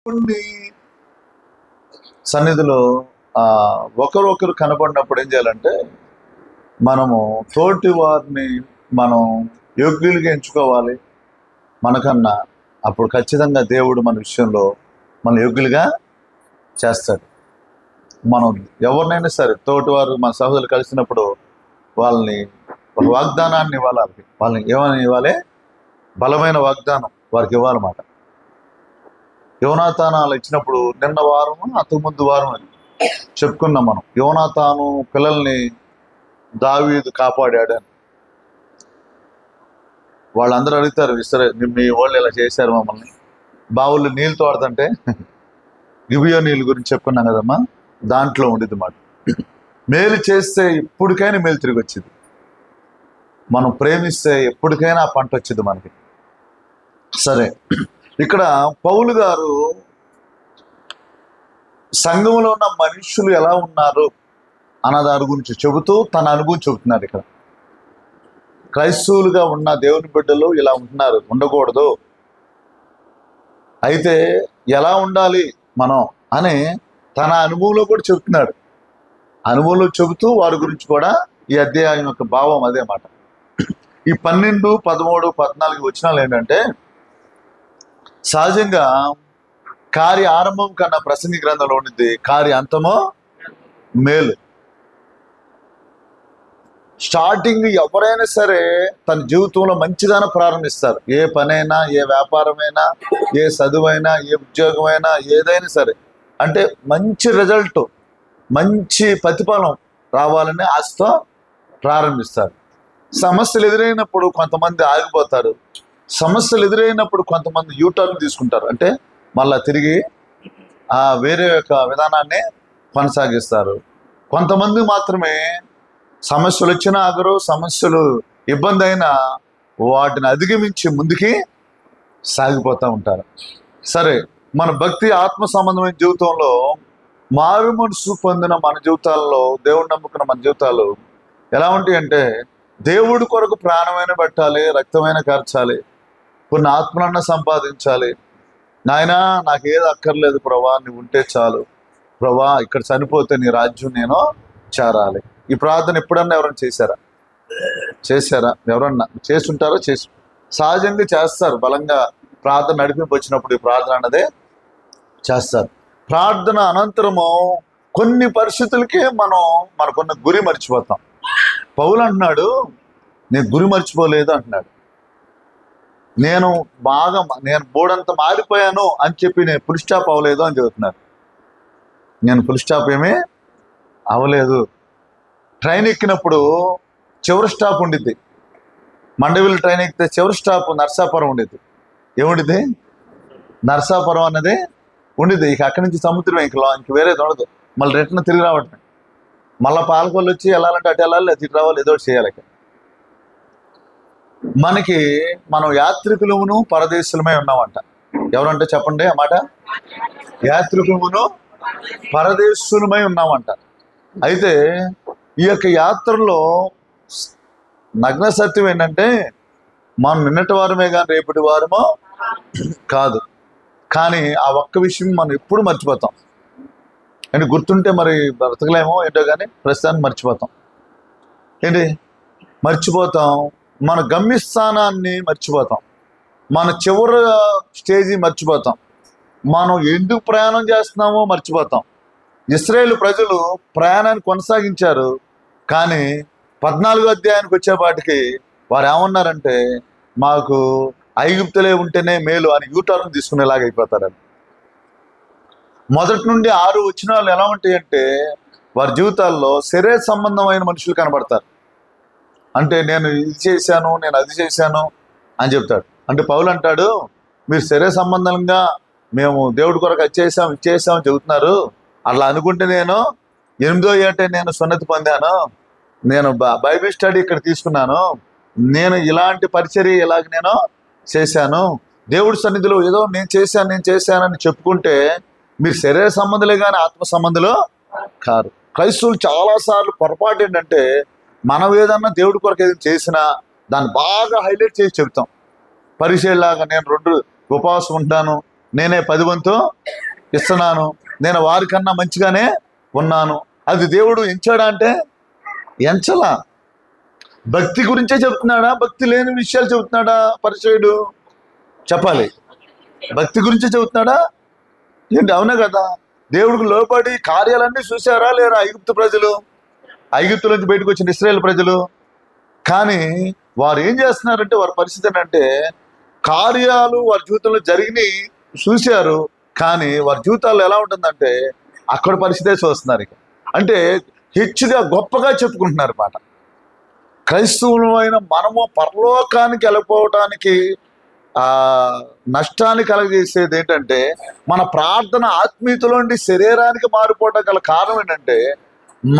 కొన్ని సన్నిధిలో ఒకరొకరు కనపడినప్పుడు ఏం చేయాలంటే మనము తోటి వారిని మనం యోగ్యులుగా ఎంచుకోవాలి మనకన్నా. అప్పుడు ఖచ్చితంగా దేవుడు మన విషయంలో మన యోగ్యులుగా చేస్తాడు. మనం ఎవరినైనా సరే తోటివారు మన సహోదరులు కలిసినప్పుడు వాళ్ళని ఒక వాగ్దానాన్ని ఇవ్వాలి. వాళ్ళని ఏమని ఇవ్వాలి? బలమైన వాగ్దానం వారికి ఇవ్వాలన్నమాట. యోనాతానాలు ఇచ్చినప్పుడు నిన్న వారము అంతకుముందు వారం అని చెప్పుకున్నాం మనం. యోనాతాను పిల్లల్ని దావీదు కాపాడాడని వాళ్ళందరూ అడుగుతారు, సరే మీ వాళ్ళు ఇలా చేశారు మమ్మల్ని, బావుల్లో నీళ్ళు తోడుతుంటే గిబియో నీళ్ళు గురించి చెప్పుకున్నాం కదమ్మా, దాంట్లో ఉండిద్ది మాట. మేలు చేస్తే ఎప్పటికైనా మేలు తిరిగి వచ్చింది. మనం ప్రేమిస్తే ఎప్పటికైనా ఆ పంట వచ్చింది మనకి. సరే, ఇక్కడ పౌలు గారు సంఘంలో ఉన్న మనుషులు ఎలా ఉన్నారు అన్న దాని గురించి చెబుతూ తన అనుభవం చెబుతున్నారు. ఇక్కడ క్రైస్తవులుగా ఉన్న దేవుని బిడ్డలు ఇలా ఉంటున్నారు, ఉండకూడదు, అయితే ఎలా ఉండాలి మనం అని తన అనుభవంలో కూడా చెబుతున్నాడు. అనుభవంలో చెబుతూ వారి గురించి కూడా ఈ అధ్యాయం యొక్క భావం అదే మాట. ఈ 12, 13, 14 వచనాలు ఏంటంటే, సహజంగా కార్య ఆరంభం కన్నా ప్రసంగి గ్రంథంలో ఉండింది కార్య అంతమో మేలు. స్టార్టింగ్ ఎవరైనా సరే తన జీవితంలో మంచిగానే ప్రారంభిస్తారు. ఏ పనైనా, ఏ వ్యాపారమైనా, ఏ చదువైనా, ఏ ఉద్యోగమైనా, ఏదైనా సరే అంటే మంచి రిజల్ట్, మంచి ప్రతిఫలం రావాలని ఆశతో ప్రారంభిస్తారు. సమస్యలు ఎదురైనప్పుడు కొంతమంది ఆగిపోతారు. సమస్యలు ఎదురైనప్పుడు కొంతమంది యూటర్న్ తీసుకుంటారు, అంటే మళ్ళా తిరిగి వేరే యొక్క విధానాన్ని కొనసాగిస్తారు. కొంతమంది మాత్రమే సమస్యలు వచ్చినా ఆగరు, సమస్యలు ఇబ్బంది అయినా వాటిని అధిగమించి ముందుకి సాగిపోతూ ఉంటారు. సరే, మన భక్తి ఆత్మ సంబంధమైన జీవితంలో మారు మనసు పొందిన మన జీవితాల్లో, దేవుడు నమ్ముకున్న మన జీవితాలు ఎలా ఉంటాయి అంటే, దేవుడి కొరకు ప్రాణమైన పెట్టాలి, రక్తమైన కార్చాలి, కొన్ని ఆత్మలన్నా సంపాదించాలి. నాయనా నాకు ఏది అక్కర్లేదు ప్రభా, నువ్వు ఉంటే చాలు ప్రభా, ఇక్కడ చనిపోతే నీ రాజ్యం నేను చేరాలి. ఈ ప్రార్థన ఎప్పుడన్నా ఎవరైనా చేశారా? ఎవరన్నా చేస్తుంటారో సహజంగా చేస్తారు. బలంగా ప్రార్థన నడిపింపు వచ్చినప్పుడు ఈ ప్రార్థన అన్నదే చేస్తారు. ప్రార్థన అనంతరము కొన్ని పరిస్థితులకే మనకున్న గురి మర్చిపోతాం. పౌలు అంటున్నాడు, నేను గురి మర్చిపోలేదు అంటున్నాడు. నేను బోర్డంత మారిపోయాను అని చెప్పి నేను ఫుల్ స్టాప్ అవ్వలేదు అని చెబుతున్నాను. నేను ఫుల్ స్టాప్ ఏమీ అవ్వలేదు. ట్రైన్ ఎక్కినప్పుడు చివరి స్టాప్ ఉండిద్ది. మండవిల్లి ట్రైన్ ఎక్కితే చివరి స్టాప్ నర్సాపురం ఉండిద్ది. ఏముండిద్ది? నర్సాపురం అన్నది ఉండిద్ది. ఇక అక్కడి నుంచి సముద్రం ఇంక వేరేది ఉండదు. మళ్ళీ రిటర్న్ తిరిగి రావటం, మళ్ళీ పాలకొల్లు వచ్చి వెళ్ళాలంటే అటు వెళ్ళాలి, అటు రావాలి, ఏదో ఒకటి చేయాలి. మనం యాత్రికులమును పరదేశులమై ఉన్నామంట. ఎవరంటే చెప్పండి ఆ మాట. యాత్రికులమును పరదేశులమై ఉన్నామంట. అయితే ఈ యొక్క యాత్రలో నగ్న సత్యం ఏంటంటే, మనం నిన్నటి వారమే కానీ రేపటి వారమో కాదు. కానీ ఆ ఒక్క విషయం మనం ఎప్పుడు మర్చిపోతాం. అంటే గుర్తుంటే మరి బ్రతకలేమో ఏంటో, కానీ ప్రస్తుతానికి మర్చిపోతాం. మన గమ్యస్థానాన్ని మర్చిపోతాం, మన చివరి స్టేజీ మర్చిపోతాం, మనం ఎందుకు ప్రయాణం చేస్తున్నామో మర్చిపోతాం. ఇశ్రాయేలు ప్రజలు ప్రయాణాన్ని కొనసాగించారు, కానీ 14వ అధ్యాయానికి వచ్చేపాటికి వారు ఏమన్నారంటే, మాకు ఐగుప్తులే ఉంటేనే మేలు అని యూటర్న్ తీసుకునేలాగా అయిపోతారని. మొదటి నుండి 6 వచనాలు ఎలా ఉంటాయంటే, వారి జీవితాల్లో శరీర సంబంధమైన మనుషులు కనబడతారు. అంటే నేను ఇది చేశాను, నేను అది చేశాను అని చెప్తాడు. అంటే పౌలు అంటాడు, మీరు శరీర సంబంధంగా మేము దేవుడి కొరకు అది చేసాం, ఇది చేసామని చెబుతున్నారు. అట్లా అనుకుంటే నేను 8వ ఏట నేను సున్నతి పొందాను, నేను బైబిల్ స్టడీ ఇక్కడ తీసుకున్నాను, నేను ఇలాంటి పరిచర్య ఇలాగ నేను చేశాను, దేవుడి సన్నిధిలో ఏదో నేను చేశానని చెప్పుకుంటే మీరు శరీర సంబంధులే కానీ ఆత్మ సంబంధులు కారు. క్రైస్తవులు చాలాసార్లు పొరపాటు ఏంటంటే, మనం ఏదన్నా దేవుడి కొరకు ఏదైనా చేసినా దాన్ని బాగా హైలైట్ చేసి చెబుతాం. పరిచయలాగా నేను 2 ఉపవాసం ఉంటాను, నేనే 10 వంతు ఇస్తున్నాను, నేను వారికన్నా మంచిగానే ఉన్నాను. అది దేవుడు ఎంచాడా అంటే ఎంచలా. భక్తి గురించే చెబుతున్నాడా, భక్తి లేని విషయాలు చెబుతున్నాడా పరిచయుడు? చెప్పాలి. భక్తి గురించే చెబుతున్నాడా ఏంటి? అవునా కదా. దేవుడికి లోబడి కార్యాలన్నీ చూసారా లేరా ఐగుప్తు ప్రజలు, ఐగుప్తు నుంచి బయటకు వచ్చిన ఇశ్రాయేల్ ప్రజలు? కానీ వారు ఏం చేస్తున్నారంటే, వారి పరిస్థితి ఏంటంటే, కార్యాలు వారి జీవితంలో జరిగినాయి చూశారు, కానీ వారి జీవితాల్లో ఎలా ఉంటుందంటే అక్కడ పరిస్థితే చూస్తున్నారు. ఇక అంటే హెచ్చుగా గొప్పగా చెప్పుకుంటున్నారు మాట. క్రైస్తవులు అయిన మనము పరలోకానికి వెళ్ళిపోవటానికి నష్టాన్ని కలగజేసేది ఏంటంటే, మన ప్రార్థన ఆత్మీయతలోండి శరీరానికి మారిపోవటం గల కారణం ఏంటంటే,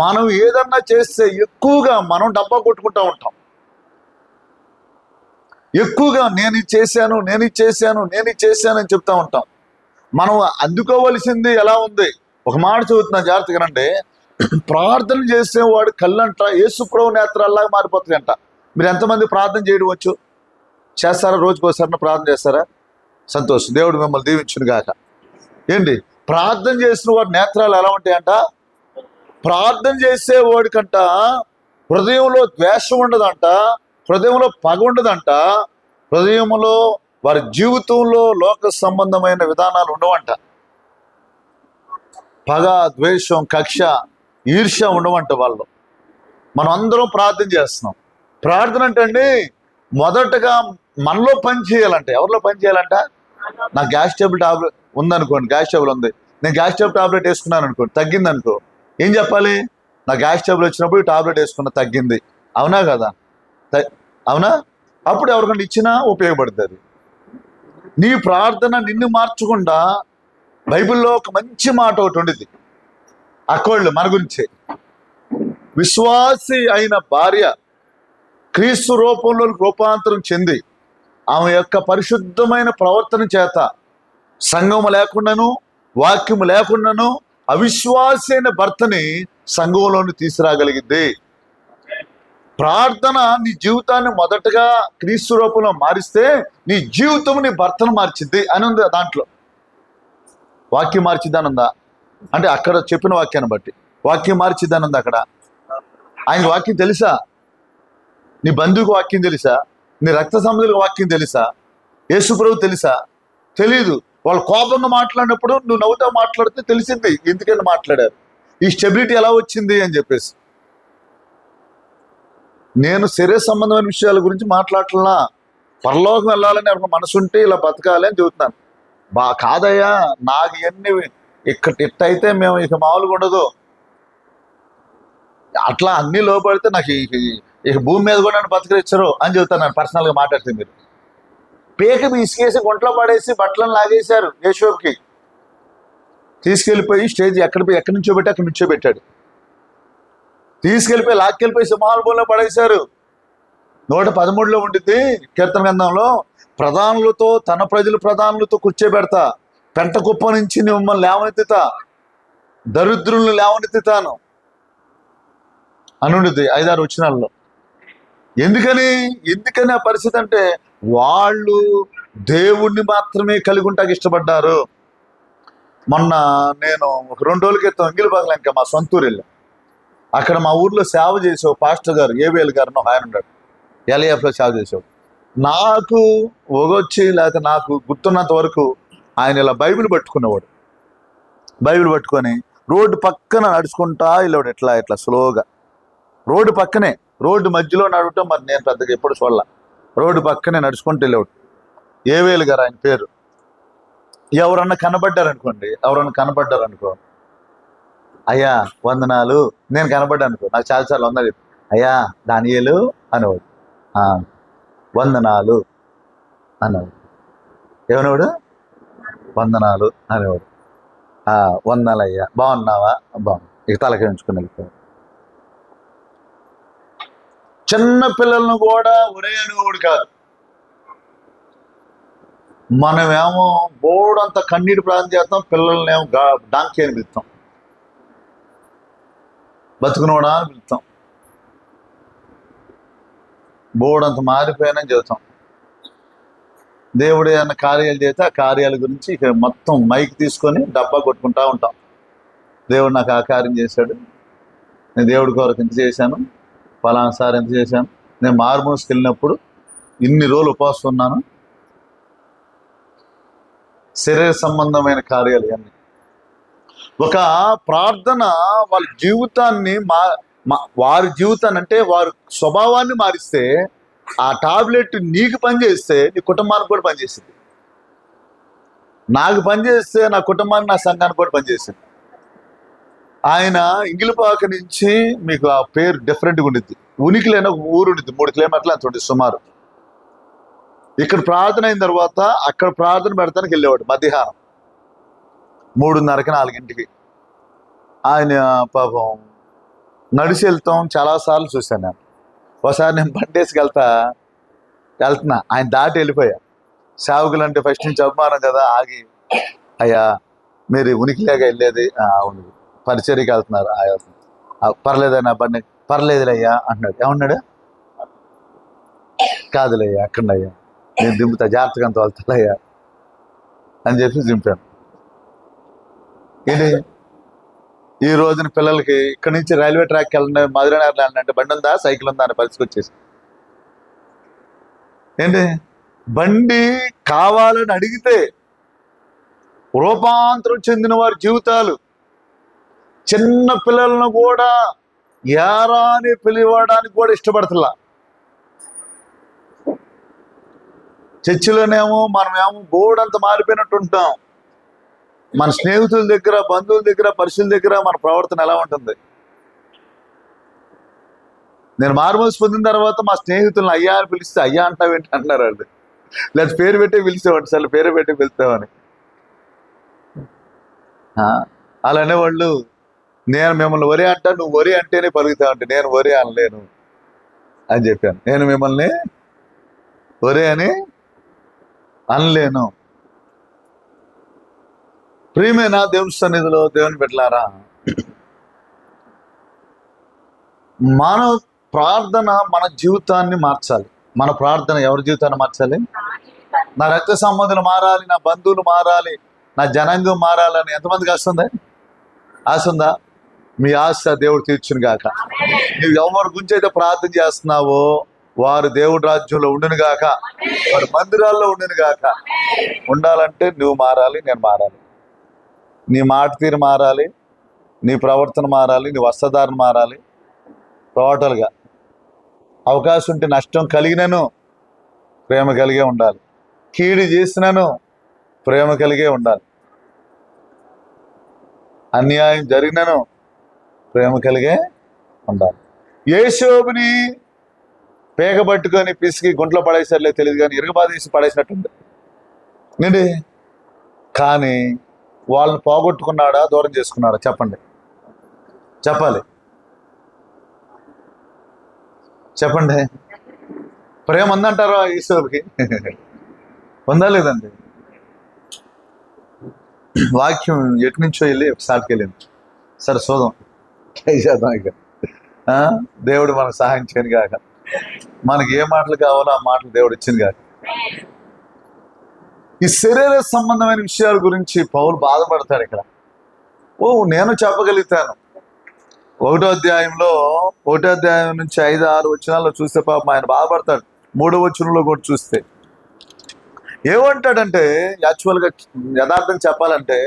మనం ఏదన్నా చేస్తే ఎక్కువగా మనం డబ్బా కొట్టుకుంటూ ఉంటాం. ఎక్కువగా నేను ఇది చేశాను, నేను ఇది చేశాను, నేను ఇది చేశాను అని చెప్తా ఉంటాం. మనం అందుకోవలసింది ఎలా ఉంది? ఒక మాట చెబుతున్నా జాగ్రత్తగానంటే, ప్రార్థన చేసేవాడు కళ్ళంట యేసుప్రభు నేత్రాల్లాగా మారిపోతాయంట. మీరు ఎంతమంది ప్రార్థన చేయడం వచ్చు? చేస్తారా? రోజుకోసారి ప్రార్థన చేస్తారా? సంతోషం, దేవుడు మిమ్మల్ని దీవించును గాక. ఏంటి ప్రార్థన చేసిన వాడి నేత్రాలు ఎలా ఉంటాయంట? ప్రార్థన చేసేవాడికంట హృదయంలో ద్వేషం ఉండదంట, హృదయంలో పగ ఉండదంట, హృదయంలో వారి జీవితంలో లోక సంబంధమైన విధానాలు ఉండవంట. పగ, ద్వేషం, కక్ష, ఈర్ష్య ఉండవంట వాళ్ళు. మనం అందరం ప్రార్థన చేస్తున్నాం. ప్రార్థన అంటే అండి మొదటగా మనలో పని చేయాలంట. ఎవరిలో పని చేయాలంట? నా గ్యాస్ ట్రబుల్ టాబ్లెట్ ఉందనుకోండి, గ్యాస్ ట్రబుల్ ఉంది, నేను గ్యాస్ ట్రబుల్ టాబ్లెట్ వేసుకున్నాను అనుకోండి, తగ్గింది అనుకో, ఏం చెప్పాలి? నా గ్యాస్ ట్రబుల్ వచ్చినప్పుడు టాబ్లెట్ వేసుకున్న, తగ్గింది. అవునా కదా? అవునా? అప్పుడు ఎవరికైనా ఇచ్చినా ఉపయోగపడుతుంది. నీ ప్రార్థన నిన్ను మార్చకుండా బైబిల్లో ఒక మంచి మాట ఒకటి ఉండేది. అకోళ్ళు మన గురించే. విశ్వాసి అయిన భార్య క్రీస్తు రూపంలో రూపాంతరం చెంది ఆమె యొక్క పరిశుద్ధమైన ప్రవర్తన చేత సంఘము లేకుండాను వాక్యము లేకుండాను అవిశ్వాసి అయిన భర్తని సంఘంలోని తీసుకురాగలిగింది. ప్రార్థన నీ జీవితాన్ని మొదటగా క్రీస్తు రూపంలో మారిస్తే నీ జీవితం నీ భర్తను మార్చిద్ది అని ఉంది దాంట్లో. వాక్యం మార్చిద్దని ఉందా అంటే అక్కడ చెప్పిన వాక్యాన్ని బట్టి వాక్యం మార్చిద్దని ఉంది అక్కడ. ఆయనకు వాక్యం తెలుసా? నీ బంధువుకు వాక్యం తెలుసా? నీ రక్త సంబంధులకు వాక్యం తెలుసా? యేసుప్రభు తెలుసా? తెలీదు. వాళ్ళు కోపంగా మాట్లాడినప్పుడు నువ్వు నవ్వుతా మాట్లాడితే తెలిసింది ఎందుకని మాట్లాడారు, ఈ స్టెబిలిటీ ఎలా వచ్చింది అని చెప్పేసి. నేను శరీర సంబంధమైన విషయాల గురించి మాట్లాడలా. పరలోకం వెళ్ళాలని ఎవరికి మనసు ఉంటే ఇలా బతకాలి అని చెబుతున్నాను. కాదయ్యా నాకు ఇవన్నీ ఇట్టయితే మేము ఇక మామూలుగా ఉండదు, అట్లా అన్ని లోపడితే నాకు ఇక భూమి మీద కూడా నన్ను బతకరిచ్చారు అని చెబుతాను. నేను పర్సనల్గా మాట్లాడితే మీరు పేక ఇసుకేసి గుంట్లో పడేసి బట్టలను లాగేశారు. యేషోకి తీసుకెళ్ళిపోయి స్టేజ్ ఎక్కడి నుంచో పెట్టి అక్కడి నుంచో పెట్టాడు. తీసుకెళ్ళిపోయి లాక్కెళ్ళిపోయి సింహాలభూమిలో పడేశారు. 113లో ఉండిద్ది కీర్తన గ్రంథంలో, ప్రధానులతో తన ప్రజలు ప్రధానులతో కూర్చోబెడతా, పెంట కుప్ప నుంచి మిమ్మల్ని లేవనెత్తుతా, దరిద్రులను లేవనెత్తుతాను అని ఉండిద్ది 5-6 వచనాల్లో. ఎందుకని ఆ పరిస్థితి అంటే వాళ్ళు దేవుణ్ణి మాత్రమే కలిగి ఉంటాకి ఇష్టపడ్డారు. మొన్న నేను ఒక 2 రోజుల క్రితం ఎంగిలిబాగల ఇంకా మా సొంతూరు వెళ్ళాం. అక్కడ మా ఊర్లో సేవ చేసావు పాస్టర్ గారు ఏవేల్ గారు ఆయన ఉన్నాడు, ఎల్ఏఎఫ్లో సేవ చేసావు. నాకు ఒగొచ్చి లేకపోతే నాకు గుర్తున్నంత వరకు ఆయన ఇలా బైబిల్ పట్టుకునేవాడు. బైబిల్ పట్టుకొని రోడ్డు పక్కన నడుచుకుంటా వెళ్ళాడు. ఇట్లా స్లోగా రోడ్డు పక్కనే, రోడ్డు మధ్యలో నడవటం మరి నేను పెద్దగా ఎప్పుడు చూడాల. రోడ్డు పక్కనే నడుచుకుంటూ వెళ్ళాడు. ఏవేలు గారు ఆయన పేరు. ఎవరన్నా కనబడ్డారనుకో, అయ్యా వందనాలు, నేను కనబడ్డా అనుకో, నాకు చాలాసార్లు వందలు చెప్పి, అయ్యా దానియేలు అనేవాడు, వందనాలు అనేవాడు. ఏమనేవాడు? వందనాలు అనేవాడు. వందనాలు అయ్యా, బాగున్నావా? బాగున్నా. ఇక తలకి ఉంచుకుని వెళ్ళిపోయాడు. చిన్న పిల్లలను కూడా ఒరే అనేవాడు కాదు. మనమేమో బోర్డంత కన్నీటి ప్రార్థన చేస్తాం, పిల్లల్నేమో డాంకీ అని పిలుస్తాం, బతుకునోడా అని పిలుస్తాం, బోర్డంత మారిపోయానని చెబుతాం. దేవుడు ఏమైనా కార్యాలు చేస్తే ఆ కార్యాల గురించి ఇక మొత్తం మైక్ తీసుకొని డబ్బా కొట్టుకుంటా ఉంటాం. దేవుడు నాకు ఆ కార్యం చేశాడు, నేను దేవుడి కొరకు ఎంత చేశాను, ఫలానా సార్ ఎంత చేశాను, నేను మారుమూసుకు వెళ్ళినప్పుడు ఇన్ని రోజులు ఉపవాసం ఉన్నాను. శరీర సంబంధమైన కార్యాలు ఇవన్నీ. ఒక ప్రార్థన వాళ్ళ జీవితాన్ని వారి జీవితాన్ని అంటే వారి స్వభావాన్ని మారిస్తే, ఆ టాబ్లెట్ నీకు పనిచేస్తే నీ కుటుంబానికి కూడా పనిచేస్తుంది. నాకు పనిచేస్తే నా కుటుంబానికి, నా సంఘానికి కూడా పనిచేస్తుంది. ఆయన ఇంగిలిపాక నుంచి, మీకు ఆ పేరు డిఫరెంట్గా ఉండిద్ది, ఉనికిలేని ఒక ఊరు ఉండిద్ది, 3 కిలోమీటర్లు అంత ఉంటుంది సుమారు. ఇక్కడ ప్రార్థన అయిన తర్వాత అక్కడ ప్రార్థన పెడతానికి వెళ్ళేవాడు మధ్యాహ్నం 3:30కి 4ంటికి. ఆయన పాపం నడిచి వెళ్తాం చాలాసార్లు చూశాను నేను. ఒకసారి నేను బండేసుకు వెళ్తున్నా, ఆయన దాటి వెళ్ళిపోయా. సేవకులు అంటే ఫస్ట్ నుంచి అభిమానం కదా, ఆగి, అయ్యా మీరు ఉనికిలేగా వెళ్ళేది? అవును. పరిచర్యకి వెళ్తున్నారు? పర్లేదన్నా బండి. పర్లేదులయ్యా అంటున్నాడు. ఏమన్నాడు? కాదులయ్యా అక్కడయ్యా, నేను దింపుతా, జాగ్రత్తగా అంత వెళ్తానయ్యా అని చెప్పి దింపాను. ఇది ఈ రోజున పిల్లలకి ఇక్కడి నుంచి రైల్వే ట్రాక్కి వెళ్ళండి, మధురనగర్ వెళ్ళండి, బండి ఉందా, సైకిల్ ఉందా అని పరిస్థితి వచ్చేసి. ఏంటి బండి కావాలని అడిగితే రూపాంతరం చెందిన వారి జీవితాలు, చిన్న పిల్లలను కూడా యారా అని పిలివడానికి కూడా ఇష్టపడతలా. చర్చిలోనేమో మనమేమో బోర్డంత మారిపోయినట్టు ఉంటాం. మన స్నేహితుల దగ్గర, బంధువుల దగ్గర, పరిశుల దగ్గర మన ప్రవర్తన ఎలా ఉంటుంది? నేను మారుమూసి పొందిన తర్వాత మా స్నేహితులను అయ్యా అని పిలిస్తే అయ్యా అంటావేంటి అంటున్నారు వాళ్ళు. లేదా పేరు పెట్టి పిలిచేవాడు, సార్ పేరు పెట్టి పిలుస్తామని. అలానే వాళ్ళు, నేను మిమ్మల్ని వరి అంటా, నువ్వు వరి అంటేనే పలుకుతావంటే నేను వరి అనలేను అని చెప్పాను. నేను మిమ్మల్ని వరి అని అనలేను. ప్రియమైన దేవుని సన్నిధిలో దేవుని బిడ్డలారా, మన ప్రార్థన మన జీవితాన్ని మార్చాలి. మన ప్రార్థన ఎవరి జీవితాన్ని మార్చాలి? నా రక్త సంబంధులు మారాలి, నా బంధువులు మారాలి, నా జనాంగం మారాలని ఎంతమందికి వస్తుంది? ఆశ ఉందా? మీ ఆశ దేవుడు తీర్చును గాక. నువ్వు ఎవరి గురించి అయితే ప్రార్థన చేస్తున్నావో వారు దేవుడి రాజ్యంలో ఉండును గాక, వారి మందిరాల్లో ఉండును గాక. ఉండాలంటే నువ్వు మారాలి, నేను మారాలి, నీ మాట తీరు మారాలి, నీ ప్రవర్తన మారాలి, నీ వస్త్రధారణ మారాలి. టోటల్గా అవకాశం ఉంటే నష్టం కలిగినను ప్రేమ కలిగే ఉండాలి, కీడు చేసినను ప్రేమ కలిగే ఉండాలి, అన్యాయం జరిగినను ప్రేమ కలిగే ఉండాలి. యేషోబుని పేక పట్టుకొని పిసికి గుంట్లో పడేసరిలే తెలియదు, కానీ ఇరగబాదేసి పడేసినట్టుంది ఏంటి. కానీ వాళ్ళని పోగొట్టుకున్నాడా, దూరం చేసుకున్నాడా? చెప్పండి, చెప్పాలి, చెప్పండి. ప్రేమ ఉందంటారా యేషోబుకి? ఉందా లేదండి? వాక్యం ఎటు నుంచో వెళ్ళి ఒకసారికి వెళ్ళింది. సరే చూద్దాం, చేద్దాం ఇక. దేవుడు మనకు సహాయం చేయను కాక, మనకి ఏ మాటలు కావాలో ఆ మాటలు దేవుడు ఇచ్చింది కాక. ఈ శరీర సంబంధమైన విషయాల గురించి పౌలు బాధపడతాడు ఇక్కడ. నేను చెప్పగలుగుతాను. 1వ అధ్యాయం నుంచి 5-6 వచనాల్లో చూస్తే పాపం ఆయన బాధపడతాడు. 3వ వచనంలో కూడా చూస్తే ఏమంటాడంటే, యాక్చువల్గా యథార్థంగా చెప్పాలంటే,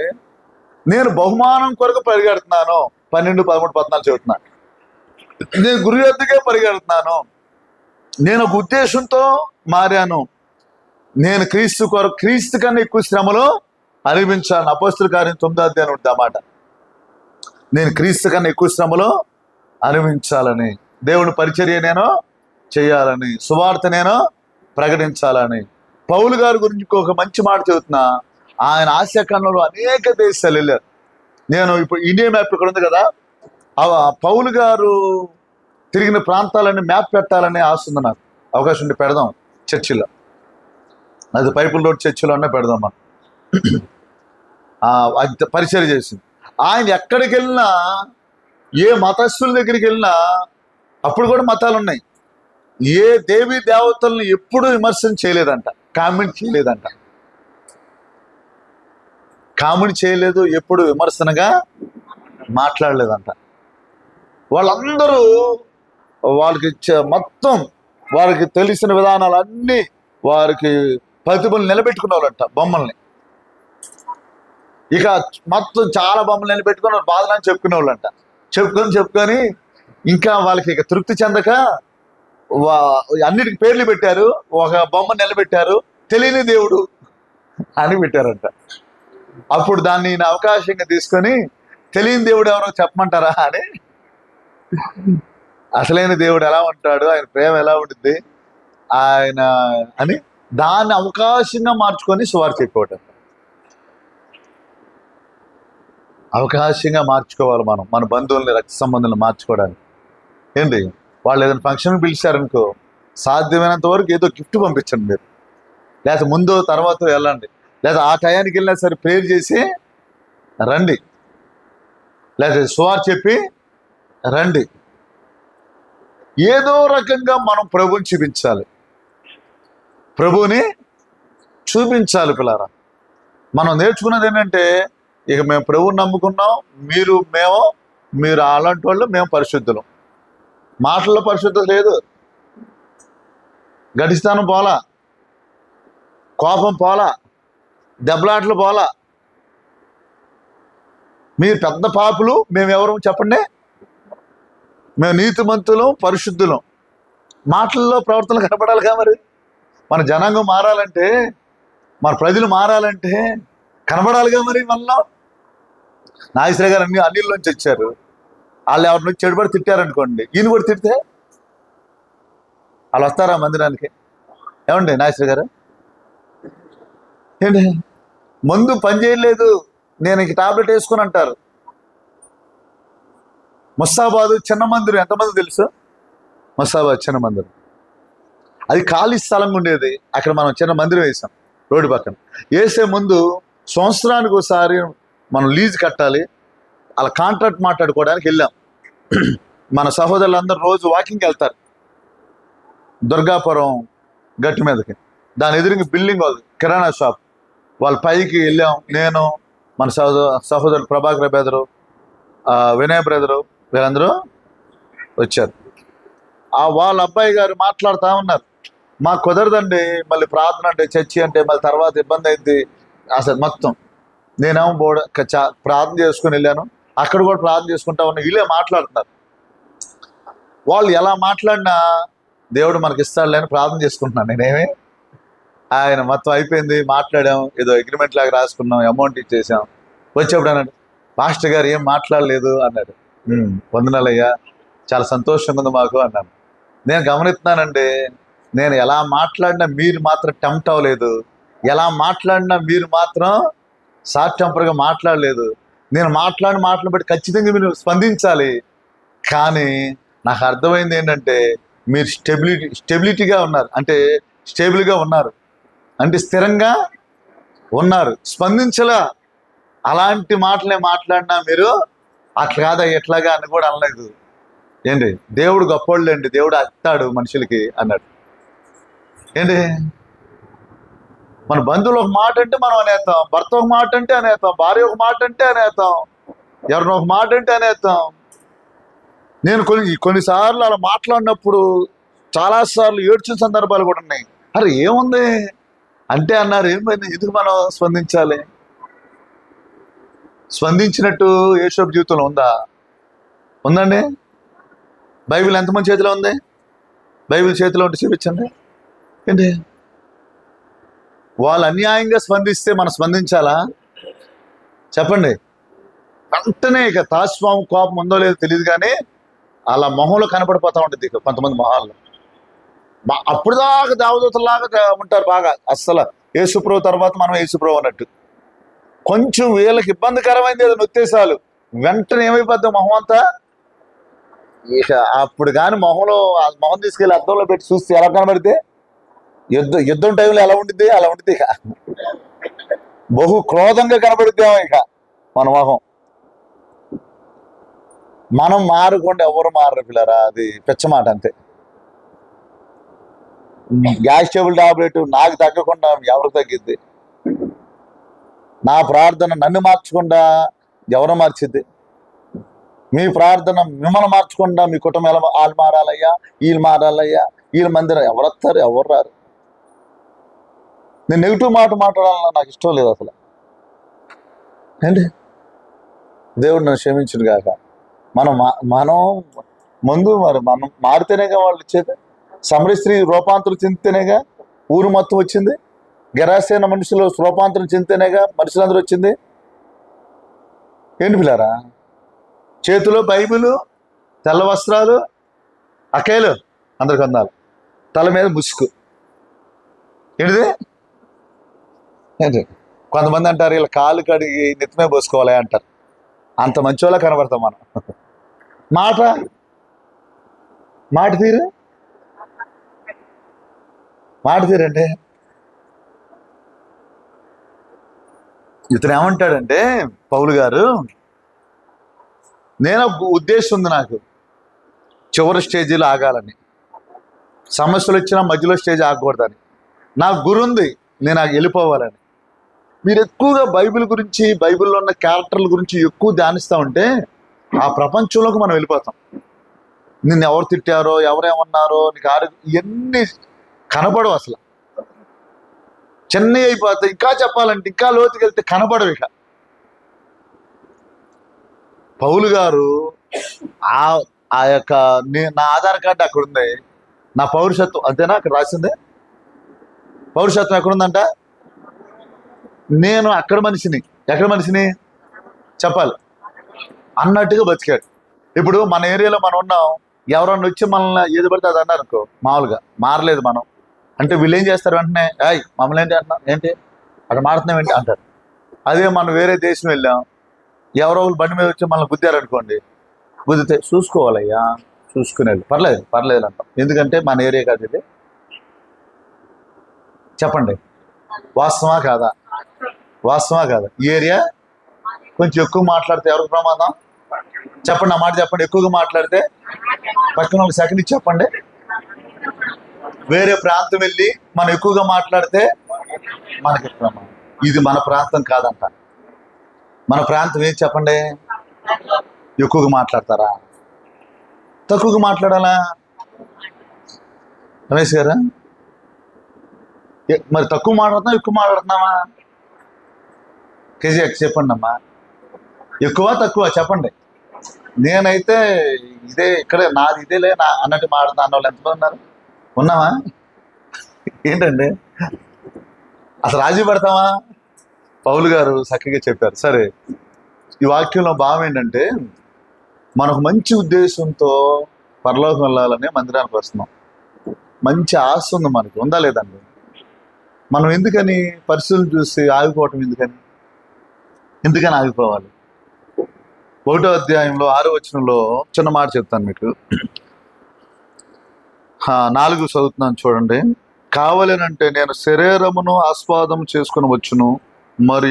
నేను బహుమానం కొరకు పరిగెడుతున్నాను. 12, 13, 14 చెబుతున్నాను. నేను గురి వద్దకే పరిగెడుతున్నాను. నేను ఒక ఉద్దేశంతో మారాను. నేను క్రీస్తు కన్నా ఎక్కువ శ్రమలో అనుభవించాను. అపోస్తుల కార్యం 9వ అధ్యాయం ఉంటుంది ఆ మాట. నేను క్రీస్తు కన్నా ఎక్కువ శ్రమలో అనుభవించాలని, దేవుని పరిచర్య నేను చేయాలని, సువార్త నేను ప్రకటించాలని. పౌలు గారి గురించి ఒక మంచి మాట చెబుతున్నా. ఆయన ఆసియా ఖండంలో అనేక దేశాలు వెళ్ళారు. నేను ఇప్పుడు ఇండియా మ్యాప్ ఇక్కడ ఉంది కదా, పౌలు గారు తిరిగిన ప్రాంతాలన్నీ మ్యాప్ పెట్టాలని ఆశ ఉంది నాకు. అవకాశం ఉంటే పెడదాం చర్చిలో, అది పైపుల్ రోడ్ చర్చిలోనే పెడదాం మనం. అది పరిచయం చేసింది. ఆయన ఎక్కడికి వెళ్ళినా, ఏ మతస్థుల దగ్గరికి వెళ్ళినా, అప్పుడు కూడా మతాలు ఉన్నాయి, ఏ దేవీ దేవతలను ఎప్పుడూ విమర్శన చేయలేదంట. కామెంట్ చేయలేదంట. కామెంట్ చేయలేదు, ఎప్పుడు విమర్శనగా మాట్లాడలేదంట. వాళ్ళందరూ వాళ్ళకి మొత్తం వారికి తెలిసిన విధానాలన్నీ వారికి ప్రతిభలు నిలబెట్టుకునే వాళ్ళంట బొమ్మల్ని. ఇక మొత్తం చాలా బొమ్మలు నిలబెట్టుకుని బాధలని చెప్పుకునే వాళ్ళంట. చెప్పుకొని ఇంకా వాళ్ళకి ఇక తృప్తి చెందక అన్నిటికి పేర్లు పెట్టారు. ఒక బొమ్మ నిలబెట్టారు, తెలియని దేవుడు అని పెట్టారంట. అప్పుడు దాన్ని నేను అవకాశంగా తీసుకొని తెలియని దేవుడు ఎవరో చెప్పమంటారా అని, అసలైన దేవుడు ఎలా ఉంటాడు, ఆయన ప్రేమ ఎలా ఉంటుంది ఆయన అని దాన్ని అవకాశంగా మార్చుకొని సువార్త చెప్పేవాడు. అవకాశంగా మార్చుకోవాలి మనం మన బంధువుల్ని, రక్త సంబంధాలను మార్చుకోవడానికి. ఏంటి, వాళ్ళు ఏదైనా ఫంక్షన్కి పిలిచారనుకో, సాధ్యమైనంత వరకు ఏదో గిఫ్ట్ పంపించండి మీరు, లేకపోతే ముందో తర్వాత వెళ్ళండి, లేదా ఆ టయానికి వెళ్ళినా సరే ప్రేయర్ చేసి రండి, లేదా సువార్త చెప్పి రండి. ఏదో రకంగా మనం ప్రభువుని చూపించాలి, ప్రభువుని చూపించాలి పిల్లారా. మనం నేర్చుకున్నది ఏంటంటే, ఇక మేము ప్రభువుని నమ్ముకున్నాం, మీరు అలాంటి వాళ్ళు, మేము పరిశుద్ధులం. మాటల్లో పరిశుద్ధత లేదు, గడిస్తానం పోలా, కోపం పోలా, దెబ్బలాటలు పోలా. మీరు పెద్ద పాపులు, మేము ఎవరు చెప్పండి? మేము నీతిమంతులం, పరిశుద్ధులం. మాటల్లో ప్రవర్తనలు కనపడాలిగా. మరి మన జనాంగం మారాలంటే, మన ప్రజలు మారాలంటే కనబడాలిగా. మరి మనలో నాగేశ్వర గారు అన్నిల్లోంచి వచ్చారు, వాళ్ళు ఎవరి నుంచి చెడుపడి తిట్టారనుకోండి, ఈయన కూడా తిడితే వాళ్ళు వస్తారా మందిరానికి? ఏమండి నాగేశ్వర గారు, ఏంటి మందు పని చేయలేదు, నేను ఇంక టాబ్లెట్ వేసుకుని అంటారు. ముస్తాబాదు చిన్న మందిరం ఎంతమంది తెలుసు? ముస్తాబాద్ చిన్న మందిరం, అది ఖాళీ స్థలంగా ఉండేది. అక్కడ మనం చిన్న మందిరం వేసాం రోడ్డు పక్కన. వేసే ముందు సంవత్సరానికి ఒకసారి మనం లీజ్ కట్టాలి, అలా కాంట్రాక్ట్ మాట్లాడుకోవడానికి వెళ్ళాం. మన సహోదరులందరూ రోజు వాకింగ్కి వెళ్తారు దుర్గాపురం గట్టి మీదకి. దాని ఎదురుగా బిల్డింగ్ కిరాణా షాప్, వాళ్ళ పైకి వెళ్ళాం. నేను, మన సహోదరుడు ప్రభాకర్ బ్రదరు, వినయ్ బ్రదరు, వీళ్ళందరూ వచ్చారు. వాళ్ళ అబ్బాయి గారు మాట్లాడుతూ ఉన్నారు, మాకు కుదరదండి, మళ్ళీ ప్రార్థన అంటే చర్చి అంటే మళ్ళీ తర్వాత ఇబ్బంది అయింది. అసలు మొత్తం నేనేమో ప్రార్థన చేసుకుని వెళ్ళాను, అక్కడ కూడా ప్రార్థన చేసుకుంటా ఉన్నా. వీళ్ళే మాట్లాడుతున్నారు. వాళ్ళు ఎలా మాట్లాడినా దేవుడు మనకి ఇస్తాడులే అని ప్రార్థన చేసుకుంటున్నాను నేనేమి. ఆయన మొత్తం అయిపోయింది, మాట్లాడాం, ఏదో అగ్రిమెంట్ లాగా రాసుకున్నాం, అమౌంట్ ఇచ్చేసాం. వచ్చేప్పుడు అన్నాడు, పాస్టర్ గారు ఏం మాట్లాడలేదు అన్నాడు. వందనాలయ్యా, చాలా సంతోషంగా ఉంది మాకు అన్నాను. నేను గమనిస్తున్నానండి, నేను ఎలా మాట్లాడినా మీరు మాత్రం టెంప్ట్ అవ్వలేదు, ఎలా మాట్లాడినా మీరు మాత్రం షార్ట్ టెంపర్గా మాట్లాడలేదు. నేను మాటలు బట్టి ఖచ్చితంగా మీరు స్పందించాలి. కానీ నాకు అర్థమైంది ఏంటంటే, మీరు స్టెబిలిటీగా ఉన్నారు, అంటే స్టేబుల్గా ఉన్నారు, అంటే స్థిరంగా ఉన్నారు, స్పందించలా. అలాంటి మాటలే మాట్లాడినా మీరు అట్లా కాదా ఎట్లాగా అని కూడా అనలేదు. ఏంటి, దేవుడు గొప్పోళ్ళు అండి, దేవుడు అత్తాడు మనుషులకి అన్నాడు. ఏంటి, మన బంధువులు ఒక మాట అంటే మనం అనేస్తాం, భర్త ఒక మాట అంటే అనేస్తాం, భార్య ఒక మాట అంటే అనేస్తాం, ఎవరిని ఒక మాట అంటే అనేస్తాం. నేను కొన్నిసార్లు అలా మాట్లాడినప్పుడు చాలాసార్లు ఏడ్చిన సందర్భాలు కూడా ఉన్నాయి. అరే ఏముంది అంటే అన్నారు, ఏమైంది, ఎందుకు మనం స్పందించాలి? స్పందించినట్టు యేసోబు జీవితంలో ఉందండి? బైబిల్ ఎంతమంది చేతిలో ఉంది? బైబిల్ చేతిలో ఉంటే చూపించండి. ఏంటి, వాళ్ళు అన్యాయంగా స్పందిస్తే మనం స్పందించాలా? చెప్పండి. వెంటనే ఇక తాస్వాము కోపం ఉందో లేదో తెలియదు, కానీ అలా మొహంలో కనపడిపోతూ ఉంటుంది కొంతమంది మొహాల్లో. అప్పుడు దాకా దేవదూతలాగా ఉంటారు బాగా. అస్సలు యేసుప్రభు తర్వాత మనం యేసుప్రభు అన్నట్టు. కొంచెం వీళ్ళకి ఇబ్బందికరమైంది ఏదో నొత్తేసాలు, వెంటనే ఏమైపోద్ది మొహం అంతా. ఇక అప్పుడు కానీ మొహం తీసుకెళ్ళి అద్దంలో పెట్టి చూస్తే ఎలా కనబడితే, యుద్ధం టైంలో ఎలా ఉండిద్ది అలా ఉండిద్ది. ఇక బహు క్రోధంగా కనబడిద్దేమో ఇక మన మొహం. మనం మారకుండా ఎవరు మారరు పిల్లరా, అది పిచ్చ మాట అంతే. గ్యాస్ ట్రబుల్ టాబ్లెట్ నాకు తగ్గకుండా ఎవరికి తగ్గిద్ది? నా ప్రార్థన నన్ను మార్చకుండా ఎవరు మార్చిద్ది? మీ ప్రార్థన మిమ్మల్ని మార్చకుండా మీ కుటుంబం వాళ్ళు మారాలయ్యా, వీళ్ళు మారాలయ్యా, వీళ్ళ మందిరం ఎవరు వస్తారు? ఎవరు రారు. నేను నెగిటివ్ మాట మాట్లాడాలన్నా నాకు ఇష్టం లేదు అసలు. ఏంటి దేవుడు నన్ను క్షమించును కాక. మనం ముందు మనం మారితేనేగా వాళ్ళు ఇచ్చేది. సమరీ స్త్రీ రూపాంతరం చెందితేనేగా ఊరు మొత్తం వచ్చింది. గెరాసేన మనుషులు రూపాంతరం చెందితేనేగా మనుషులందరూ వచ్చింది. ఏంటి పిల్లారా? చేతిలో బైబిలు, తెల్ల వస్త్రాలు, అకేలు, అందరికి అందాలు, తల మీద ముసుగు. ఏంటిది? ఏంటి? కొంతమంది అంటారు వీళ్ళ కాలు కడిగి నెత్తిమే పోసుకోవాలి అంటారు. అంత మంచోళ్ళ కనబడతాం మనం. మాట తీరండి. ఇతను ఏమంటాడంటే పౌలు గారు, నేను ఉద్దేశం ఉంది నాకు చివరి స్టేజీలో ఆగాలని, సమస్యలు వచ్చినా మధ్యలో స్టేజ్ ఆగకూడదని. నాకు గురుంది, నేను వెళ్ళిపోవాలని. మీరు ఎక్కువగా బైబిల్ గురించి, బైబిల్లో ఉన్న క్యారెక్టర్ల గురించి ఎక్కువ ధ్యానిస్తూ ఉంటే ఆ ప్రపంచంలోకి మనం వెళ్ళిపోతాం. నిన్ను ఎవరు తిట్టారో, ఎవరేమన్నారో నీకు ఇవన్నీ కనపడవు అసలు. చిన్న అయిపోతాయి. ఇంకా చెప్పాలంటే ఇంకా లోతుకి వెళ్తే కనపడవు. ఇక పౌలు గారు ఆ యొక్క నా ఆధార్ కార్డు అక్కడ ఉంది, నా పౌరుషత్వం అంతేనా అక్కడ రాసింది? పౌరుషత్వం ఎక్కడుందంట? నేను అక్కడ మనిషిని, ఎక్కడ మనిషిని చెప్పాలి అన్నట్టుగా బతికాడు. ఇప్పుడు మన ఏరియాలో మనం ఉన్నాం, ఎవరన్నా వచ్చి మనల్ని ఏది పడితే అది అన్నారు అనుకో, మామూలుగా మారలేదు మనం అంటే వీళ్ళు ఏం చేస్తారు? వెంటనే మమ్మల్ని ఏంటి అంటున్నాం, ఏంటి అక్కడ మారుతున్నాం ఏంటి అంటారు. అదే మనం వేరే దేశం వెళ్ళాం, ఎవరో బండి మీద వచ్చి మనల్ని గుద్దారనుకోండి, గుద్దితే చూసుకోవాలయ్యా, చూసుకునేది పర్లేదు అంటాం. ఎందుకంటే మన ఏరియా కాదు ఇది. చెప్పండి, వాస్తవా కాదా? ఈ ఏరియా కొంచెం ఎక్కువ మాట్లాడితే ఎవరికి ప్రమాదం? చెప్పండి, ఆ మాట చెప్పండి. ఎక్కువగా మాట్లాడితే పక్కన వాళ్ళకి సెకండ్ ఇచ్చి చెప్పండి. వేరే ప్రాంతం వెళ్ళి మనం ఎక్కువగా మాట్లాడితే మనకి ప్రమాదం. ఇది మన ప్రాంతం కాదంట. మన ప్రాంతం ఏది చెప్పండి? ఎక్కువగా మాట్లాడతారా, తక్కువగా మాట్లాడాలా? రమేష్ గారు, మరి తక్కువ మాట్లాడుతున్నావా, ఎక్కువ మాట్లాడుతున్నావా? కేజీ చెప్పండి అమ్మా, ఎక్కువ తక్కువ చెప్పండి. నేనైతే ఇదే, ఇక్కడే నాది ఇదేలే అన్నట్టు మాట్లాడుతున్నా అన్న వాళ్ళు ఎంతమంది ఉన్నారు? ఉన్నావా? ఏంటండి అసలు రాజీ పడతావా? పౌలు గారు చక్కగా చెప్పారు. సరే, ఈ వాక్యంలో భావం ఏంటంటే, మనకు మంచి ఉద్దేశంతో పరలోకం వెళ్ళాలని మందిరానికి వస్తున్నాం. మంచి ఆశ ఉంది మనకి, ఉందా లేదండి? మనం ఎందుకని పరిస్థితులు చూసి ఆగిపోవటం? ఎందుకని ఆగిపోవాలి? 1వ అధ్యాయంలో 6వ వచనంలో చిన్న మాట చెప్తాను మీకు. 4 చదువుతున్నాను చూడండి. కావాలనంటే నేను శరీరమును ఆస్వాదం చేసుకుని వచ్చును, మరి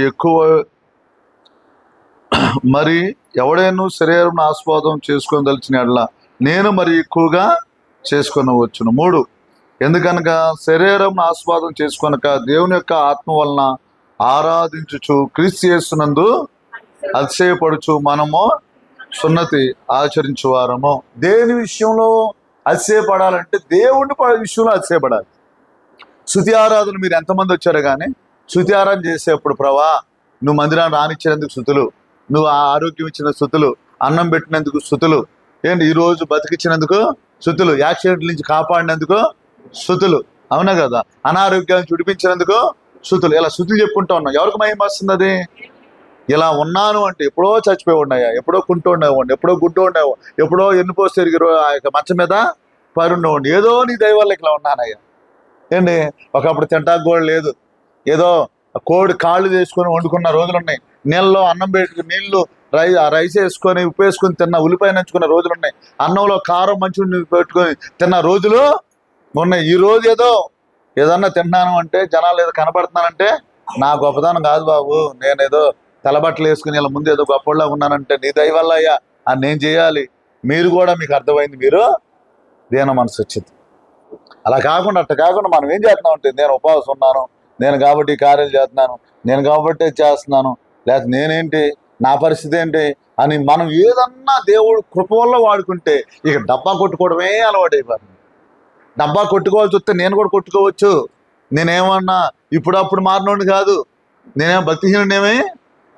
ఎవడైనా శరీరం ఆస్వాదం చేసుకొని దలిచిన ఎడల నేను మరి ఎక్కువగా చేసుకొని వచ్చును. 3 ఎందుకనగా శరీరం ఆస్వాదం చేసుకొనక దేవుని యొక్క ఆత్మ వలన ఆరాధించుచు క్రీస్తు యేసునందు అతిశయపడుచు మనము సున్నతి ఆచరించువారము. దేని విషయంలో అతిశయపడాలంటే దేవుని విషయంలో అతిశయపడాలి. స్తుతి ఆరాధన మీరు ఎంతమంది వచ్చారో కానీ, స్తుతి ఆరాధన చేసేప్పుడు ప్రభా నువ్వు మందిరాన్ని రానిచ్చినందుకు స్తుతులు, నువ్వు ఆరోగ్యం ఇచ్చిన స్తుతులు, అన్నం పెట్టినందుకు స్తుతులు, ఏంటి ఈరోజు బతికిచ్చినందుకు స్తుతులు, యాక్సిడెంట్ల నుంచి కాపాడినందుకు స్తుతులు, అవునా కదా, అనారోగ్యాన్ని చుడిపించినందుకు స్తుతులు. ఇలా స్తుతులు చెప్పుకుంటూ ఉన్నాం. ఎవరికి మహిమ వస్తుంది? అది ఇలా ఉన్నాను అంటే ఎప్పుడో చచ్చిపోయి ఉన్నాయా, ఎప్పుడో కుంటూ ఉండేవాడిని, ఎప్పుడో గుడ్డు ఉండేవా, ఎప్పుడో ఎన్నుపోసి తిరిగి ఆ యొక్క మంచం మీద పరుండేవాడిని. ఏదో నీ దయ వల్ల ఇట్లా ఉన్నానయ్యా. ఏంటి ఒకప్పుడు తింటాకు కూడా లేదు, ఏదో కోడి కాళ్ళు చేసుకొని వండుకున్న రోజులు ఉన్నాయి. నీళ్ళలో అన్నం పెట్టుకుని నీళ్లు రైస్ వేసుకొని ఉప్పు వేసుకొని తిన్న, ఉల్లిపాయ నంచుకున్న రోజులు ఉన్నాయి. అన్నంలో కారం మంచి పెట్టుకొని తిన్న రోజులు ఉన్నాయి. ఈ రోజు ఏదన్నా తింటున్నాను అంటే, జనాలు ఏదో కనపడుతున్నానంటే నా గొప్పదనం కాదు బాబు, నేనేదో తలబట్టలు వేసుకుని ఇలా ముందు ఏదో గొప్పలా ఉన్నానంటే నీ దయ వల్ల అయ్యా అని నేను చేయాలి. మీరు కూడా మీకు అర్థమైంది, మీరు దీన మనసు వచ్చింది. అలా కాకుండా అట్ట కాకుండా మనం ఏం చేస్తున్నాం అంటే, నేను ఉపవాసం ఉన్నాను, నేను కాబట్టి ఈ కార్యాలు చేస్తున్నాను, నేను కాబట్టి చేస్తున్నాను, లేకపోతే నేనేంటి, నా పరిస్థితి ఏంటి అని మనం ఏదన్నా దేవుడు కృప వల్ల వాడుకుంటే ఇక డబ్బా కొట్టుకోవడమే అలవాటు అయిపోతుంది. డబ్బా కొట్టుకోవాల్సి వస్తే నేను కూడా కొట్టుకోవచ్చు. నేనేమన్నా ఇప్పుడప్పుడు మారినోడిని కాదు, నేనేం భక్తిహీనుడేమే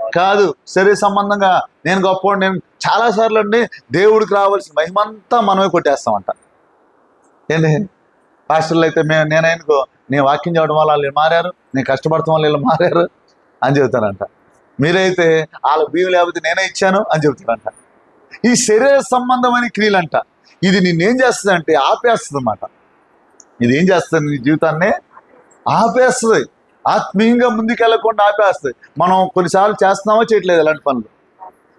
కాదు. శరీర సంబంధంగా నేను గొప్పవాడు. నేను చాలాసార్లు అండి దేవుడికి రావాల్సిన మహిమంతా మనమే కొట్టేస్తామంట. ఏంటి పాస్టర్లు అయితే నేనైనా నేను వాక్యం చేయడం వల్ల వాళ్ళు మారారు, నేను కష్టపడటం వల్ల వీళ్ళు మారారు అని చెబుతారంట. మీరైతే వాళ్ళ బియ్యం లేకపోతే నేనే ఇచ్చాను అని చెబుతారంట. ఈ శరీర సంబంధమైన క్రియలంట, ఇది నిన్నేం చేస్తుంది అంటే ఆపేస్తుంది అన్నమాట. ఇది ఏం చేస్తుంది, నీ జీవితాన్ని ఆపేస్తుంది, ఆత్మీయంగా ముందుకెళ్ళకుండా ఆపేస్తుంది. మనం కొన్నిసార్లు చేస్తున్నామో చేయట్లేదు ఇలాంటి పనులు,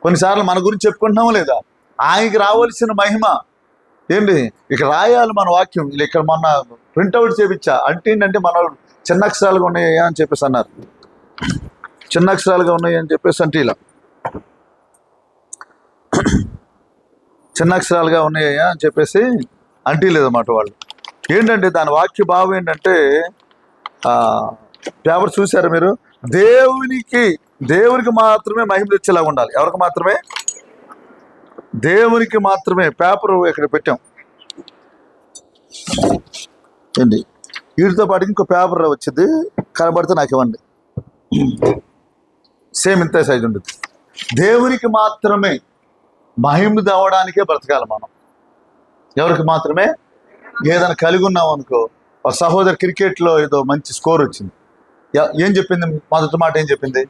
కొన్నిసార్లు మన గురించి చెప్పుకుంటున్నామో లేదా. ఆయనకి రావాల్సిన మహిమ ఏంటి ఇక్కడ రాయాలి మన వాక్యం. ఇక్కడ మొన్న ప్రింట్అవుట్ చేపించా అంటే ఏంటంటే మన చిన్న అక్షరాలుగా ఉన్నాయి అని చెప్పేసి అన్నారు, చిన్న అక్షరాలుగా ఉన్నాయి అని చెప్పేసి అంటే ఇలా చిన్న అక్షరాలుగా ఉన్నాయా అని చెప్పేసి అంటే లేదన్నమాట. వాళ్ళు ఏంటంటే దాని వాక్య భావం ఏంటంటే, పేపర్ చూసారా మీరు, దేవునికి మాత్రమే మహిమ తెచ్చేలాగా ఉండాలి. ఎవరికి మాత్రమే? దేవునికి మాత్రమే. పేపర్ ఇక్కడ పెట్టాం ఏంటి, వీటితో పాటు ఇంకో పేపర్ వచ్చింది, కనబడితే నాకు ఇవ్వండి. సేమ్ ఇంత సైజు ఉంటుంది. దేవునికి మాత్రమే మహిమ తేవడానికే బ్రతకాలి మనం. ఎవరికి మాత్రమే? ఏదైనా కలిగి ఉన్నాం అనుకో, ఒక సహోదరు క్రికెట్లో ఏదో మంచి స్కోర్ వచ్చింది, ఏం చెప్పింది? మొదటి మాట ఏం చెప్పింది?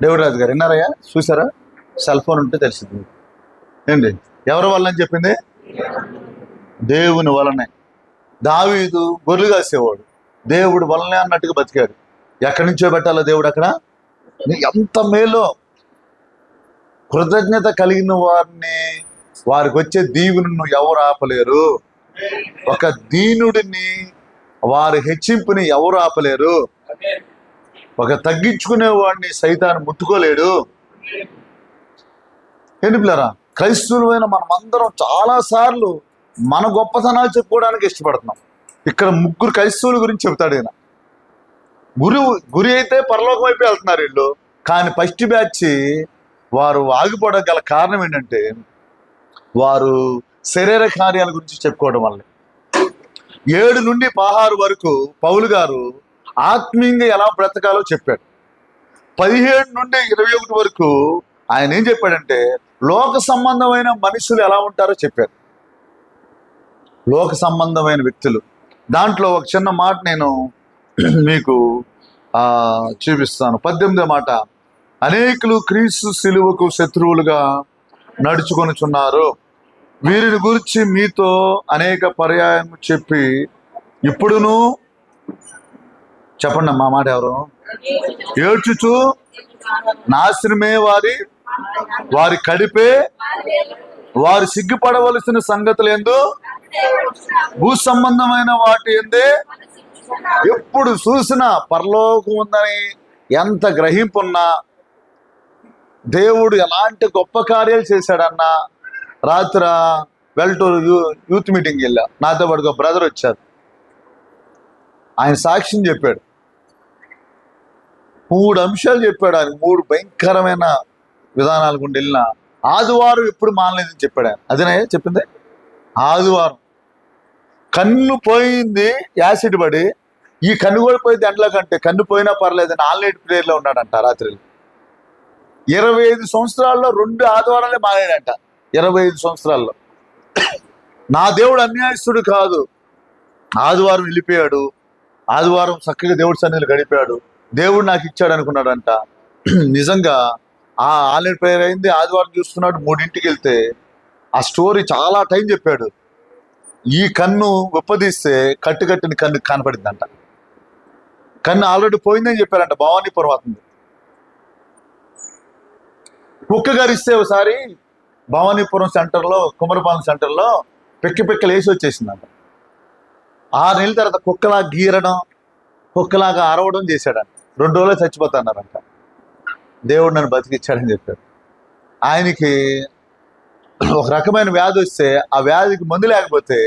దేవుడు రాజు గారు విన్నారయ్యా, చూసారా? సెల్ ఫోన్ ఉంటే తెలిసింది ఏంటి, ఎవరి వల్ల అని చెప్పింది? దేవుని వలనే. దావీదు గొర్రెలు కాసేవాడు, దేవుడు వలనే అన్నట్టుగా బతికాడు. ఎక్కడి నుంచో పెట్టాలో దేవుడు అక్కడ. ఎంత మేలో కృతజ్ఞత కలిగిన వారిని, వారికి వచ్చే దీవును ఎవరు ఆపలేరు. ఒక దీనుడిని, వారి హెచ్చింపుని ఎవరు ఆపలేరు. ఒక తగ్గించుకునే వాడిని సైతాన్ని ముట్టుకోలేడు. ఏంటి పిల్లరా, క్రైస్తవులమైన మనమందరం చాలాసార్లు మన గొప్పతనాలు చెప్పుకోవడానికి ఇష్టపడుతున్నాం. ఇక్కడ ముగ్గురు క్రైస్తవుల గురించి చెబుతాడు ఈయన. గురి అయితే పరలోకం వైపు వెళ్తున్నారు వీళ్ళు, కానీ ఫస్ట్ బ్యాచ్ వారు ఆగిపోవడం గల కారణం ఏంటంటే, వారు శరీర కార్యాల గురించి చెప్పుకోవడం వల్ల. 7 నుండి 16 వరకు పౌలు గారు ఆత్మీయంగా ఎలా బ్రతకాలో చెప్పాడు. 17 నుండి 21 వరకు ఆయన ఏం చెప్పాడంటే, లోక సంబంధమైన మనుషులు ఎలా ఉంటారో చెప్పారు. లోక సంబంధమైన వ్యక్తులు. దాంట్లో ఒక చిన్న మాట నేను మీకు చూపిస్తాను. 18వ మాట, అనేకులు క్రీస్తు శిలువకు శత్రువులుగా నడుచుకొనుచున్నారు. వీరిని గురించి మీతో అనేక పర్యాయం చెప్పి ఇప్పుడును చెప్పండి మా మాట ఎవరు? ఏడ్చుచు నాశనమే వారి కడిపే, వారు సిగ్గుపడవలసిన సంగతులు ఎందు, భూ సంబంధమైన వాటి ఎందే ఎప్పుడు చూసినా పరలోకం ఉందని ఎంత గ్రహింపున్నా, దేవుడు ఎలాంటి గొప్ప కార్యాలు చేశాడన్నా. రాత్రి వెల్టూరు యూత్ మీటింగ్కి వెళ్ళా, నాతో పాటు ఒక బ్రదర్ వచ్చారు, ఆయన సాక్ష్యం చెప్పాడు. 3 అంశాలు చెప్పాడు ఆయన. 3 భయంకరమైన విధానాల గుండా వెళ్ళిన. ఆదివారం ఎప్పుడు మానలేదని చెప్పాడు ఆయన. అదేనా చెప్పింది? ఆదివారం కన్ను పోయింది యాసిడ్ పడి, ఈ కన్ను కూడా పోయింది ఎండలో కంటే, కన్ను పోయినా పర్లేదని ఆన్లైన్ ప్రేయర్లో ఉన్నాడంట రాత్రి. 25 సంవత్సరాల్లో 2 ఆదివారాలే మానేడంట. 25 సంవత్సరాల్లో. నా దేవుడు అన్యాయస్తుడు కాదు. ఆదివారం వెళ్ళిపోయాడు, ఆదివారం చక్కగా దేవుడి సన్నిధిలో గడిపాడు, దేవుడు నాకు ఇచ్చాడు అనుకున్నాడంట. నిజంగా ఆ ఆన్లైన్ ప్రేయర్ అయింది, ఆదివారం చూస్తున్నాడు. 3ంటికి వెళ్తే ఆ స్టోరీ చాలా టైం చెప్పాడు. ఈ కన్ను విప్పదీస్తే కట్టుకట్టిన కన్ను కనపడిందంట. కన్ను ఆల్రెడీ పోయిందని చెప్పారంట. భవానీపురం అతను కుక్క గరిస్తే ఒకసారి భవానీపురం సెంటర్లో, కుమరపాలెం సెంటర్లో పిక్కలు వేసి వచ్చేసిందంట. 6 నెలల తర్వాత కుక్కలా గీరడం, కుక్కలాగా అరవడం చేశాడంట. 2 రోజులే చచ్చిపోతున్నారంట. దేవుడు నన్ను బతికిచ్చాడని చెప్పాడు. ఆయనకి ఒక రకమైన వ్యాధి వస్తే, ఆ వ్యాధికి మందు లేకపోతే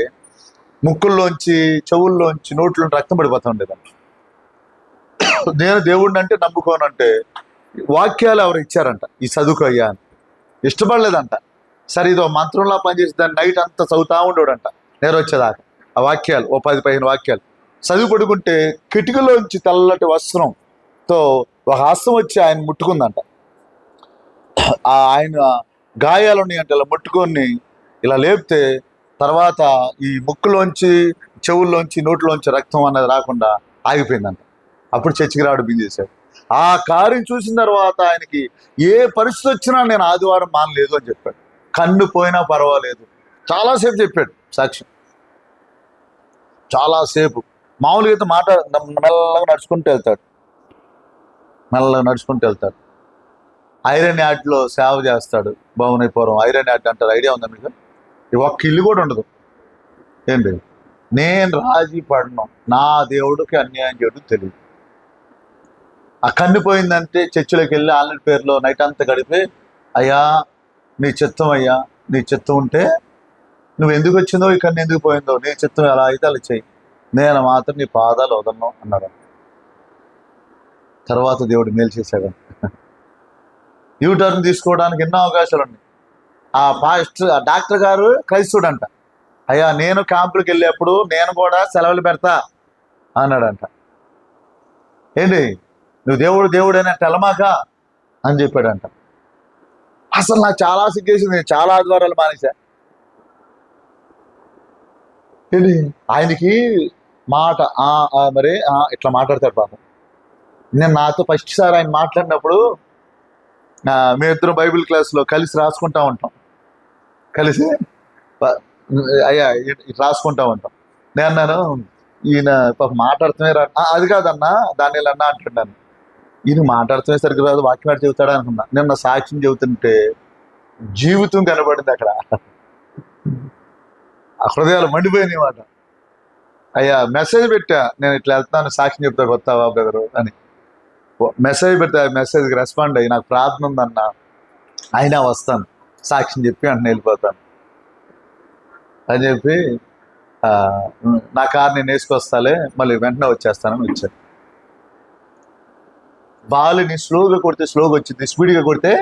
ముక్కుల్లోంచి, చెవుల్లోంచి, నోట్లోంచి రక్తం పడిపోతూ ఉండేదంట. నేను దేవుడిని అంటే నమ్ముకోనంటే వాక్యాలు ఎవరు ఇచ్చారంట, ఈ చదువుకో అయ్యా అని. ఇష్టపడలేదంట. సరే ఇదో మంత్రంలా పనిచేసి దాన్ని నైట్ అంతా చదువుతా ఉండేవాడంట నేను వచ్చేదాకా. ఆ వాక్యాలు ఓ 10-15 వాక్యాలు చదివి పడుకుంటే కిటికీలోంచి తెల్లటి వస్త్రంతో ఒక హస్తం వచ్చి ఆయన ముట్టుకుందంట. ఆయన గాయాలు ఉన్నాయంటే ఇలా ముట్టుకొని ఇలా లేపితే తర్వాత ఈ ముక్కులోంచి, చెవుల్లోంచి, నోట్లోంచి రక్తం అనేది రాకుండా ఆగిపోయిందంట. అప్పుడు చర్చికి రావడం బిందేశాడు. ఆ కార్యం చూసిన తర్వాత ఆయనకి ఏ పరిస్థితి వచ్చినా నేను ఆదివారం మానలేదు అని చెప్పాడు. కన్ను పోయినా పర్వాలేదు. చాలాసేపు చెప్పాడు సాక్ష్యం, చాలాసేపు. మామూలుగా అయితే మెల్లగా నడుచుకుంటూ వెళ్తాడు, మెల్లగా నడుచుకుంటూ వెళ్తాడు. ఐరన్ యార్డ్లో సేవ చేస్తాడు. భువనేపురం ఐరన్ యార్డ్ అంటారు, ఐడియా ఉందా మీకు? ఒక్క ఇల్లు కూడా ఉండదు. ఏంటి, నేను రాజీ పడను, నా దేవుడికి అన్యాయం చేయడం తెలియదు. ఆ కన్ను పోయిందంటే చర్చిలోకి వెళ్ళి ఆన్లైన్ పేరులో నైట్ అంతా గడిపి, అయ్యా నీ చిత్తం, అయ్యా నీ చిత్తం ఉంటే నువ్వు ఎందుకు వచ్చిందో, ఈ కన్ను ఎందుకు పోయిందో, నీ చిత్తం ఎలా అయితే అలా చెయ్యి, నేను మాత్రం నీ పాదాలు వదలను అన్నాడు. తర్వాత దేవుడు మేలు చేశాడు. యూటర్న్ తీసుకోవడానికి ఎన్నో అవకాశాలు ఉన్నాయి. ఆ డాక్టర్ గారు క్రైస్తవుడంట. అయ్యా నేను క్యాంపులకు వెళ్ళేప్పుడు నేను కూడా సెలవులు పెడతా అన్నాడంట. ఏంటి, నువ్వు దేవుడు అని తెలమాక అని చెప్పాడంట. అసలు నాకు చాలా సిగ్గేసింది, చాలా ఆదివారాలు మానేశా. ఏంటి, ఆయనకి మాట మరి ఇట్లా మాట్లాడతాడు పాపం. నేను నాతో ఫస్ట్ సారి ఆయన మాట్లాడినప్పుడు మేమిద్దరం బైబిల్ క్లాస్లో కలిసి రాసుకుంటా ఉంటాం, కలిసి అయ్యా ఇటు రాసుకుంటా ఉంటాం. నేను అన్నాను, ఈయన మాట్లాడుతూనే అది కాదన్నా దాన్ని అన్నా అంటున్నాను. ఈయన మాట్లాడుతూనే సరిగ్గా రాదు, వాక్యం ఆడి చెబుతాడా అనుకున్నా. నిన్న సాక్ష్యం చెబుతుంటే జీవితం కనబడింది అక్కడ. ఆ హృదయాలు మండిపోయినాయి మాట. అయ్యా మెసేజ్ పెట్టా, నేను ఇట్లా వెళ్తాను సాక్ష్యం చెప్తా వస్తావా బ్రదరు అని. మెసేజ్ పెడితే ఆ మెసేజ్కి రెస్పాండ్ అయ్యి, నాకు ప్రార్థన ఉందన్న, అయినా వస్తాను సాక్ష్యం చెప్పి అంటే వెళ్ళిపోతాను అని చెప్పి నా కారు నేను వేసుకొస్తాలే, మళ్ళీ వెంటనే వచ్చేస్తానని వచ్చాను. బాలుని స్లోగా కొడితే స్లోగా వచ్చింది, స్పీడ్గా కొడితే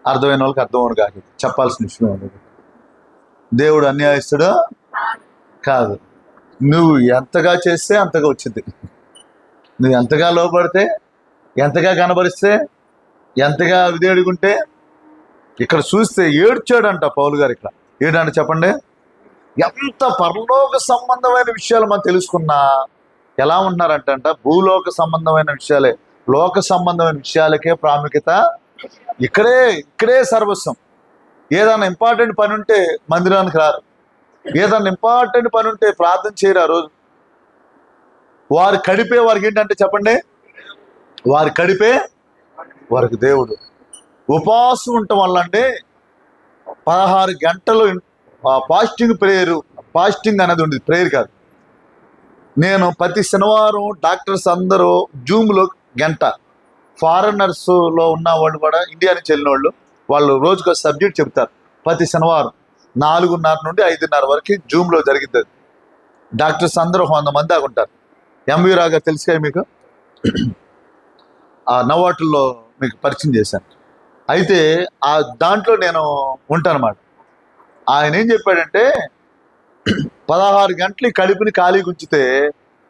అర్థమైన వాళ్ళకి అర్థం అవను కాదు, చెప్పాల్సిన విషయం. దేవుడు అన్యాయస్తుడు కాదు. నువ్వు ఎంతగా చేస్తే అంతగా వచ్చింది. నువ్వు ఎంతగా లోపడితే, ఎంతగా కనబరిస్తే, ఎంతగా విధేడుకుంటే. ఇక్కడ చూస్తే ఏడ్చాడంట పౌలు గారు. ఇక్కడ ఏడంటే చెప్పండి, ఎంత పరలోక సంబంధమైన విషయాలు మనం తెలుసుకున్నా ఎలా ఉంటున్నారంట, భూలోక సంబంధమైన విషయాలే, లోక సంబంధమైన విషయాలకే ప్రాముఖ్యత. ఇక్కడే సర్వస్వం. ఏదైనా ఇంపార్టెంట్ పని ఉంటే మందిరానికి రారు, ఏదైనా ఇంపార్టెంట్ పని ఉంటే ప్రార్థన చేయరు. ఆ రోజు వారు కడిపే వారికి ఏంటంటే చెప్పండి, వారి కడిపే వారికి దేవుడు. ఉపవాసం ఉండటం వల్ల అంటే 16 గంటలు ఫాస్టింగ్ ప్రేయరు. ఫాస్టింగ్ అనేది ఉండేది, ప్రేయర్ కాదు. నేను ప్రతి శనివారం డాక్టర్స్ అందరూ జూమ్లో గంట, ఫారినర్స్లో ఉన్న వాళ్ళు కూడా, ఇండియా నుంచి వెళ్ళిన వాళ్ళు రోజుకు సబ్జెక్ట్ చెప్తారు. ప్రతి శనివారం 4:30 నుండి 5:30 వరకు జూమ్లో జరిగింది. డాక్టర్స్ అందరూ 100 మంది దాకా ఉంటారు. ఎంవి రావు గారు తెలుసుగా మీకు, ఆ నవ్వాటుల్లో మీకు పరిచయం చేశాను. అయితే ఆ దాంట్లో నేను ఉంటానన్నమాట. ఆయన ఏం చెప్పాడంటే 16 గంటలు కడుపుని ఖాళీగా ఉంచితే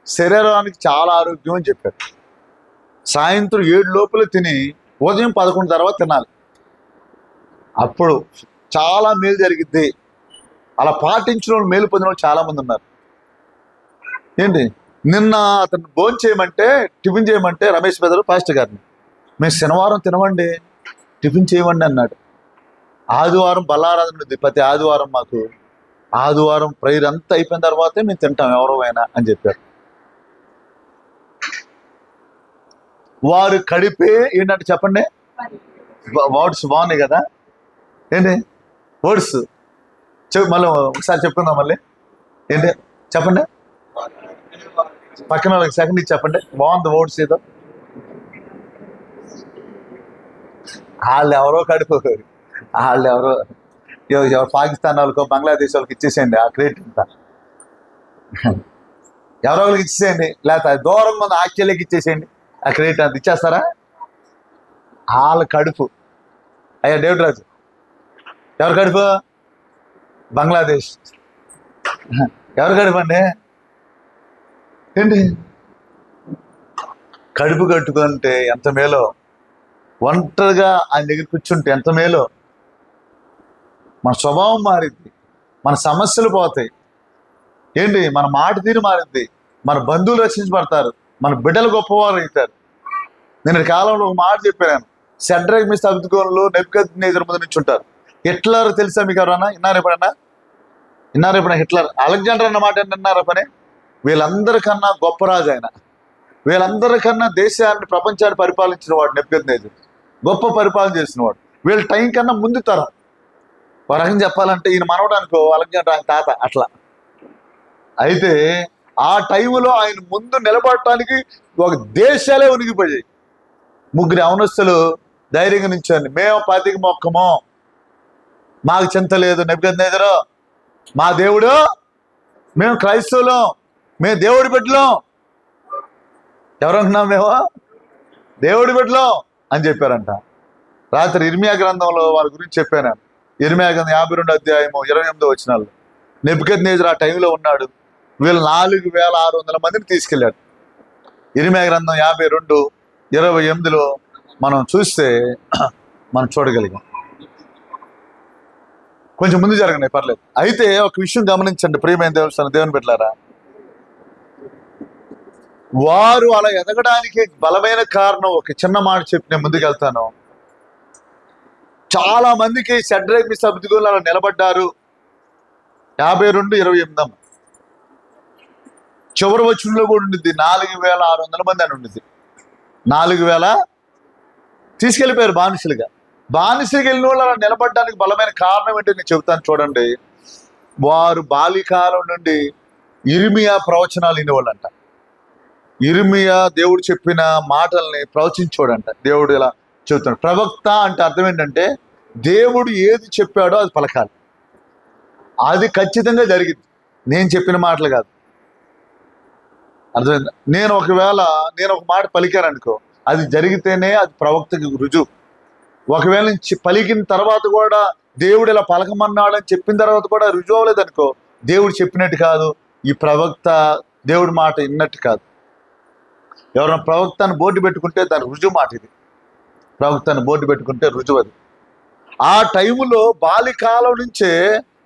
శరీరానికి చాలా ఆరోగ్యం అని చెప్పాడు. సాయంత్రం 7 లోపల తిని ఉదయం 11 తర్వాత తినాలి, అప్పుడు చాలా మేలు జరిగిద్ది. అలా పాటించిన వాళ్ళు, మేలు పొందిన వాళ్ళు చాలా మంది ఉన్నారు. ఏంటి, నిన్న అతను భోజనం చేయమంటే, టిఫిన్ చేయమంటే రమేష్ పెద్దలు పాస్టర్ గారిని, మేము శనివారం తినవండి, టిఫిన్ చేయమండి అన్నాడు. ఆదివారం బల్లారాధన ఉంది ప్రతి ఆదివారం మాకు, ఆదివారం ప్రేయర్ అంతా అయిపోయిన తర్వాతే మేము తింటాం ఎవరైనా అని చెప్పారు. వారు కడిపే ఏంటంటే చెప్పండి, వర్డ్స్ బాగున్నాయి కదా, ఏంటి వర్డ్స్ మళ్ళీ ఒకసారి చెప్పుకుందాం. మళ్ళీ ఏంటి చెప్పండి, పక్కన వాళ్ళకి సెకండ్ ఇచ్చి చెప్పండి, బాగుంది వర్డ్స్ ఏదో. వాళ్ళు ఎవరో కడుపు, వాళ్ళు ఎవరో పాకిస్తాన్ వాళ్ళకో బంగ్లాదేశ్ వాళ్ళకి ఇచ్చేసేయండి ఆ క్రెడిట్ అంతా. ఎవరో ఒకరికి ఇచ్చేసేయండి, లేకపోతే దూరం మంది ఆశ్చర్యకి ఇచ్చేసేయండి. ఆ క్రెడిట్ అంత ఇచ్చేస్తారా? వాళ్ళ కడుపు. అయ్యా డేవిడ్ రాజు, ఎవరి కడుపు? బంగ్లాదేశ్. ఎవరి కడుపు అండి? ఏంటి కడుపు కట్టుకుంటే ఎంత మేలో, ఒంటరిగా ఆయన దగ్గర కూర్చుంటే ఎంత మేలో. మన స్వభావం మారింది, మన సమస్యలు పోతాయి, ఏంటి మన మాట తీరు మారింది, మన బంధువులు రక్షించబడతారు, మన బిడ్డలు గొప్పవారు అవుతారు. నేను కాలంలో ఒక మాట చెప్పాను, షడ్రక్ మిషక్ అబేద్నెగోలు నెబుకద్నెజర్ ముందు నుంచి ఉంటారు. హిట్లర్ తెలుసా మీకు? ఎవరన్నా విన్నారు ఎప్పుడైనా హిట్లర్? అలెగ్జాండర్ అన్న మాట విన్నారా పని? వీళ్ళందరికన్నా గొప్ప రాజు ఆయన. వీళ్ళందరికన్నా దేశాన్ని, ప్రపంచాన్ని పరిపాలించిన వాడు నెబుకద్నెజర్. గొప్ప పరిపాలన చేసిన వాడు. వీళ్ళ టైం కన్నా ముందు తరం. ఒక రకంగా చెప్పాలంటే ఈయన మనవడానికో అలెగ్జాండర్ ఆయన తాత అట్లా. అయితే ఆ టైంలో ఆయన ముందు నిలబడటానికి ఒక దేశాలే ఉనిగిపోయాయి. ముగ్గురు అవనస్తులు ధైర్యంగా నించోండి, మేము 10కి మొక్కము, మాకు చింత లేదు. నెబుకద్నెజరు, మా దేవుడు, మేము క్రైస్తవులం, మేము దేవుడి బిడ్డలం. ఎవరనుకున్నాం? మేము దేవుడి బిడ్డలం అని చెప్పారంట. రాత్రి ఇర్మియా గ్రంథంలో వారి గురించి చెప్పాను. ఇర్మియా గ్రంథం 52 అధ్యాయము 28వ వచనాలు. నెబుకద్నెజరు ఆ టైంలో ఉన్నాడు. వీళ్ళు 4600 మందిని తీసుకెళ్ళాడు. ఇర్మియా గ్రంథం 52:28లో మనం చూస్తే మనం చూడగలిగాం. కొంచెం ముందు జరగండి, పర్లేదు. అయితే ఒక విషయం గమనించండి ప్రియమైన దేవుని బిడ్డలారా, వారు అలా ఎదగడానికి బలమైన కారణం ఒక చిన్న మాట చెప్పి నేను ముందుకెళ్తాను. చాలా మందికి షడ్రక్ మిషక్ అబేద్నెగోలు అలా నిలబడ్డారు. 52:28 చివరి వచనంలో కూడా ఉండిద్ది. 4600 మంది అని ఉండిద్ది. 4000 తీసుకెళ్ళిపోయారు బానిసలుగా. బానిసలుగా వెళ్ళిన వాళ్ళు అలా నిలబడడానికి బలమైన కారణం ఏంటో నేను చెబుతాను చూడండి. వారు బాల్యకాలం నుండి ఇర్మియా ప్రవచనాలు వినేవాళ్ళంట. ఇర్మియా దేవుడు చెప్పిన మాటల్ని ప్రవచించోడంట. దేవుడు ఇలా చెబుతాడు. ప్రవక్త అంటే అర్థం ఏంటంటే దేవుడు ఏది చెప్పాడో అది పలకాలి, అది ఖచ్చితంగా జరిగింది. నేను చెప్పిన మాటలు కాదు, అర్థమైందా? నేను ఒక మాట పలికాననుకో, అది జరిగితేనే అది ప్రవక్తకి రుజువు. ఒకవేళ పలికిన తర్వాత కూడా దేవుడు ఇలా పలకమన్నాడని చెప్పిన తర్వాత కూడా రుజువు అవ్వలేదు అనుకో, దేవుడు చెప్పినట్టు కాదు, ఈ ప్రవక్త దేవుడి మాట విన్నట్టు కాదు. ఎవరైనా ప్రవక్తను బోర్డు పెట్టుకుంటే దాని రుజువు మాట ఇది. ప్రవక్తను బోర్డు పెట్టుకుంటే రుజువు అది. ఆ టైములో బాల్యకాలం నుంచే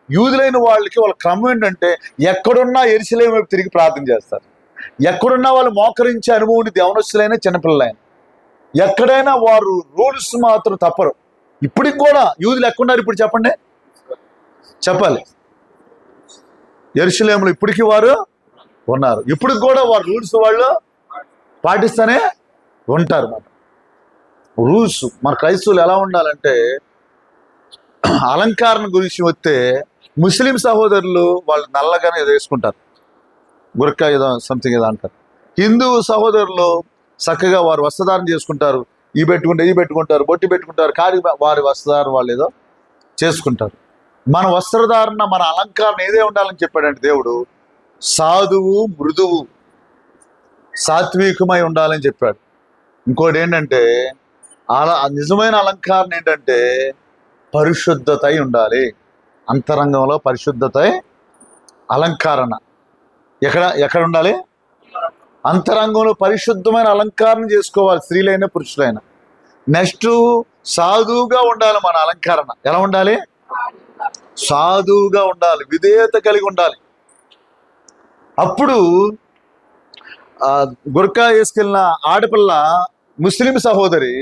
యూదులైన వాళ్ళకి వాళ్ళ క్రమం ఏంటంటే ఎక్కడున్నా యెరూషలేము వైపు తిరిగి ప్రార్థన చేస్తారు. ఎక్కడున్నా వాళ్ళు మోకరించే అనుభవం యవనస్తులైనా చిన్నపిల్లలైనా ఎక్కడైనా వారు రూల్స్ మాత్రం తప్పరు. ఇప్పటికి కూడా యూదులు ఎక్కడున్నారు? ఇప్పుడు చెప్పాలి. యెరూషలేములో ఇప్పటికీ వారు ఉన్నారు. ఇప్పటికి కూడా వారు రూల్స్ వాళ్ళు పాటిస్తూనే ఉంటారు. మన రూల్స్, మన క్రైస్తవులు ఎలా ఉండాలంటే, అలంకారం గురించి వస్తే ముస్లిం సహోదరులు వాళ్ళు నల్లగానే ఏదో వేసుకుంటారు, గురకా ఏదో సంథింగ్ ఏదో అంటారు. హిందూ సహోదరులు చక్కగా వారు వస్త్రధారణ చేసుకుంటారు, ఈ పెట్టుకుంటారు, బొట్టి పెట్టుకుంటారు, కాడి వారి వస్త్రధారణ వాళ్ళు ఏదో చేసుకుంటారు. మన వస్త్రధారణ, మన అలంకారం ఏదే ఉండాలని చెప్పాడంటే దేవుడు, సాధువు, మృదువు, సాత్వికమై ఉండాలని చెప్పాడు. ఇంకోటి ఏంటంటే నిజమైన అలంకారం ఏంటంటే పరిశుద్ధత ఉండాలి. అంతరంగంలో పరిశుద్ధత అలంకరణ ఎక్కడ ఉండాలి? అంతరంగంలో పరిశుద్ధమైన అలంకారం చేసుకోవాలి, స్త్రీలైనా పురుషులైనా. నెక్స్ట్ సాధువుగా ఉండాలి. మన అలంకరణ ఎలా ఉండాలి? సాధువుగా ఉండాలి, విధేయత కలిగి ఉండాలి. అప్పుడు గుర్కా వేసుకెళ్ళిన ఆడపిల్ల ముస్లిం సహోదరి,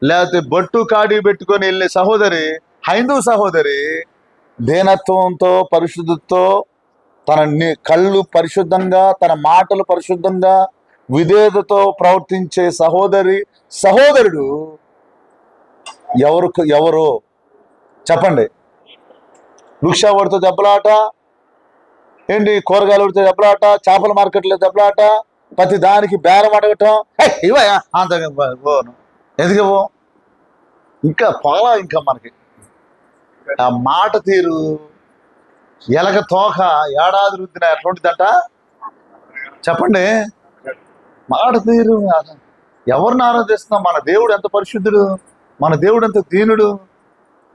లేకపోతే బొట్టు కాడి పెట్టుకొని వెళ్ళే సహోదరి, హైందవ సహోదరి, దీనత్వంతో పరిశుద్ధతో తన కళ్ళు పరిశుద్ధంగా, తన మాటలు పరిశుద్ధంగా, విధేయతతో ప్రవర్తించే సహోదరుడు ఎవరు చెప్పండి? వృక్షావాడితో దెబ్బలాట ఏంటి, కూరగాయలు ఉడితే దెబ్బలాట, చేపల మార్కెట్లో దెబ్బలాట, ప్రతి దానికి బేరం అడగటం. ఇవయా ఎందుకు ఇంకా పోలా, ఇంకా మనకి ఆ మాట తీరు ఎలక తోక ఏడాది రుద్దిన ఎట్లాంటిదంట, చెప్పండి. మాట తీరు. ఎవరిని ఆరాధిస్తున్నాం? మన దేవుడు ఎంత పరిశుద్ధుడు, మన దేవుడు ఎంత దీనుడు,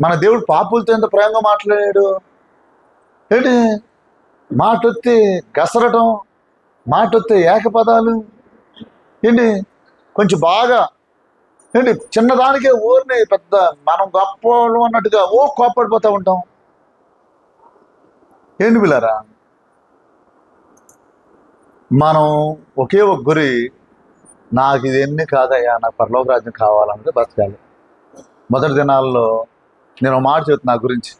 మన దేవుడు పాపులతో ఎంత ప్రేమగా మాట్లాడాడు. ఏంటి మాట వస్తే గసరటం, మాట వస్తే ఏకపదాలు, ఏంటి కొంచెం బాగా ఏంటి చిన్నదానికే ఊరిని పెద్ద మనం గొప్పలు అన్నట్టుగా కోప్పడిపోతూ ఉంటాం. ఏంటి పిల్లరా, మనం ఒకే ఒక గురి, నాకు ఇది ఎన్ని కాదయ్యా, నాకు పరలోక రాజ్యం కావాలంటే బతకాలి. మొదటి దినాల్లో నేను ఒక మాట చెబుతున్నా నా గురించి.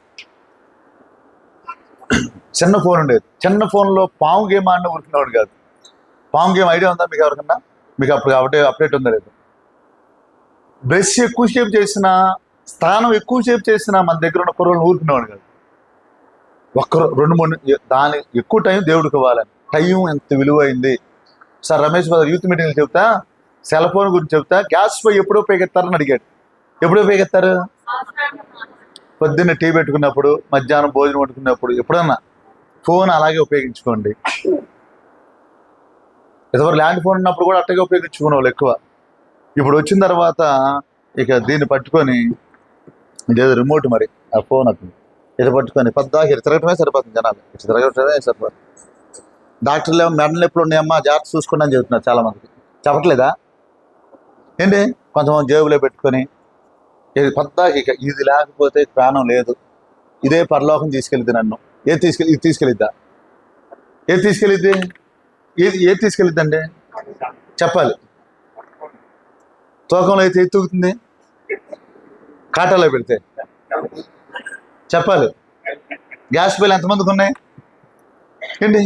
చిన్న ఫోన్ ఉండేది. చిన్న ఫోన్లో పాము గేమ్ ఆడిన ఊరుకునేవాడు కాదు. పాము గేమ్ ఐడియా ఉందా మీకు ఎవరికన్నా? మీకు అప్పుడు కాబట్టి అప్డేట్ ఉందా లేదు? బ్రష్ ఎక్కువసేపు చేసిన, స్థానం ఎక్కువసేపు చేసిన మన దగ్గర ఉన్న కుర్రోళ్ళు ఊరుకునేవాడు కాదు. ఒక్కరు 2-3 దాని ఎక్కువ టైం దేవుడికి ఇవ్వాలని. టైం ఎంత విలువైంది సార్. రమేష్ బాబు యూత్ మీటింగ్లు చెప్తా, సెల్ ఫోన్ గురించి చెప్తా, గ్యాస్ పై ఎప్పుడో ఉపయోగిస్తారని అడిగాడు. ఎప్పుడో ఉపయోగిస్తారు? పొద్దున్న టీ పెట్టుకున్నప్పుడు, మధ్యాహ్నం భోజనం వండుకున్నప్పుడు, ఎప్పుడన్నా ఫోన్ అలాగే ఉపయోగించుకోండి. ఎవరు ల్యాండ్ ఫోన్ ఉన్నప్పుడు కూడా అట్టగా ఉపయోగించుకునే వాళ్ళు ఎక్కువ. ఇప్పుడు వచ్చిన తర్వాత ఇక దీన్ని పట్టుకొని, ఇదేదో రిమోట్ మరి ఆ ఫోన్ అప్పుడు ఇది పట్టుకొని పద్దాకి తిరగటమే సరిపోతుంది. జనాలు తిరగటమే సరిపోతుంది. డాక్టర్లు ఏమో మెడలు ఎప్పుడు ఉన్నాయమ్మా జాగ్రత్త చూసుకోండి అని చెబుతున్నారు చాలా మందికి. చెప్పట్లేదా ఏంటి? కొంతమంది జేబులో పెట్టుకొని ఇది పద్దాకి, ఇక ఇది లేకపోతే ప్రాణం లేదు, ఇదే పరలోకం తీసుకెళ్ళిద్ది నన్ను. ఇది తీసుకెళ్ళిద్దా? ఏది తీసుకెళ్ళిద్ది? ఏది తీసుకెళ్ళిద్దండి చెప్పాలి. తూకంలో అయితే ఎత్తుకుతుంది, కాటాలో పెడితే చెప్పాలి. గ్యాస్ బిల్ ఎంతమందికి ఉన్నాయి ఏంటి?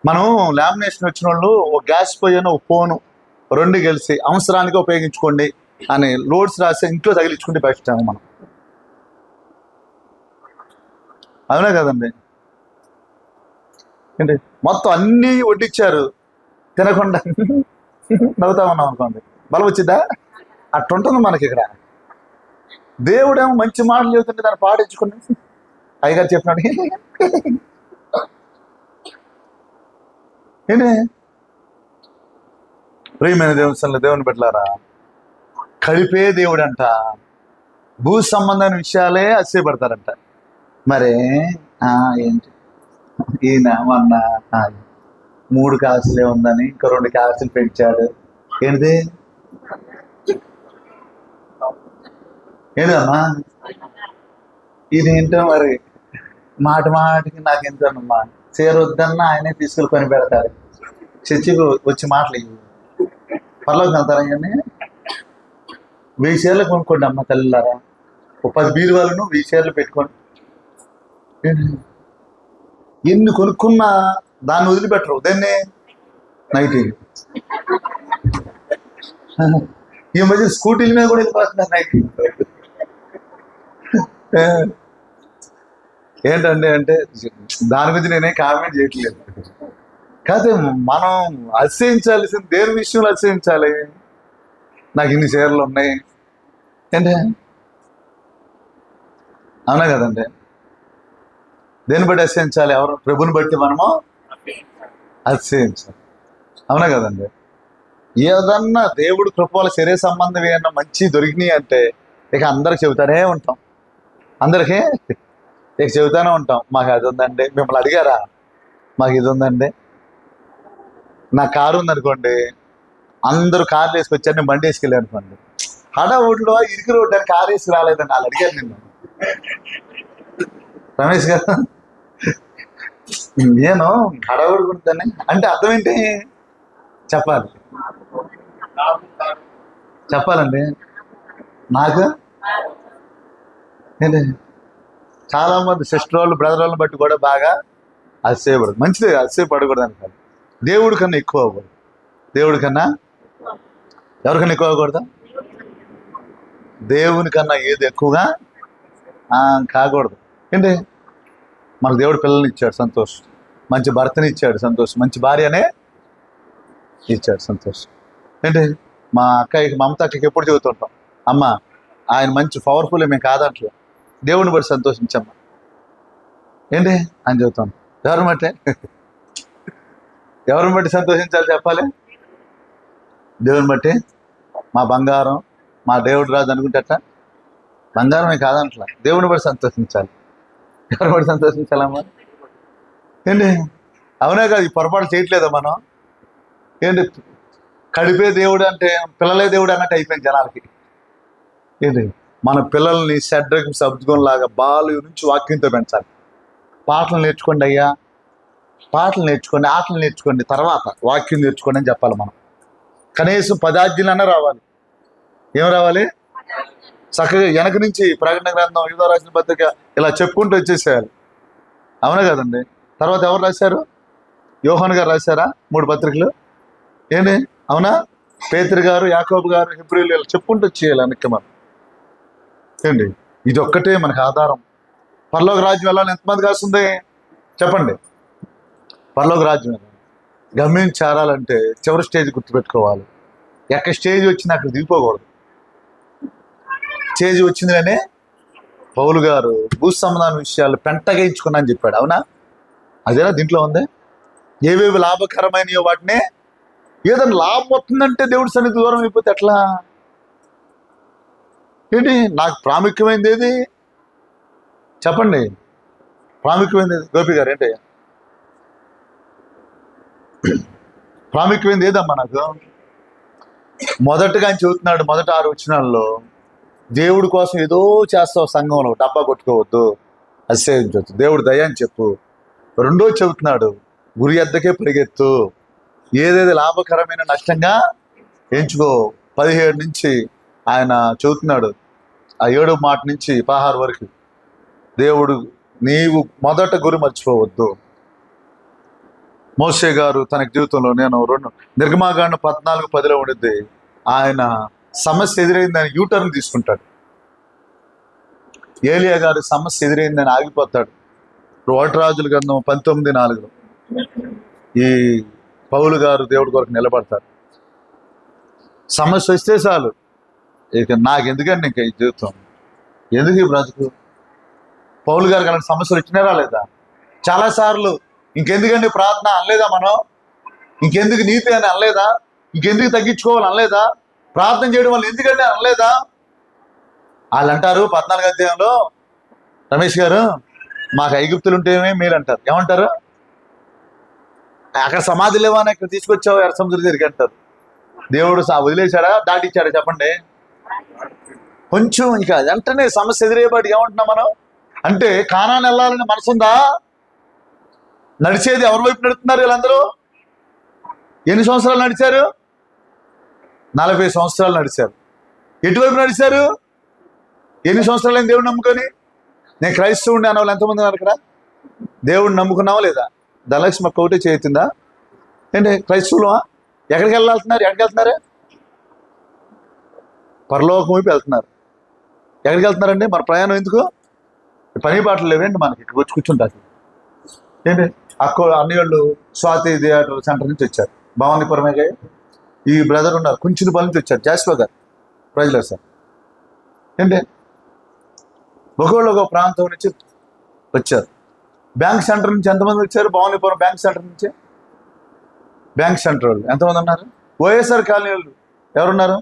మనం లామినేషన్ వచ్చిన వాళ్ళు ఒక గ్యాస్ పొయ్యి ఒక ఫోను 2 కలిసి అవసరానికి ఉపయోగించుకోండి అని లోడ్స్ రాసి ఇంట్లో తగిలించుకుంటే బయటము మనం. అవునా కదండి? ఏంటి మొత్తం అన్నీ వడ్డిచ్చారు, తినకుండా నవ్వుతా ఉన్నాం అనుకోండి, బలం వచ్చిద్దా? అట్టుంటుంది మనకి ఇక్కడ. దేవుడేమో మంచి మాటలు చెబుతుంటే దాన్ని పాటించుకుని అయ్యగారు చెప్పినాడు ఏంటి? ప్రియమైన దేవుని పెట్టారా, కలిపే దేవుడంట. భూ సంబంధమైన విషయాలే అసేపడతారంట. మరే ఏంటి ఈయన మొన్న 3 కాసులే ఉందని ఇంకో 2 కాసులు పెంచాడు. ఏంటిది? ఏంటమ్మా ఇదేంటో మరి, మాటికి నాకు ఎంతమ్మా చీర వద్దన్నా ఆయనే తీసుకుని కొని పెడతారు. చర్చికి వచ్చి మాటలు ఇవి పర్లోకి వెళ్తారా? కానీ 1000 చీరలు కొనుక్కోండి అమ్మ తల్లిలారా. 10 బీరువాలను 1000 చీరలు పెట్టుకోండి. ఎన్ని కొనుక్కున్నా దాన్ని వదిలిపెట్టరు. దాన్ని నైటీ ఈ మధ్య స్కూటీల మీద కూడా వెళ్ళిపోతున్నారు నైటీ. ఏంటండి అంటే దాని గురించి నేనే కామెంట్ చేయట్లేదు. కాకపోతే మనం అతిశయించాల్సింది దేని విషయంలో అతిశయించాలి? నాకు ఇన్ని చీరలు ఉన్నాయి ఏంటి? అవునా కదండి? దేన్ని బట్టి అతిశయించాలి? ఎవరు? ప్రభుని బట్టి మనము అతిశయించాలి. అవునా కదండి? ఏదన్నా దేవుడు కృపల శరీర సంబంధం ఏమన్నా మంచి దొరికినాయి అంటే ఇక అందరికి చెబుతానే ఉంటాం. అందరికీ ఇక చెబుతానే ఉంటాం, మాకు అది ఉందండి. మిమ్మల్ని అడిగారా? మాకు ఇది ఉందండి. నా కారు ఉందనుకోండి, అందరూ కార్లు వేసుకొచ్చారు, నేను బండి వేసుకెళ్ళాను అనుకోండి, హడావుడిలో ఇరికి రోడ్డు అని కారు వేసుకు రాలేదండి. వాళ్ళు అడిగారు నిన్ను, రమేష్ గారు నేను హడావుడి గుంటాను అంటే అర్థం ఏంటి? చెప్పాలండి. నాకు ఏంటి చాలా మంది సిస్టర్ వాళ్ళు బ్రదర్ వాళ్ళని బట్టి కూడా బాగా అతిశయపడదు. మంచిదే, అతిశయపడకూడదు అని కాదు. దేవుడి కన్నా ఎక్కువ అవ్వకూడదు. దేవుడి కన్నా ఎవరికన్నా ఎక్కువ అవ్వకూడదు. దేవుని కన్నా ఏది ఎక్కువగా కాకూడదు. ఏంటి? మనకు దేవుడు పిల్లల్ని ఇచ్చాడు, సంతోషం. మంచి భర్తని ఇచ్చాడు, సంతోషం. మంచి భార్యనే ఇచ్చాడు, సంతోషం. ఏంటి? మా అక్కకి, మా అమ్మతో అక్కకి ఎప్పుడు చెబుతుంటాం, అమ్మ ఆయన మంచి పవర్ఫుల్, మేము కాదంటలే, దేవుడిని బట్టి సంతోషించమ్మా ఏంటి అని చెబుతాం. ఎవరు బట్టే? ఎవరిని బట్టి సంతోషించాలి చెప్పాలి? దేవుని బట్టి. మా బంగారం, మా దేవుడు రాజు అనుకుంటా బంగారమే కాదంట్లా, దేవుని బట్టి సంతోషించాలి. ఎవరిని బట్టి సంతోషించాలమ్మా? ఏంటి? అవునే కాదు, ఈ పొరపాటు చేయట్లేదా మనం? ఏంటి కడిపే దేవుడు అంటే పిల్లలే దేవుడు అన్నట్టు అయిపోయింది జనాలకి. ఏంటి మన పిల్లల్ని షడ్రకం సబ్జుగం లాగా బాలు నుంచి వాక్యంతో పెంచాలి. పాటలు నేర్చుకోండి అయ్యా, పాటలు నేర్చుకోండి, ఆటలు నేర్చుకోండి, తర్వాత వాక్యం నేర్చుకోండి అని చెప్పాలి మనం. కనీసం 10 ఆజ్ఞలన్నా రావాలి. ఏం రావాలి? చక్కగా వెనక నుంచి ప్రకటన గ్రంథం, యూదా రాసిన పత్రిక ఇలా చెప్పుకుంటూ వచ్చేసేయాలి. అవునా కదండి? తర్వాత ఎవరు రాశారు? యోహాను గారు రాశారా 3 పత్రికలు? ఏంటి? అవునా? పేతురు గారు, యాకోబు గారు, హెబ్రీయులు ఇలా చెప్పుకుంటూ వచ్చేయాలి వెనక్కి మనం. ఏంటి? ఇది ఒక్కటే మనకు ఆధారం. పరలోక రాజ్యం వెళ్ళాలని ఎంతమంది కాస్తుంది చెప్పండి? పరలోక రాజ్యం గమ్యం చేరాలంటే చివరి స్టేజ్ గుర్తుపెట్టుకోవాలి. ఎక్కడ స్టేజ్ వచ్చినా అక్కడ దిగిపోకూడదు. స్టేజ్ వచ్చింది కానీ పౌలు గారు భూ సంబంధాల విషయాలు పెంటగయించుకున్నా అని చెప్పాడు. అవునా? అదేనా దీంట్లో ఉంది? ఏవేవి లాభకరమైనయో వాటినే, ఏదైనా లాభం వస్తుందంటే దేవుడి సన్నిధి దూరం అయిపోతే ఎట్లా? ఏంటి నాకు ప్రాముఖ్యమైనది ఏది చెప్పండి? ప్రాముఖ్యమైనది ఏది? గోపి గారు ఏంటి ప్రాముఖ్యమైనది ఏదమ్మా నాకు? మొదటగా ఆయన చెబుతున్నాడు, మొదట 6 వచనాల్లో దేవుడి కోసం ఏదో చేస్తావు సంఘంలో, డబ్బా కొట్టుకోవద్దు, అతిశయించవద్దు, దేవుడు దయ అని చెప్పు. రెండో చెబుతున్నాడు, గురి ఎద్దకే పరిగెత్తు, ఏదేది లాభకరమైన నష్టంగా ఎంచుకో. 17 నుంచి ఆయన చెబుతున్నాడు, ఆ 7వ మాట నుంచి 16 వరకు, దేవుడు నీవు మొదట గురి మర్చిపోవద్దు. మోషే గారు తన జీవితంలో, నేను నిర్గమాకాండం 14:10 ఉండిద్ది, ఆయన సమస్య ఎదురైందని యూటర్న్ తీసుకుంటాడు. ఏలియా గారు సమస్య ఎదురైందని ఆగిపోతాడు. 1 రాజుల గ్రంథం 19:4 ఈ పౌలు గారు దేవుడి కొరకు నిలబడతారు. సమస్య వస్తే చాలు, ఇక నాకు ఎందుకండి ఇంకా ఈ జీవితం, ఎందుకు ఈ బ్రతుకు? పౌలు గారు అలాంటి సమస్యలు వచ్చినారా లేదా? చాలాసార్లు ఇంకెందుకండి ప్రార్థన అనలేదా మనం? ఇంకెందుకు నీతి అని అనలేదా? ఇంకెందుకు తగ్గించుకోవాలి అనలేదా? ప్రార్థన చేయడం వల్ల ఎందుకంటే అనలేదా? వాళ్ళు అంటారు 14వ అధ్యాయంలో, రమేష్ గారు మాకు ఐగుప్తులు ఉంటేమే మీరు అంటారు. ఏమంటారు? అక్కడ సమాధి లేవని ఇక్కడ తీసుకొచ్చావు ఎర్ర సముద్రం దగ్గరికి అంటారు. దేవుడు వదిలేశాడా, దాటిచ్చాడా చెప్పండి? కొంచెం ఇంకా వెంటనే సమస్య ఎదురేపాటి ఏమంటున్నాం మనం? అంటే కానాను వెళ్ళాలని మనసుందా? నడిచేది ఎవరి వైపు నడుస్తున్నారు వీళ్ళందరూ? ఎన్ని సంవత్సరాలు నడిచారు? 40 సంవత్సరాలు నడిచారు. ఎటువైపు నడిచారు? ఎన్ని సంవత్సరాలు దేవుడు నమ్ముకొని? నేను క్రైస్తవుడిని అనే వాళ్ళు ఎంతమంది ఉన్నారు ఇక్కడ? దేవుడిని నమ్ముకున్నావా లేదా? ధనలక్ష్మి ఒక్క ఒకటే చేస్తుందా ఏంటి? క్రైస్తవులమా? ఎక్కడికి వెళ్తున్నారు? ఎక్కడికి వెళ్తున్నారు? పరలోకం వైపు వెళ్తున్నారు. ఎక్కడికి వెళ్తున్నారండి? మన ప్రయాణం ఎందుకు? పని పాటలు లేవేంటి మనకి? ఇక్కడ వచ్చి కూర్చుంటారు ఏంటి? అన్నయ్యోళ్ళు స్వాతి థియేటర్ సెంటర్ నుంచి వచ్చారు, భవానీపురమే. ఈ బ్రదర్ ఉన్నారు కుంచినపల్లి నుంచి వచ్చారు, జాస్వా గారు, ప్రజలు సార్ ఏంటి ఒక ప్రాంతం నుంచి వచ్చారు. బ్యాంక్ సెంటర్ నుంచి ఎంతమంది వచ్చారు? భవానీపురం బ్యాంక్ సెంటర్ నుంచి. బ్యాంక్ సెంటర్ వాళ్ళు ఎంతమంది ఉన్నారు? వైఎస్ఆర్ కాలనీ వాళ్ళు ఎవరున్నారు?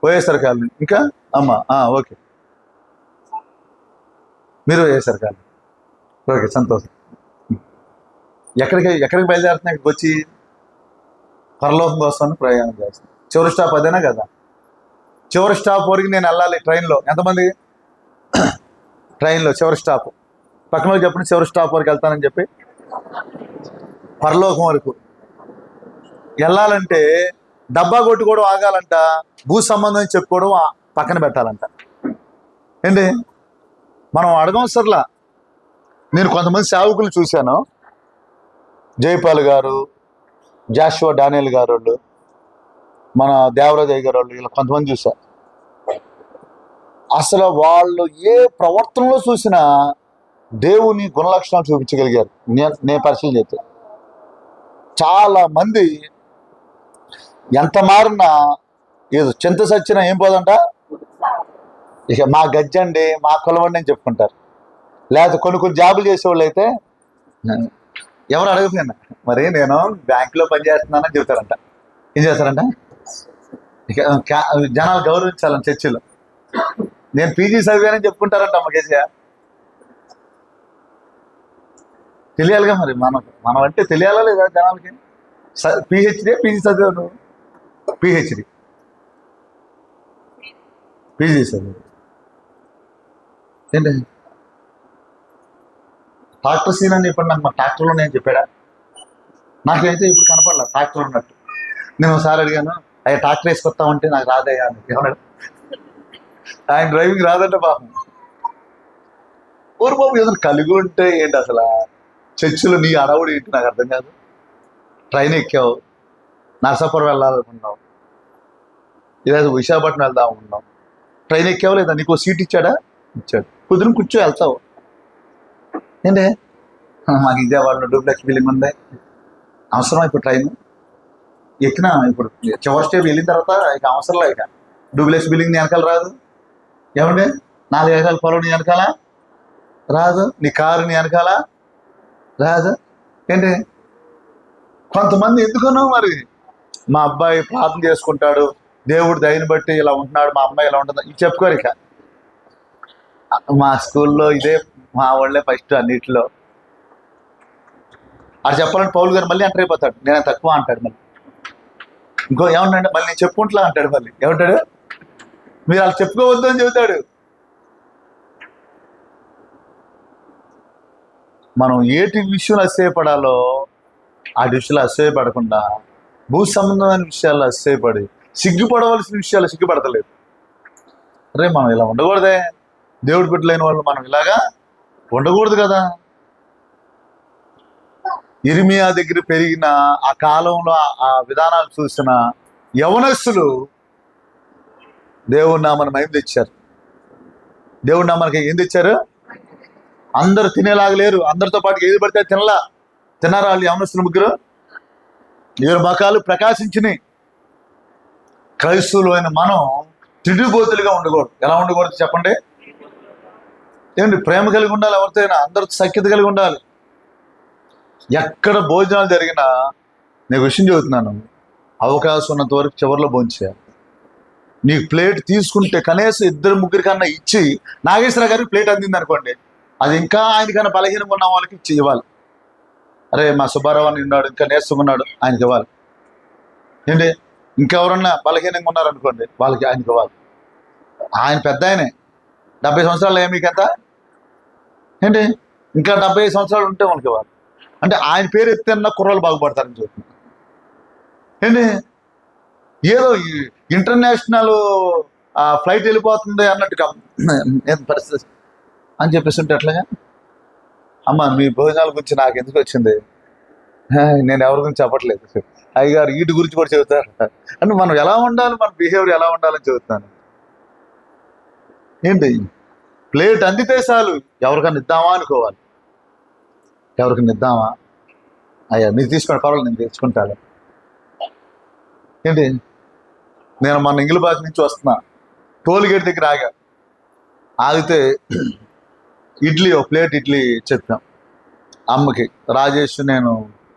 వైఎస్ఆర్ కాలనీ. ఇంకా అమ్మా ఓకే, మీరు వైఎస్ఆర్ కాలనీ. ఓకే, సంతోషం. ఎక్కడికి బయలుదేరుతున్నా? ఇక్కడికి వచ్చి పరలోకం కోసం ప్రయాణం చేస్తాను. చివరి స్టాప్ అదేనా కదా? చివరి స్టాప్ వరకు నేను వెళ్ళాలి ట్రైన్లో. ఎంతమంది? ట్రైన్లో చివరి స్టాప్ పక్కన చెప్పండి. చివరి స్టాప్ వరకు వెళ్తానని చెప్పి పరలోకం వరకు వెళ్ళాలంటే డబ్బా కొట్టుకోవడం ఆగాలంట, భూ సంబంధం చెప్పుకోవడం పక్కన పెట్టాలంట. ఏంటి మనం అడగవసరలా. నేను కొంతమంది సేవకులు చూశాను, జైపాల్ గారు, జాషువా డానియల్ గారు వాళ్ళు, మన దేవరాజయ్య గారు వాళ్ళు, ఇలా కొంతమంది చూసా. అసలు వాళ్ళు ఏ ప్రవర్తనలో చూసినా దేవుని గుణలక్షణాలు చూపించగలిగారు. నేను పరిశీలన చేస్తే చాలా మంది ఎంత మారినా ఏదో చింత సచ్చినా ఏం పోదంట, ఇక మా గజ్జండి, మా కులవండి అని చెప్పుకుంటారు. లేకపోతే కొన్ని జాబులు చేసేవాళ్ళు అయితే ఎవరు అడగపోయినా మరి నేను బ్యాంకులో పనిచేస్తున్నానని చెబుతారంట. ఏం చేస్తారంట? ఇక జనాలు గౌరవించాలని చర్చిలో నేను పీజీ చదివానని చెప్పుకుంటారంట. అమ్మ కేసీఆర్ తెలియాలిగా మరి మనం అంటే తెలియాలా లేదా జనాలకి? పిహెచ్డి పీజీ చదివాను, పిహెచ్డి పీజీ చదివాను ఏంటి? ట్రాక్టర్ సీన్ అని చెప్పండి నాకు. మా ట్రాక్టర్లో నేను చెప్పాడా? నాకైతే ఇప్పుడు కనపడలా ట్రాక్టర్ ఉన్నట్టు. నేను ఒకసారి అడిగాను, అయ్యా ట్రాక్టర్ వేసుకొస్తామంటే నాకు రాదయ్యా అని ఏమన్నాడు? ఆయన డ్రైవింగ్ రాదంటే పాపం. ఊరు బాబు ఏదైనా కలిగి ఉంటే ఏంటి అసలు? చర్చిలో నీ అడవుడు ఏంటి నాకు అర్థం కాదు. ట్రైన్ ఎక్కావు, నరసాపురం వెళ్ళాలనుకున్నావు, లేదా విశాఖపట్నం వెళ్దాం అనుకున్నావు. ట్రైన్ ఎక్కావు లేదా? నీకు సీట్ ఇచ్చాడా? ఇచ్చాడు. కుదిరి కూర్చో వెళ్తావు ఏంటి? మాకు విజయవాడలో డూప్లెక్స్ బిల్డింగ్ ఉంది, అవసరం ఇప్పుడు ట్రైన్ ఎక్కినా. ఇప్పుడు చివరి స్టేప్ వెళ్ళిన తర్వాత ఇక అవసరంలో ఇక డూప్లెక్స్ బిల్డింగ్ నీ వెనకాల రాదు. ఏమండి 4 ఎకరాల పొలం నీ వెనకాల రాదు, నీ కారు నీ వెనకాల రాదు ఏంటి? కొంతమంది ఎందుకున్నావు మరి? మా అబ్బాయి ప్రార్థన చేసుకుంటాడు, దేవుడు దయని బట్టి ఇలా ఉంటున్నాడు, మా అమ్మాయి ఇలా ఉంటుంది, ఇది చెప్పుకోరు. ఇక మా స్కూల్లో ఇదే మా వాళ్ళే ఫస్ట్ అన్నిటిలో. అది చెప్పాలంటే పౌలు గారు మళ్ళీ ఎంటర్ అయిపోతాడు, నేను తక్కువ అంటాడు. మళ్ళీ ఇంకో ఏమంటాడు? మళ్ళీ నేను చెప్పుకుంటా అంటాడు. మళ్ళీ ఏమంటాడు? మీరు అలా చెప్పుకోవద్దు అని చెబుతాడు. మనం ఏటి విషయంలో అసహ్యపడాలో ఆ విషయాలు అసహ్యపడకుండా భూ సంబంధమైన విషయాల్లో అసహ్యపడి సిగ్గుపడవలసిన విషయాలు సిగ్గుపడతలేదు. అరే మనం ఇలా ఉండకూడదే, దేవుడు బిడ్డలైన వాళ్ళు మనం ఇలాగా ఉండకూడదు కదా. ఇర్మియా దగ్గర పెరిగిన ఆ కాలంలో ఆ విధానాలు చూసిన యవనస్తులు దేవుడి నామని మహిమ తెచ్చారు. దేవుడి నామానికి ఏం తెచ్చారు? అందరు తినేలాగా లేరు, అందరితో పాటు ఏది పడితే తిన్నారా వాళ్ళు యవనస్తులు ముగ్గురు? 7 మకాలు ప్రకాశించినాయి. క్రైస్తవులు అయిన మనం తిండిపోతులుగా ఉండకూడదు. ఎలా ఉండకూడదు చెప్పండి? ఏమండి? ప్రేమ కలిగి ఉండాలి, ఎవరితో అయినా అందరితో సఖ్యత కలిగి ఉండాలి. ఎక్కడ భోజనాలు జరిగినా నేను విషయం చెబుతున్నాను, అవకాశం ఉన్నంత వరకు చివరిలో భోంచేయాలి. నీకు ప్లేట్ తీసుకుంటే కనీసం 2-3 కన్నా ఇచ్చి, నాగేశ్వర గారికి ప్లేట్ అందింది అనుకోండి, అది ఇంకా ఆయనకన్నా బలహీనంగా ఉన్న వాళ్ళకి ఇచ్చి ఇవ్వాలి. అరే మా సుబ్బారావు అని ఉన్నాడు, ఇంకా నీరసంగా ఉన్నాడు, ఆయనకి ఇవ్వాలి. ఏంటి? ఇంకెవరన్నా బలహీనంగా ఉన్నారనుకోండి, వాళ్ళకి ఆయనకి ఇవ్వాలి. ఆయన పెద్ద ఆయనే, 70 సంవత్సరాలు మీకు ఎంత ఏంటి? ఇంకా 75 సంవత్సరాలు ఉంటే వాళ్ళకి ఇవ్వాలి. అంటే ఆయన పేరు ఎత్తిన కుర్రలు బాగుపడతారని చెప్తున్నా. ఏంటి? ఏదో ఇంటర్నేషనల్ ఫ్లైట్ వెళ్ళిపోతుంది అన్నట్టుగా పరిస్థితి అని చెప్పేసి ఉంటే అట్లాగా. అమ్మ మీ భోజనాల గురించి నాకు ఎందుకు వచ్చింది? నేను ఎవరి గురించి చెప్పట్లేదు, అయ్యగారు వీటి గురించి కూడా చెబుతారు. అంటే మనం ఎలా ఉండాలి, మన బిహేవియర్ ఎలా ఉండాలని చెబుతున్నాను. ఏంటి? ప్లేట్ అందితే చాలు, ఎవరికైనా ఇద్దామా అనుకోవాలి. ఎవరికైనా ఇద్దామా? అయ్యా మీరు తీసుకోండి, పర్వాలేదు నేను తెచ్చుకుంటాను. ఏంటి? నేను మన ఇంగిలిబాగ్ నుంచి వస్తున్నా, టోల్ గేట్ దగ్గర ఆగితే ఇడ్లీ, ఒక ప్లేట్ ఇడ్లీ చెప్పాం అమ్మకి. రాజేష్ నేను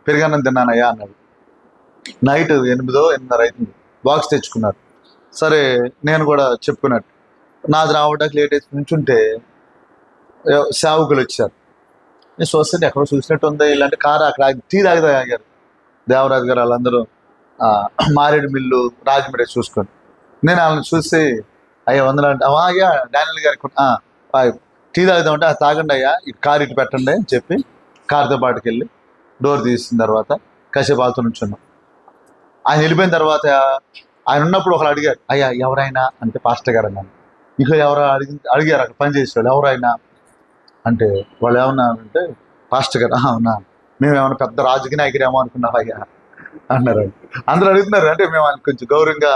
పెరుగన్నం తిన్నానయ్యా అన్నాడు. నైట్ 8-8:30 అవుతుంది. బాక్స్ తెచ్చుకున్నారు. సరే నేను కూడా చెప్పుకున్నట్టు నాది రావడానికి లేట్ అయితే నుంచుంటే సేవకులు వచ్చారు. నేను చూస్తుంటే ఎక్కడో చూసినట్టు ఉంది, ఇలాంటి కారు అక్కడ టీ తాగితే ఆగారు. దేవరాజు గారు వాళ్ళందరూ మారేడు మిల్లు రాజమండ్రి చూసుకొని, నేను వాళ్ళని చూసి అయ్యా వందలంటే అయ్యా డానియల్ గారికి టీ తాగుదామంటే అది తాగండి అయ్యా, కారు ఇటు పెట్టండి అని చెప్పి కారుతో పాటుకి వెళ్ళి డోర్ తీసిన తర్వాత కాసేపు వాళ్ళతో నుంచున్నాం. ఆయన వెళ్ళిపోయిన తర్వాత ఆయన ఉన్నప్పుడు ఒకరు అడిగారు, అయ్యా ఎవరైనా అంటే పాస్టర్ గారు అన్నాను. ఇంకా ఎవరు అడిగారు అక్కడ పనిచేసేవాళ్ళు, ఎవరైనా అంటే వాళ్ళు ఏమన్నారంటే పాస్టర్ గారు అవునా, మేము ఏమైనా పెద్ద రాజకీయ నాయకుడేమో అనుకున్నాం అయ్యా అన్నారు. అందరూ అడుగుతున్నారు, అంటే మేము ఆయన కొంచెం గౌరవంగా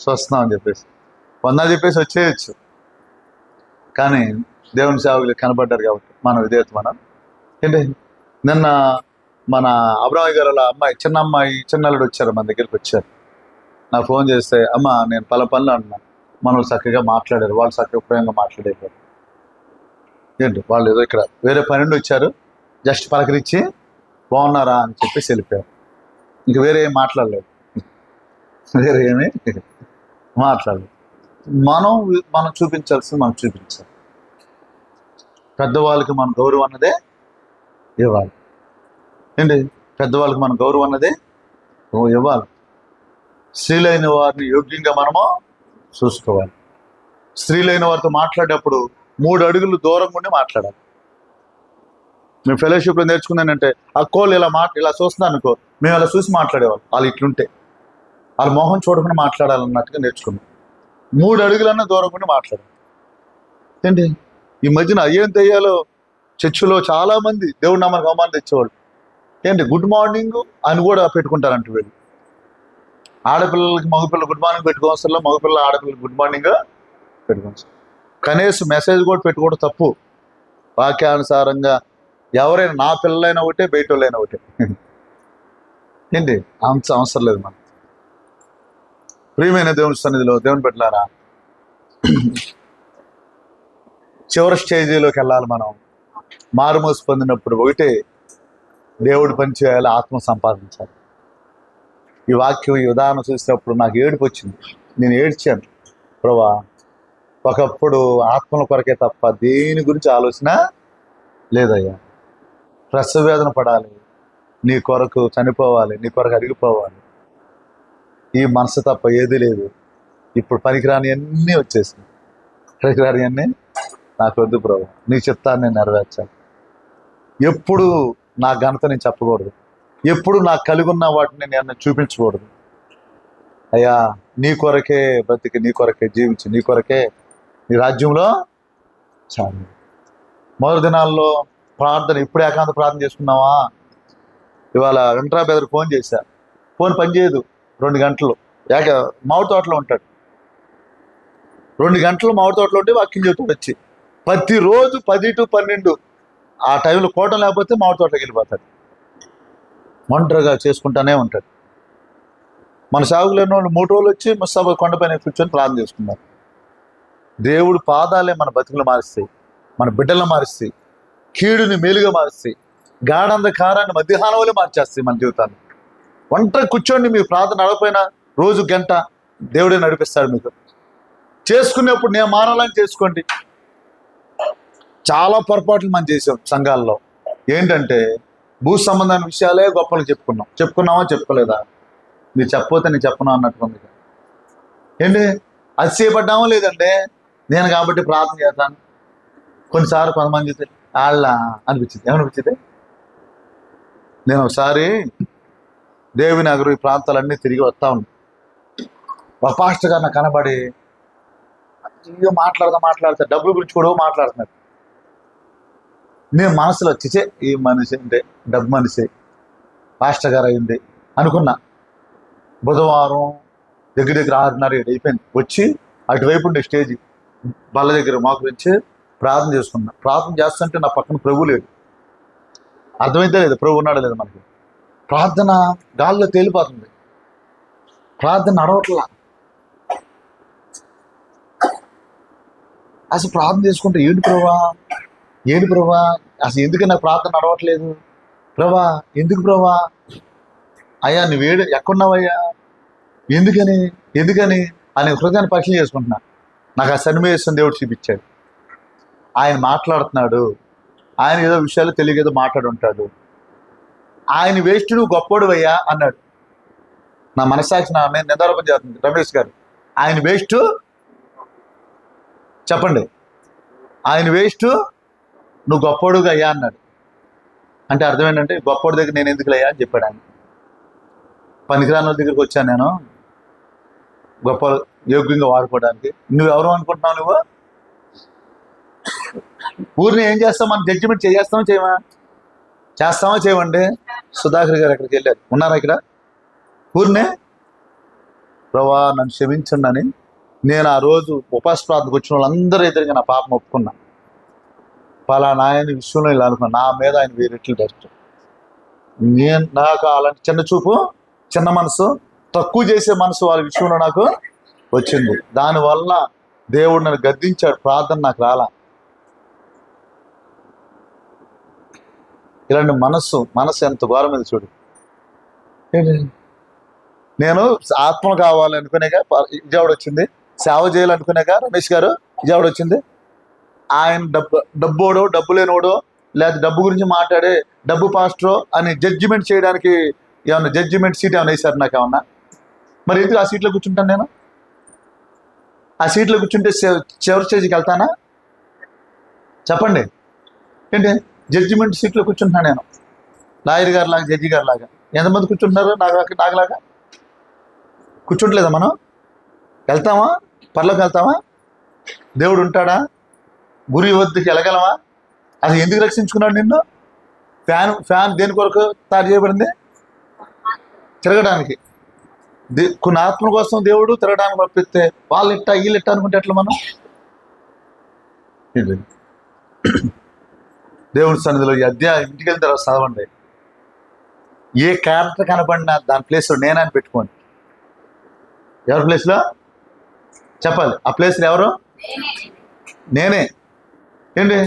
చూస్తున్నాం అని చెప్పేసి వందలు చెప్పేసి వచ్చేయచ్చు. కానీ దేవుని సేవకులు కనబడ్డారు కాబట్టి మన విధేయత మనం ఏంటి. నిన్న మన అబ్రాహ్మణ్ గారు వాళ్ళ అమ్మాయి, చిన్నల్లుడు వచ్చారు, మన దగ్గరికి వచ్చారు. నాకు ఫోన్ చేస్తే అమ్మ నేను పనులు అంటున్నాను, మనల్ని చక్కగా మాట్లాడారు, వాళ్ళు చక్కగా ప్రేమగా మాట్లాడారు. ఏంటి వాళ్ళు ఏదో ఇక్కడ వేరే పని నుండి వచ్చారు, జస్ట్ పలకరించి బాగున్నారా అని చెప్పేసి వెళ్ళిపోయారు. ఇంక వేరే ఏం మాట్లాడలేదు, వేరే ఏమీ మాట్లాడలేదు. మనం చూపించాల్సింది మనం చూపించాలి. పెద్దవాళ్ళకి మన గౌరవం అన్నదే ఇవ్వాలి. ఏంటి, పెద్దవాళ్ళకి మన గౌరవం అన్నదే ఇవ్వాలి. స్త్రీలైన వారిని యోగ్యంగా మనము చూసుకోవాలి. స్త్రీలైన వారితో మాట్లాడేటప్పుడు 3 అడుగులు దూరం ఉండి మాట్లాడాలి. మేము ఫెలోషిప్లో నేర్చుకున్నానంటే అక్కోళ్ళు ఇలా చూస్తున్నాను అనుకో, మేము అలా చూసి మాట్లాడేవాళ్ళు. వాళ్ళు ఇట్లుంటే వాళ్ళ మొహం చూడకుండా మాట్లాడాలన్నట్టుగా నేర్చుకున్నాం. 3 అడుగులన్నా దూరం ఉండి మాట్లాడాలి. ఏంటి, ఈ మధ్యన అయ్యేం తెయ్యాలో చర్చిలో చాలా మంది దేవుడి నామానికి అవమానం తెచ్చేవాళ్ళు. ఏంటి, గుడ్ మార్నింగ్ అని కూడా పెట్టుకుంటారంట వీళ్ళు. ఆడపిల్లలకి మగపిల్లలు గుడ్ మార్నింగ్ పెట్టుకోవసరంలో, మగపిల్లల ఆడపిల్లలకి గుడ్ మార్నింగ్ పెట్టుకోవచ్చు. కనీసం మెసేజ్ కూడా పెట్టుకోవడం తప్పు. వాక్యానుసారంగా ఎవరైనా, నా పిల్లలైనా ఒకటే, బయట వాళ్ళైనా ఒకటే. ఏంటి, అవసరం లేదు. మనం ప్రియమైన దేవుని సన్నిధిలో దేవుని పెట్టారా, చివరి స్టేజీలోకి వెళ్ళాలి. మనం మారుమోసి పొందినప్పుడు ఒకటే, దేవుడు పని చేయాలి, ఆత్మ సంపాదించాలి. ఈ వాక్యం, ఈ ఉదాహరణ చూసినప్పుడు నాకు ఏడుపు వచ్చింది. నేను ఏడ్చాను. ప్రభువా, ఒకప్పుడు ఆత్మల కొరకే తప్ప దేని గురించి ఆలోచన లేదయ్యా. ప్రసవ వేదన పడాలి, నీ కొరకు చనిపోవాలి, నీ కొరకు అరిగిపోవాలి, ఈ మనసు తప్ప ఏది లేదు. ఇప్పుడు పనికిరాని అన్నీ వచ్చేసింది. పనికిరాని అన్నీ నాకు వద్దు ప్రభు, నీ చిత్తాన్ని నేను నెరవేర్చాలి. ఎప్పుడు నా ఘనత నేను చెప్పకూడదు, ఎప్పుడు నాకు కలిగి ఉన్న వాటిని నేను చూపించకూడదు. అయ్యా, నీ కొరకే బ్రతికి, నీ కొరకే జీవించి, నీ కొరకే నీ రాజ్యంలో చాలు. మొదటి దినాల్లో ప్రార్థన, ఇప్పుడే ఏకాంత ప్రార్థన చేసుకున్నావా? ఇవాళ వెంట్రా బెదర్ ఫోన్ చేశా, ఫోన్ పనిచేయదు. 2 గంటలు మామిడి తోటలో ఉంటాడు. 2 గంటలు మామిడి తోటలో ఉంటే వాక్యం చెబుతాడు వచ్చి. ప్రతిరోజు 10 to 12 ఆ టైంలో కోటం లేకపోతే మామిడి తోటలోకి వెళ్ళిపోతాడు. ఒంటరిగా చేసుకుంటానే ఉంటాడు. మన సాగులేని వాళ్ళు 3 రోజులు వచ్చి ముస్తాబా కొండపైన కూర్చొని ప్రార్థన చేసుకున్నారు. దేవుడు పాదాలే మన బతుకులు మారుస్తాయి, మన బిడ్డలను మారుస్తాయి, కీడుని మేలుగా మారుస్తాయి, గాఢంధకారాన్ని మధ్యాహ్నంలో మార్చేస్తాయి మన జీవితాన్ని. ఒంటరి కూర్చోండి, మీరు ప్రార్థన నడకపోయినా రోజు గంట దేవుడే నడిపిస్తాడు. మీకు చేసుకునేప్పుడు నేను మానాలని చేసుకోండి. చాలా పొరపాట్లు మనం చేసాం సంఘాల్లో. ఏంటంటే భూ సంబంధమైన విషయాలే గొప్పలు చెప్పుకున్నామా చెప్పుకోలేదా? మీరు చెప్పపోతే నేను చెప్పను అన్నట్టు ఉంది. ఏంటి, అతిశయపడ్డామో లేదంటే నేను కాబట్టి ప్రార్థన చేస్తాను. కొన్నిసార్లు కొంతమంది వాళ్ళ అనిపించింది, ఏమనిపించింది? నేను ఒకసారి దేవినగర్ ఈ ప్రాంతాలన్నీ తిరిగి వస్తా ఉన్నాను. ఒక పాస్టర్ గారు నాకు కనబడి మాట్లాడతా డబ్బుల గురించి కూడా మాట్లాడుతున్నాడు. నేను మనసులో వచ్చేసే, ఈ మనిషి అంటే డబ్బు మనిషి, పాస్టర్ గారు అయింది అనుకున్నా. బుధవారం దగ్గర 6:30 అయిపోయింది. వచ్చి అటువైపు ఉండే స్టేజ్ బల్ల దగ్గర మాకు వచ్చి ప్రార్థన చేసుకున్నా. ప్రార్థన చేస్తుంటే నా పక్కన ప్రభు లేడు. అర్థమైతే లేదు ప్రభు ఉన్నాడో లేదు మనకి. ప్రార్థన గాల్లో తేలిపోతుంది, ప్రార్థన నడవట్లా. అసలు ప్రార్థన చేసుకుంటే ఏంటి ప్రభా అసలు ఎందుకు నాకు ప్రార్థన నడవట్లేదు ప్రభా, ఎందుకు ప్రభా? అయ్యా నువ్వు ఎక్కడున్నావయ్యా, ఎందుకని అని హృదయాన్ని పరీక్ష చేసుకుంటున్నా. నాకు ఆ సన్నివేశం దేవుడు చూపించాడు. ఆయన మాట్లాడుతున్నాడు, ఆయన ఏదో విషయాలు తెలియకేదో మాట్లాడుంటాడు. ఆయన వేస్ట్, నువ్వు గొప్పోడు అయ్యా అన్నాడు. నా మనస్సాక్షి నా నేను నిదారూపం చేస్తుంది. రమేష్ గారు, ఆయన వేస్ట్ చెప్పండి, ఆయన వేస్ట్, నువ్వు గొప్పోడుగా అయ్యా అన్నాడు. అంటే అర్థం ఏంటంటే గొప్పోడి దగ్గర నేను ఎందుకు అయ్యా అని చెప్పాడు ఆయన. పనికిరాని దగ్గరికి వచ్చాను నేను గొప్ప యోగ్యంగా వాడుకోవడానికి. నువ్వెవరు అనుకుంటున్నావు? నువ్వు ఊరిని ఏం చేస్తావు? మనం జడ్జిమెంట్ చేస్తామా చేయమండి? సుధాకర్ గారు ఎక్కడికి వెళ్ళారు, ఉన్నారా ఇక్కడ? ఊరినే ప్రభా నన్ను క్షమించండి అని నేను ఆ రోజు ఉపాస ప్రార్థనకు వచ్చిన వాళ్ళందరూ ఎదురుగా నా పాపం ఒప్పుకున్నా. పలానా ఆయన విషయంలో ఇలా అనుకున్నా, నా మీద ఆయన 1000 రెట్లు డైరెక్ట్. నాకు అలాంటి చిన్న చూపు, చిన్న మనసు, తక్కువ చేసే మనసు వాళ్ళ విషయంలో నాకు వచ్చింది. దానివల్ల దేవుడు నన్ను గద్దించాడు. ప్రార్థన నాకు రాలా. ఇలాంటి మనసు ఎంత ఘోరం మీద చూడు. ఏంటి, నేను ఆత్మ కావాలనుకునేగా విజయవాడ వచ్చింది, సేవ చేయాలనుకునేగా రమేష్ గారు విజయవాడ వచ్చింది. ఆయన డబ్బోడో డబ్బు లేనివాడో లేదా డబ్బు గురించి మాట్లాడే డబ్బు పాస్టరో అని జడ్జిమెంట్ చేయడానికి ఏమన్నా జడ్జిమెంట్ సీట్ ఏమైనా వేశారు నాకు ఏమన్నా? మరి ఎందుకు ఆ సీట్లో కూర్చుంటాను నేను? ఆ సీట్లో కూర్చుంటే చివరి స్టేజ్కి వెళ్తానా? చెప్పండి. ఏంటి జడ్జిమెంట్ సీట్లో కూర్చుంటున్నాను నేను, లాయర్ గారు లాగా, జడ్జి గారు లాగా. ఎంతమంది కూర్చుంటున్నారు నాకులాగా? కూర్చుంటలేదా మనం? వెళ్తామా? పర్లోకి వెళ్తామా? దేవుడు ఉంటాడా? గురి వద్దకి వెళ్ళగలమా? అది ఎందుకు రక్షించుకున్నాడు నిన్ను? ఫ్యాన్ దేని కొరకు తయారు చేయబడింది? తిరగడానికి. కొన్ని ఆత్మ కోసం దేవుడు తిరగడానికి పంపిస్తే వాళ్ళు ఇట్టా వీళ్ళు ఇట్టా అనుకుంటే ఎట్లా మనం? దేవుడి సన్నిధిలో ఈ అధ్యాయం ఇంటికి వెళ్ళిన తర్వాత చదవండి. ఏ క్యారెక్టర్ కనబడినా దాని ప్లేస్లో నేనని పెట్టుకోండి. ఎవరి ప్లేస్లో చెప్పాలి? ఆ ప్లేస్లో ఎవరు? నేనే. ఏంటి,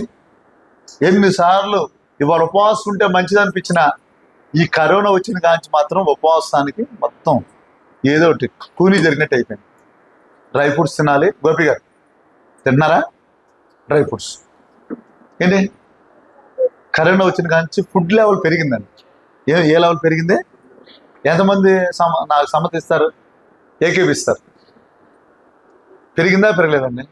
ఎన్నిసార్లు ఇవాళ ఉపవాసం ఉంటే మంచిది అనిపించిన ఈ కరోనా వచ్చిన కాంచి మాత్రం ఉపవాసానికి మొత్తం ఏదో ఒకటి కూలీ జరిగినట్టు అయిపోయింది. డ్రై ఫ్రూట్స్ తినాలి. గోపి గారు తిన్నారా? Dry fruits. ఏంటి, కరోనా వచ్చిన కాంచి ఫుడ్ లెవెల్ పెరిగిందండి. ఏ లెవెల్ పెరిగింది? ఎంతమంది నాకు సమ్మతిస్తారు, ఏకీపిస్తారు? పెరిగిందా పెరగలేదండి?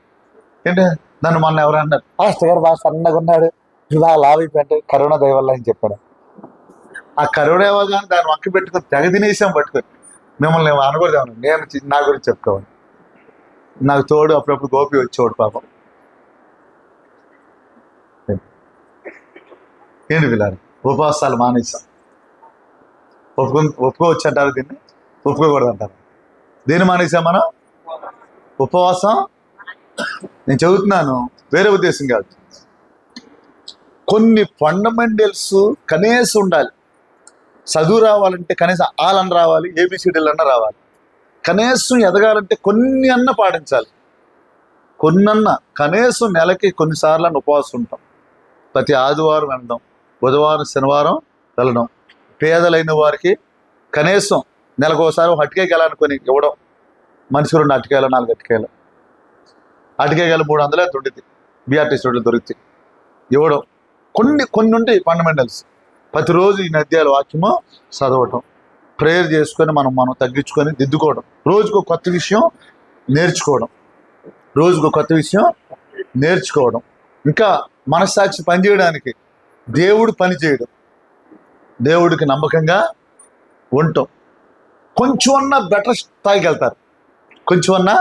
ఏంటి, నన్ను మొన్న ఎవరు అన్నారు, పాస్టర్ గారు బాగా సన్నగా ఉన్నాడు, ఇలా లావ్ అయిపోయింటే కరోనా దయ వల్ల అని చెప్పాడు. ఆ కరోనా ఏమో కానీ దాన్ని వంక పెట్టుకొని తెగ తినేసాం పట్టుకొని. మిమ్మల్ని అనకూడదు, నేను నా గురించి చెప్పుకోవాలి. నాకు తోడు అప్పుడప్పుడు గోపి వచ్చేవాడు పాపం. ఏంటి పిల్లలు, ఉపవాసాలు మానేసాం. ఒప్పుకోవచ్చు అంటారు దీన్ని, ఒప్పుకోకూడదు అంటారు. దీన్ని మానేసాం మనం. ఉపవాసం నేను చదువుతున్నాను, వేరే ఉద్దేశం కాదు. కొన్ని ఫండమెంటల్స్ కనీసం ఉండాలి. చదువు రావాలంటే కనీసం ఆలన్న రావాలి, ఏబిసిడీలు అన్న రావాలి. కనీసం ఎదగాలంటే కొన్ని అన్న పాటించాలి. కొన్నన్నా కనీసం నెలకి కొన్నిసార్లు అన్న ఉపవాసం ఉంటాం. ప్రతి ఆదివారం వెళ్ళడం, బుధవారం శనివారం వెళ్ళడం. పేదలైన వారికి కనీసం నెలకోసారి ఒక అటికాయకి వెళ్ళాలనుకొని ఇవ్వడం. మనిషికి 2 అటికాయలు 4 అటికాయలు, అటికాయలు 300 దొరుకుతాయి, బీఆర్టీసీ రోడ్లు దొరుకుతాయి, ఇవ్వడం. కొన్ని ఉంటాయి ఫండమెంటల్స్. ప్రతిరోజు ఈ నద్యాల వాక్యము చదవటం, ప్రేయర్ చేసుకొని మనం తగ్గించుకొని దిద్దుకోవడం, రోజుకు కొత్త విషయం నేర్చుకోవడం, ఇంకా మనస్సాక్షి పనిచేయడానికి దేవుడు పని చేయడం, దేవుడికి నమ్మకంగా ఉండటం. కొంచెమన్నా బెటర్ స్థాయికి వెళ్తారు. కొంచెమన్నా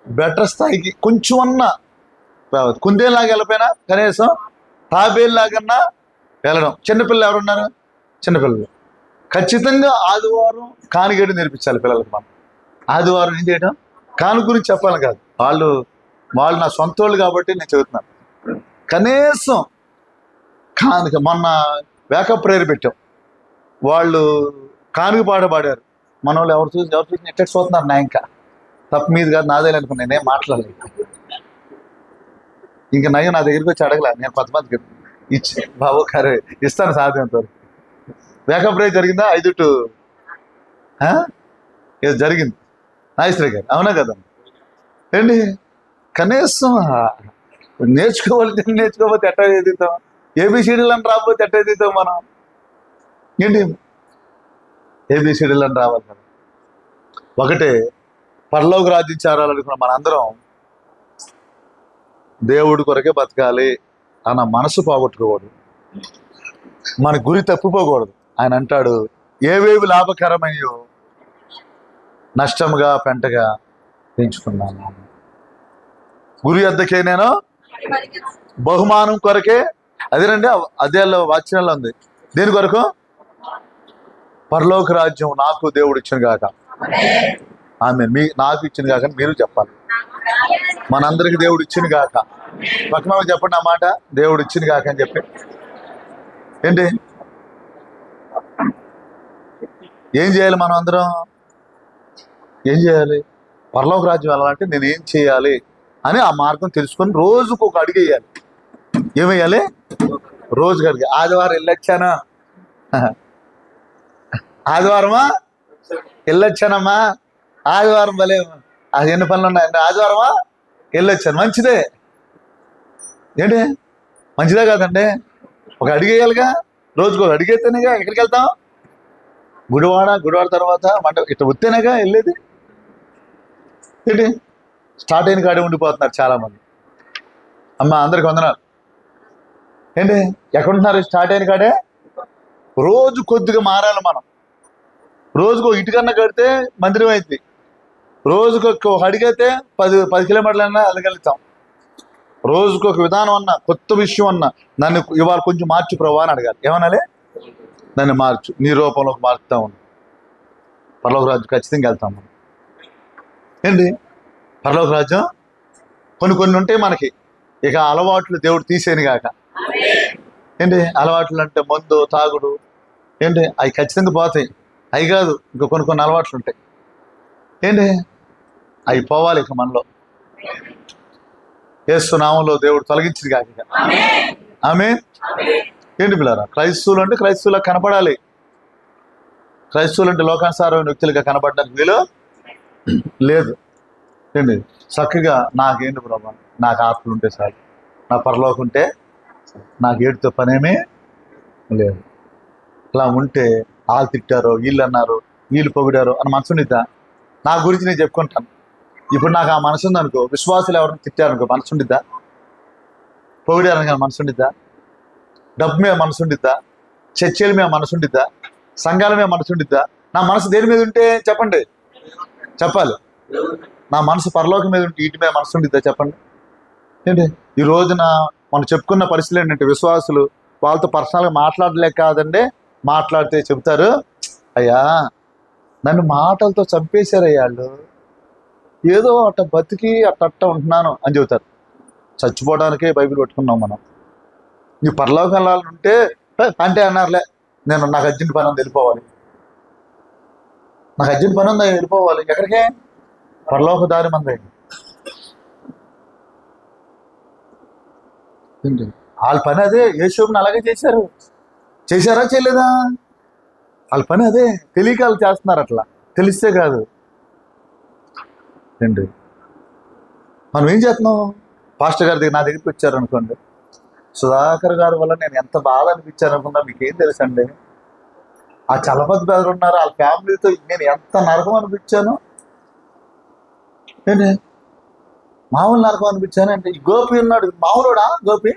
బెటర్ స్థాయికి కొంచెమన్నా కుందేలాగా వెళ్ళిపోయినా కనీసం తాబేలాగన్నా వెళ్ళడం. చిన్నపిల్లలు ఎవరున్నారు? చిన్నపిల్లలు ఖచ్చితంగా ఆదివారం కానిగడి నేర్పించాలి పిల్లలకు. మనం ఆదివారం ఏం చేయడం, కాను గురించి చెప్పాలి కాదు, వాళ్ళు నా సొంత వాళ్ళు కాబట్టి నేను చెబుతున్నాను. కనీసం కానుక మొన్న వేకప్ ప్రేయర్ పెట్టాం, వాళ్ళు కానుక పాడారు. మన వాళ్ళు ఎవరు చూసి ఎక్కడ చూస్తున్నారు. నా ఇంకా తప్పు మీద కాదు, నాదే అనుకున్నా, నేనేం మాట్లాడలేదు. ఇంకా నయ్యం నా దగ్గరికి వచ్చి అడగలే. నేను 10 మందికి ఇచ్చి బాబు కరే ఇస్తాను సాధ్యంత వరకు. వేకప్ ప్రేయర్ జరిగిందా? 5 to ఏదో జరిగింది. నాగేశ్వర గారు అవునా కదా? ఏంటి, కనీసం నేర్చుకోకపోతే ఎట్ట ఎదుగుతాం? ఏబిసిడీలు అని రాకపోతే ఎట్ట ఎదుగుతాం మనం? ఏంటి, ఏబిసిడీలు అని రావాలి కదా. ఒకటే పరలోక రాజ్యం చేరాలనుకున్న మనందరం దేవుడి కొరకే బతకాలి అన్న మనసు పోగొట్టుకోకూడదు, మన గురి తప్పిపోకూడదు. ఆయన అంటాడు, ఏవేవి లాభకరమయ్యో నష్టముగా పెంటగా పెంచుకున్నాను. గురి వద్దకే నేను బహుమానం కొరకే. అదేనండి అదేలో వాక్యంలో ఉంది. దేని కొరకు? పరలోక రాజ్యం నాకు దేవుడు ఇచ్చిన గాక. ఆమె నాకు ఇచ్చిన గాక మీరు చెప్పాలి. మనందరికి దేవుడు ఇచ్చిన గాక. పక్కన చెప్పండి ఆ మాట, దేవుడు ఇచ్చిన గాక అని చెప్పి. ఏంటి, ఏం చేయాలి? మనం అందరం ఏం చేయాలి? పరలోక రాజ్యం వెళ్ళాలంటే నేను ఏం చేయాలి అని ఆ మార్గం తెలుసుకొని రోజుకు ఒక అడుగు వేయాలి. ఏమేయాలి? రోజు గారికి ఆదివారం వెళ్ళొచ్చాను, ఆదివారమా వెళ్ళొచ్చానమ్మా, ఆదివారం భలే అది ఎన్ని పనులు ఉన్నాయండి, ఆదివారమా వెళ్ళొచ్చాను, మంచిదే ఏంటి, మంచిదే కాదండి. ఒక అడిగేయాలిగా, రోజుకు ఒక అడిగేస్తేనేగా ఎక్కడికి వెళ్తాం, గుడివాడ తర్వాత మంట ఇట్లా వస్తేనేగా వెళ్ళేది. ఏంటి స్టార్ట్ అయిన కాడే ఉండిపోతున్నారు చాలామంది. అమ్మ అందరికి వందనాలు. ఏంటి ఎక్కడుంటున్నారు, స్టార్ట్ అయిన కాడే. రోజు కొద్దిగా మారాలి మనం. రోజుకు ఇటుకన్నా కడితే మందిరం అయింది, రోజుకు ఒక అడిగైతే 10 కిలోమీటర్లన్నా వెళ్ళగలుగుతాం. రోజుకు ఒక విధానం అన్నా, కొత్త విషయం అన్నా, నన్ను ఇవాళ కొంచెం మార్చు ప్రభా అని అడగాలి. ఏమనాలి, నన్ను మార్చు, నీ రూపంలోకి మార్చుతా ఉన్నాను, పరలోక రాజ్యం ఖచ్చితంగా వెళ్తాం మనం. ఏంటి పరలోక రాజ్యం కొన్ని ఉంటాయి మనకి. ఇక అలవాట్లు దేవుడు తీసేని కాక, ఏంటి అలవాట్లు అంటే మందు తాగుడు, ఏంటి అవి ఖచ్చితంగా పోతాయి. అవి కాదు, ఇంకా కొన్ని అలవాట్లు ఉంటాయి. ఏంటి అవి పోవాలి ఇక మనలో. యేసు నామంలో దేవుడు తొలగించింది కాక. ఆమేన్. ఏంటి పిల్లరా, క్రైస్తవులు అంటే క్రైస్తవులకు కనపడాలి. క్రైస్తవులు అంటే లోకానుసారమైన వ్యక్తులుగా కనపడడానికి వీలు లేదు. ఏంటి చక్కగా నాకేంటి ప్రభా, నాకు ఆత్మలు ఉంటే చాలు, నా పరలోకం ఉంటే నాకు ఏడుతో పనేమీ లేదు. ఇలా ఉంటే వాళ్ళు తిట్టారో, వీళ్ళు అన్నారు, వీళ్ళు పొగిడారో అని మనసు ఉండిద్దా? నా గురించి నేను చెప్పుకుంటాను. ఇప్పుడు నాకు ఆ మనసు ఉందనుకో, విశ్వాసులు ఎవరిని తిట్టారనుకో మనసు ఉండిద్దా? పొగిడారని కానీ మనసు ఉండిద్దా? డబ్బు మీద మనసు ఉండిద్దా? చర్చల మీద మనసు ఉండిద్దా? సంఘాల మీద మనసు ఉండిద్దా? నా మనసు దేని మీద ఉంటే చెప్పండి, చెప్పాలి. నా మనసు పరలోకం మీద ఉంటే వీటి మీద మనసు ఉండిద్దా చెప్పండి. ఏంటి ఈ రోజున మనం చెప్పుకున్న పరిస్థితులు ఏంటంటే, విశ్వాసులు వాళ్ళతో పర్సనల్గా మాట్లాడలేక కాదండి, మాట్లాడితే చెబుతారు, అయ్యా నన్ను మాటలతో చంపేశారయ్యా వాళ్ళు, ఏదో అట్ట బతికి అట్ట ఉంటున్నాను అని చెబుతారు. చచ్చిపోవడానికే బైబిల్ పెట్టుకున్నాం మనం. నీ పరలోకం వెళ్ళాలంటే అంటే అన్నారులే, నాకు అర్జెంట్ పని ఉంది వెళ్ళిపోవాలి, నాకు అర్జెంట్ పని ఉంది వెళ్ళిపోవాలి. ఎక్కడికే? పరలోక దారి మంది. వాళ్ళ పని అదే. యేషోబుని అలాగే చేశారా చేయలేదా? వాళ్ళ పని అదే. తెలియక వాళ్ళు చేస్తున్నారు. అట్లా తెలిస్తే కాదు. ఏంటి మనం ఏం చేస్తున్నాం? పాస్టర్ గారి దగ్గర నా దగ్గరికి వచ్చారు అనుకోండి, సుధాకర్ గారి వల్ల నేను ఎంత బాధ అనిపించాను అనుకున్నా మీకేం తెలుసండి. ఆ చలపతి బ్రదర్ ఉన్నారు, వాళ్ళ ఫ్యామిలీతో నేను ఎంత నరకం అనిపించాను. ఏంటి మామూలు నరకం అనిపించాను అంటే, ఈ గోపి ఉన్నాడు, మామూలుడా గోపి?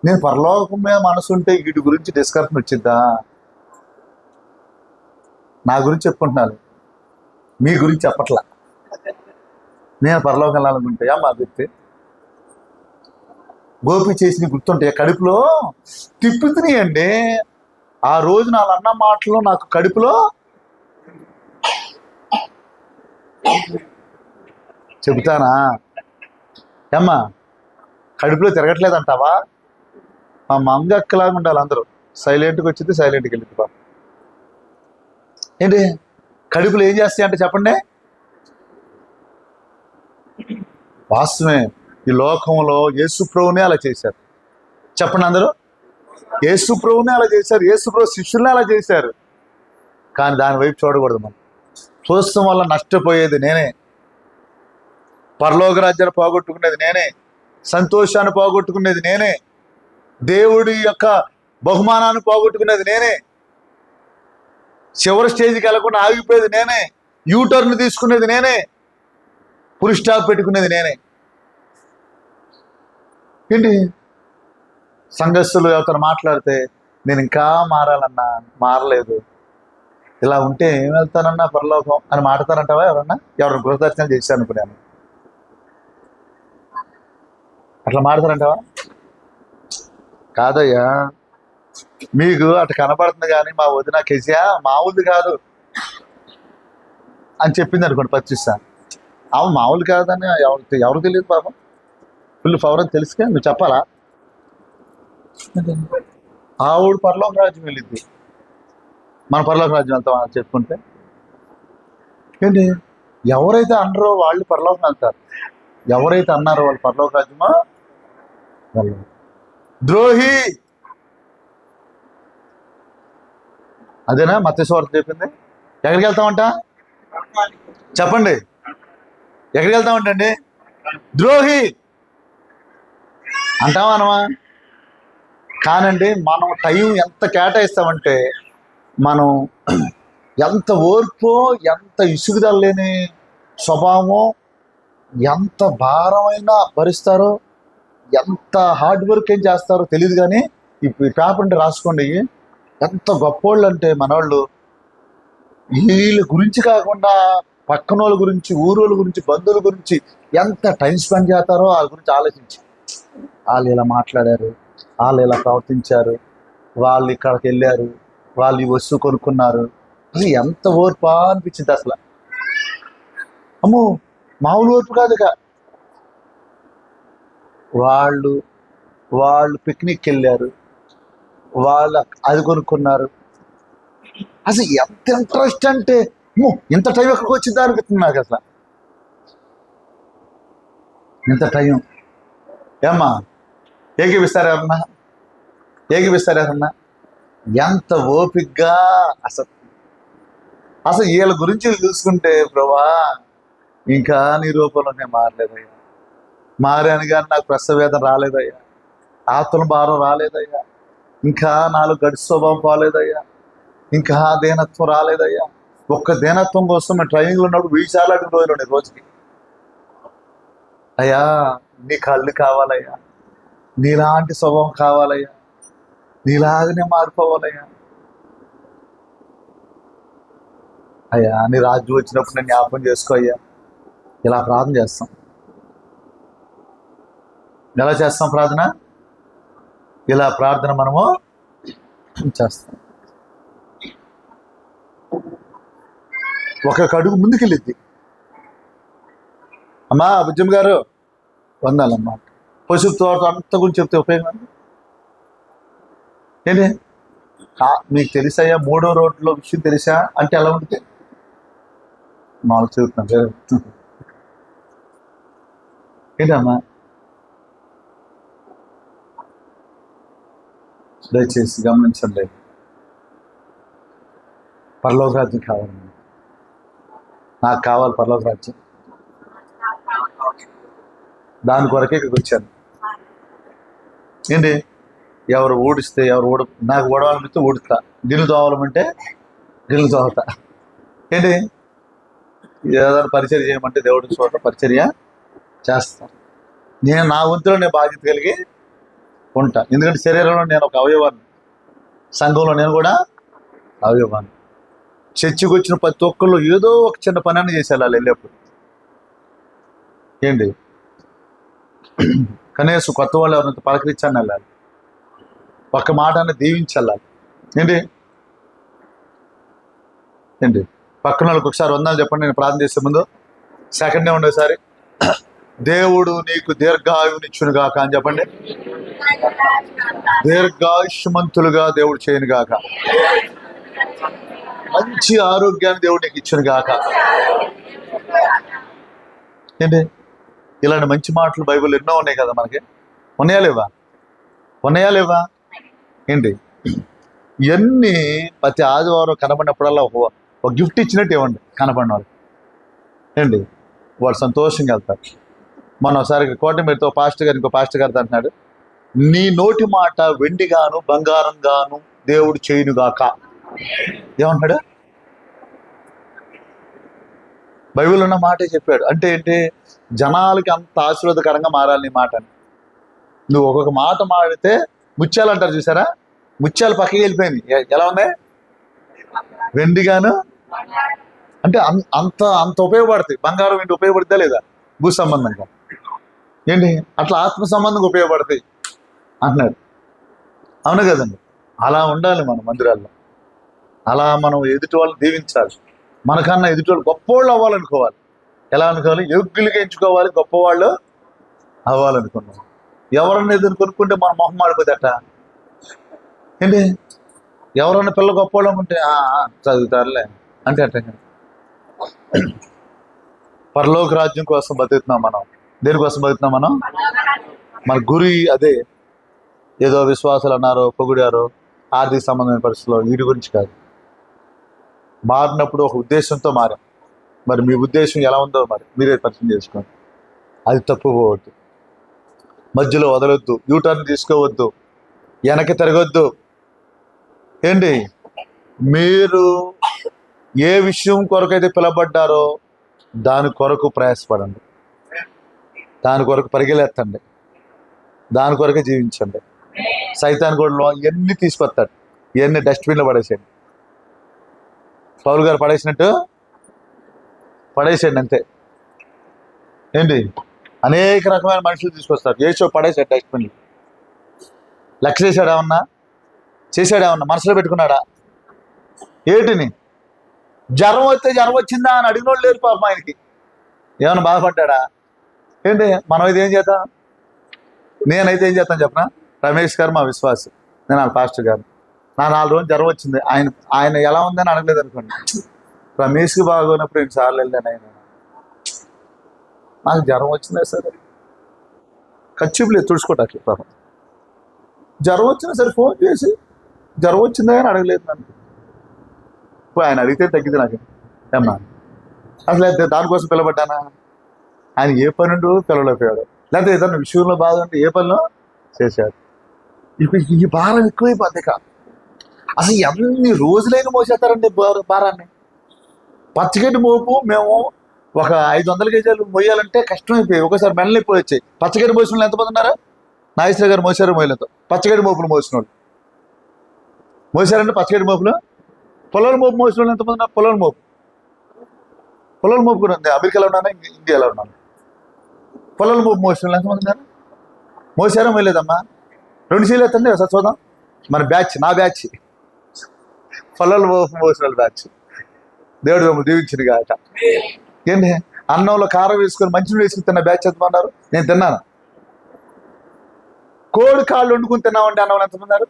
నేను పరలోకం మీద మనసు ఉంటే వీటి గురించి డిస్కషన్ వచ్చిద్దా? నా గురించి చెప్పుకుంటున్నాను, మీ గురించి చెప్పట్లా. నేను పరలోకం వెళ్ళాలనుకుంటే మా వ్యక్తి గోపి చేసిన గుర్తుంటాయి, కడుపులో తిప్పుతున్నాయండి. ఆ రోజు నా అన్న మాటలు నాకు కడుపులో చెబుతానా ఏమ్మా, కడుపులో తిరగట్లేదంటావా? మా మంగక్కలాగా ఉండాలి అందరూ. సైలెంట్గా వచ్చింది, సైలెంట్కి వెళ్ళింది. పాప ఏంటి కడుపులో ఏం చేస్తాయి అంటే చెప్పండి. వాస్తవమే, ఈ లోకంలో యేసుప్రభునే అలా చేశారు. చెప్పండి అందరూ, యేసుప్రభునే అలా చేశారు, యేసుప్రభు శిష్యుల్ని అలా చేశారు. కానీ దాని వైపు చూడకూడదు. మనం చూస్తాం వల్ల నష్టపోయేది నేనే, పరలోక రాజ్యాన్ని పోగొట్టుకునేది నేనే, సంతోషాన్ని పోగొట్టుకునేది నేనే, దేవుడి యొక్క బహుమానాన్ని పోగొట్టుకునేది నేనే, చివరి స్టేజ్కి వెళ్ళకుండా ఆగిపోయేది నేనే, యూటర్న్ తీసుకునేది నేనే, ఫుల్ స్టాప్ పెట్టుకునేది నేనే. ఏంటి సంఘస్థులు ఎవరితో మాట్లాడితే నేను ఇంకా మారాలన్నా, మారలేదు, ఇలా ఉంటే ఏం వెళ్తానన్నా పరలోకం అని మాట్లాడతారంటావా? ఎవరైనా గృహదర్శనం చేశాను అనుకున్నాను, అట్లా మాట్లాడతారంటావా? కాదయ్యా, మీకు అటు కనపడుతుంది కానీ మా వదిన కెసియా మామూలు కాదు అని చెప్పింది అనుకోండి. పచ్చిస్తా ఆమె మామూలు కాదని ఎవరు తెలియదు పాపం, ఫుల్ పవర్ అని తెలుసుగా నువ్వు చెప్పాలా? ఆవిడ పరలోక రాజ్యం వెళ్ళింది, మన పరలోక రాజ్యం వెళ్తాం అని చెప్పుకుంటే ఏంటి? ఎవరైతే అన్నారో వాళ్ళు పరలోకం వెళ్తారు, ఎవరైతే అన్నారో వాళ్ళు పరలోక రాజ్యమా వెళ్ళరు. ద్రోహి. అదేనా మత్తయి సువార్త చెప్పింది? ఎక్కడికి వెళ్తామంట చెప్పండి? ఎక్కడికి వెళ్తామంటండి? ద్రోహి అంటావా అనవా? కానండి మనం టైం ఎంత కేటాయిస్తామంటే, మనం ఎంత ఓర్పో, ఎంత ఇసుగుదల లేని స్వభావమో, ఎంత భారమైనా భరిస్తారో, ఎంత హార్డ్ వర్క్ ఏం చేస్తారో తెలియదు. కానీ ఈ పేపర్ రాసుకోండి, ఎంత గొప్పోళ్ళు అంటే మనవాళ్ళు వీళ్ళ గురించి కాకుండా పక్కన వాళ్ళ గురించి, ఊరోళ్ళ గురించి, బంధువుల గురించి ఎంత టైం స్పెండ్ చేస్తారో వాళ్ళ గురించి ఆలోచించి, వాళ్ళు ఇలా మాట్లాడారు, వాళ్ళు ఇలా ప్రవర్తించారు, వాళ్ళు ఇక్కడికి వెళ్ళారు, వాళ్ళు ఈ వస్తువు కొనుక్కున్నారు. అది ఎంత ఓర్పా అనిపించింది అసలు. అమ్మో మామూలు ఓర్పు కాదుగా. వాళ్ళు పిక్నిక్కి వెళ్ళారు, వాళ్ళు అది కొనుక్కున్నారు. అసలు ఎంత ఇంట్రెస్ట్ అంటే, ఇంత టైం ఎక్కడికి వచ్చిందా అనిపిస్తుంది నాకు అసలు. ఇంత టైం ఏమ్మా ఏగిపిస్తారేమన్నా? ఎంత ఓపిగ్గా అసలు వీళ్ళ గురించి చూసుకుంటే, ప్రభా ఇంకా నీ రూపంలో నేను మారలేదయ్యా, మారాను కానీ నాకు ప్రసవేదన రాలేదయ్యా, ఆత్మ భారం రాలేదయ్యా, ఇంకా నాలో గడి స్వభావం పోలేదయ్యా, ఇంకా దీనత్వం రాలేదయ్యా. ఒక్క దీనత్వం కోసం మేము ట్రైనింగ్లో ఉన్నప్పుడు 1000 సార్లు అడిగిన రోజులు ఉన్నాయి రోజుకి. అయ్యా నీ కళ్ళు కావాలయ్యా, నీలాంటి స్వభావం కావాలయ్యా, నీలాగనే మారిపోవాలయ్యా. అయ్యా నీ రాజ్యం వచ్చినప్పుడు నేను జ్ఞాపకం చేసుకో అయ్యా. ఇలా ప్రార్థన చేస్తాం. ఎలా చేస్తాం ప్రార్థన? ఇలా ప్రార్థన మనము చేస్తాం. ఒక అడుగు ముందుకెళ్ళిద్ది. అమ్మా బుజ్జమ్మ గారు వందాలమ్మా, పశువు తోట అంత గురించి చెప్తే ఉపయోగం ఏంటి? మీకు తెలుసాయా 3వ రోడ్లో విషయం తెలుసా అంటే ఎలా ఉంటుంది? మామూలు చెబుతున్నాను ఏంటమ్మా, దయచేసి గమనించండి. పరలోక రాజ్యం కావాలండి, నాకు కావాలి పరలోక రాజ్యం. దాని కొరకే ఇక్కడికి వచ్చాను. ఏంటి ఎవరు ఓడిస్తే నాకు ఓడవాలనిపిస్తే ఓడుతా, గిన్నెలు తోవాలమంటే గిన్నెలు తోవతా. ఏంటి ఏదైనా పరిచర్య చేయమంటే దేవుడికి చోట పరిచర్య చేస్తాను. నేను నా వంతులో నేను బాధ్యత కలిగి ఉంటా. ఎందుకంటే శరీరంలో నేను ఒక అవయవాన్ని, సంఘంలో నేను కూడా అవయవాన్ని. చర్చికి వచ్చిన ప్రతి ఒక్కళ్ళు ఏదో ఒక చిన్న పని అని చేసేయాలి వాళ్ళు వెళ్ళేప్పుడు. ఏంటి కనీసం కొత్త వాళ్ళు ఎవరినంత పలకరించాలని వెళ్ళాలి, ఒక్క మాట అని దీవించాలి. ఏంటి పక్కన వాళ్ళకి ఒకసారి వందాలు చెప్పండి. నేను ప్రార్థన చేసే ముందు సెకండ్ డే ఉండేసారి, దేవుడు నీకు దీర్ఘాయునిచ్చును గాక అని చెప్పండి. దీర్ఘాయుష్మంతులుగా దేవుడు చేయను గాక, మంచి ఆరోగ్యాన్ని దేవుడు నీకు ఇచ్చును గాక. ఏంటి ఇలాంటి మంచి మాటలు బైబిల్ ఎన్నో ఉన్నాయి కదా మనకి. ఉన్నాయా లేవా? ఏంటి ఇవన్నీ ప్రతి ఆదివారం కనబడినప్పుడల్లా ఒక గిఫ్ట్ ఇచ్చినట్టు ఇవ్వండి కనపడిన వాళ్ళు. ఏంటి వాళ్ళు సంతోషంగా వెళ్తారు. మొన్న ఒకసారి కోటమీరతో పాస్టర్ గారు ఇంకో పాస్టర్ గారితో అంటున్నాడు, నీ నోటి మాట వెండిగాను బంగారంగాను దేవుడు చేయునుగాక. ఏమంటాడు? బైబిల్ ఉన్న మాటే చెప్పాడు. అంటే ఏంటి, జనాలకి అంత ఆశీర్వాదకరంగా మారాలి నీ మాట. నువ్వు ఒక్కొక్క మాట మాడితే ముత్యాలు అంటారు చూసారా, ముత్యాలు పక్కకి వెళ్ళిపోయింది. ఎలా ఉంది? వెండిగాను అంటే అంత ఉపయోగపడుతుంది. బంగారం ఏంటి ఉపయోగపడుతుందా లేదా? భూ సంబంధంగా ఏంటి అట్లా ఆత్మ సంబంధంగా ఉపయోగపడతాయి అంటున్నాడు. అవును కదండి. అలా ఉండాలి మన మందిరాల్లో. అలా మనం ఎదుటి వాళ్ళని దీవించాలి. మనకన్నా ఎదుటి వాళ్ళు గొప్పవాళ్ళు అవ్వాలనుకోవాలి. ఎలా అనుకోవాలి? యోగ్యులుగా ఎంచుకోవాలి, గొప్పవాళ్ళు అవ్వాలనుకున్నాం. ఎవరన్నా ఎదురు కొనుక్కుంటే మన మొహం మాడిపోతేట. ఏంటి ఎవరన్నా పిల్ల గొప్పవాళ్ళు అనుకుంటే చదువుతారులే అంటే అట్ట. పరలోక రాజ్యం కోసం బతుకుతున్నాం మనం. దేనికోసం బతుకుతున్నాం మనం? మన గురి అదే. ఏదో విశ్వాసాలు అన్నారో పొగిడారో ఆర్థిక సంబంధమైన పరిస్థితుల్లో వీటి గురించి కాదు. మారినప్పుడు ఒక ఉద్దేశంతో మారాం. మరి మీ ఉద్దేశం ఎలా ఉందో మరి మీరే పరిచయం చేసుకోండి. అది తప్పుపోవద్దు, మధ్యలో వదలొద్దు, యూటర్న్ తీసుకోవద్దు, వెనక్కి తిరగొద్దు. ఏంటి, మీరు ఏ విషయం కొరకైతే పిలబడ్డారో దాని కొరకు ప్రయాసపడండి, దాని కొరకు పరిగెలెత్తండి, దాని కొరకే జీవించండి. సైతాన్ కూడా ఇవన్నీ తీసుకొస్తాడు, ఇవన్నీ డస్ట్బిన్లో పడేసేయండి. పౌలు గారు పడేసినట్టు పడేసేయండి అంతే. ఏంటి, అనేక రకమైన మనుషులు తీసుకొస్తారు. ఏసో పడేసాడు డస్ట్బిన్లు. లెక్క చేశాడేమన్నా, చేశాడేమన్నా, మనసులో పెట్టుకున్నాడా? ఏటిని జ్వరం వస్తే జ్వరం వచ్చిందా అని అడిగినోళ్ళు లేరు పాపం. ఆయనకి ఏమైనా బాధపడ్డా? ఏంటి, మనం ఇది ఏం చేద్దాం? నేనైతే ఏం చేస్తాను చెప్పనా? రమేష్ గారు మా విశ్వాసి, నేను వాళ్ళ పాస్టర్ గారు. నా 4 రోజులు జ్వరం వచ్చింది. ఆయన ఎలా ఉందని అడగలేదు అనుకోండి. రమేష్కి బాగోనప్పుడు 2 సార్లు వెళ్ళాను. ఆయన నాకు జ్వరం వచ్చిందా సరే, ఖర్చులేదు తుడుచుకోవటానికి పాపం. జ్వరం వచ్చినా సరే ఫోన్ చేసి జ్వరం వచ్చిందా అని అడగలేదు నన్ను. ఇప్పుడు ఆయన అడిగితే తగ్గింది నాకు ఏమ్మా. అసలు అయితే దానికోసం పిలబడ్డానా? ఆయన ఏ పని పిలవలేకపోయాడు, లేకపోతే ఏదన్నా విషయంలో బాధ ఉంటే ఏ పనిలో చేశాడు. ఇప్పుడు ఈ భారం ఎక్కువైపోద్ది. అసలు ఎన్ని రోజులైనా మోసేస్తారండి భారాన్ని. పచ్చగడ్డి మోపు మేము ఒక 500 కేజీలు మోయాలంటే కష్టమైపోయి ఒకసారి మెల్లైపోయి వచ్చాయి. పచ్చగడ్డి మోసిన వాళ్ళు ఎంతమంది ఉన్నారా? నాగేశ్వర గారు మోసారు మోయలతో. పచ్చగడ్డి మోపులు మోసిన వాళ్ళు మోసారంటే పచ్చగడ్డి మోపులు. పొలాల మోపు మోసిన వాళ్ళు ఎంతమంది ఉన్నారు? పొలాల మోపు కూడా ఉంది. అమెరికాలో ఉన్నాను, ఇండియాలో ఉన్నాను. పొలాల మోపు మోసిన వాళ్ళు ఎంతమంది ఉన్నారు? మోసారా మోయలేదమ్మా? 2 చీలు ఎత్తండి ఒకసారి చూద్దాం. మన బ్యాచ్, నా బ్యాచ్, పొలాల మోపు మోసిన వాళ్ళ బ్యాచ్. దేవుడు మిమ్మల్ని దీవించింది కాక. ఏంటి, అన్నంలో కారం వేసుకొని మంచినీళ్ళు వేసుకుని తిన్న బ్యాచ్ ఎంతమన్నారు? నేను తిన్నాను. కోడి కాళ్ళు వండుకుని తిన్నామండి అన్నంలో ఎంతమంది ఉన్నారు?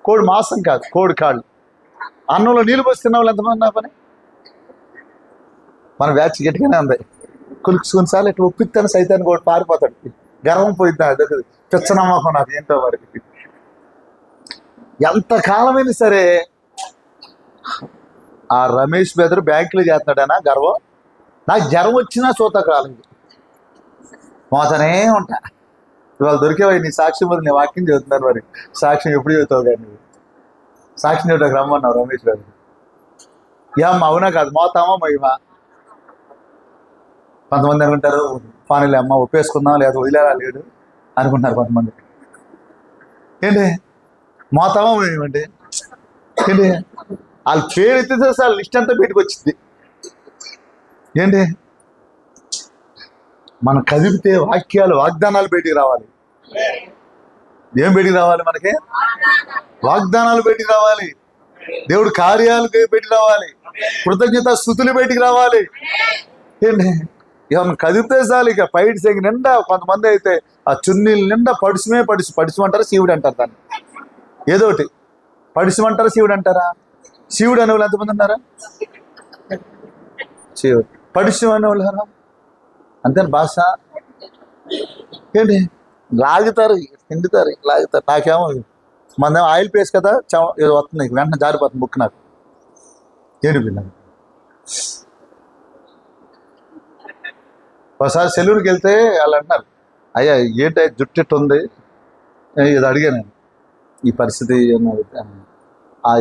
కోడి మాంసం కాదు, కోడి కాళ్ళు. అన్నంలో నీళ్ళు పోసి తిన్న వాళ్ళు ఎంతమంది ఉన్నారు? పని మన బ్యాచ్ గట్టిగానే ఉంది. కొన్నిసార్లు ఇట్లా ఒప్పిస్తాను సైతాన్ని కూడా పారిపోతాడు. గర్వం పోయింది అదే పిచ్చనమ్మకం నాకు ఏంటో మరి. ఎంతకాలమైనా సరే ఆ రమేష్ బెదరు బ్యాంకులో చేస్తున్నాడనా గర్వం. నాకు జ్వరం వచ్చినా చూతకాలం మోతనే ఉంటా. ఇవాళ దొరికేవాయి నీ సాక్ష్యం మీద నేను వాక్యం చదువుతున్నాను. మరి సాక్ష్యం ఎప్పుడు చదువుతావు? కానీ నువ్వు సాక్ష్యం చెప్పడానికి రమ్మన్నావు రమేష్ బెదరు. ఏమ్మా అవునా కాదు, మోతామా మహిమా? కొంతమంది అనుకుంటారు పానీలే అమ్మ ఒప్పేసుకుందాం లేదా వదిలేరా లేడు అనుకుంటున్నారు కొంతమంది. ఏంటి మోతామా మహిమంటే ఏంటి? వాళ్ళ పేరు ఎత్తితే వాళ్ళ లిస్ట్ అంతా బయటకు వచ్చింది. ఏంటి, మనం కదిపితే వాక్యాలు వాగ్దానాలు బయటికి రావాలి. ఏం బయటికి రావాలి? మనకి వాగ్దానాలు బయటికి రావాలి, దేవుడు కార్యాలు బయటికి రావాలి, కృతజ్ఞత స్తుతులు బయటికి రావాలి. ఏంటి, ఏమన్నా కదిపితే చాలు ఇక పైడి సెంగి నిండా. కొంతమంది అయితే ఆ చున్నీల నిండా పడిసమంటారా శివుడు అంటారు దాన్ని. ఏదో ఒకటి పడిసమంటారా శివుడు అంటారా? శివుడు అనే వాళ్ళు ఎంతమంది ఉన్నారా? శివుడు పడిసం అనే వాళ్ళు అంతే భాష. ఏంటి, లాగుతారు, పిండుతారు, లాగుతారు. నాకేమో మనదేమో ఆయిల్ పేస్ట్ కదా, ఏదో వస్తుంది వెంటనే జారిపోతుంది బుక్ నాకు. ఏంటి పిల్లలు, ఒకసారి సెలవుకి వెళ్తే వాళ్ళు అంటున్నారు, అయ్యా ఏంటి జుట్టు ఉంది, ఇది అడిగాను ఈ పరిస్థితి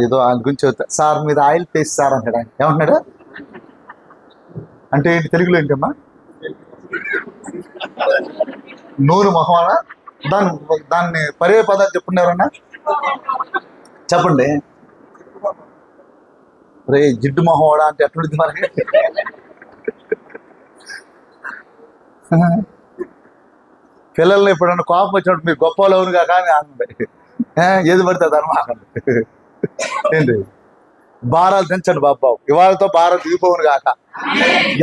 ఏదో ఆయన గురించి చెబుతా. సార్ మీద ఆయిల్ పేస్ట్ సార్ అంటాడు. ఆయన ఏమంటున్నాడు అంటే ఏంటి తెలుగులో ఏంటమ్మా? నూనె మొహమా? దాన్ని పర్యాయ పదాలు చెప్పండి ఎవరన్నా చెప్పండి. రే జిడ్డు మొహవాడా అంటే ఎట్లుంది మనకి? పిల్లల్ని ఎప్పుడన్నా కోపం వచ్చినప్పుడు మీరు గొప్ప వాళ్ళు అవునుగా కానీ ఆనండి, ఏది పడితే అది అనమాకండి. ఏంటి, భారాలు తెంచండి బాబు. ఇవాళతో భారాలు దిగిపోవును కాక.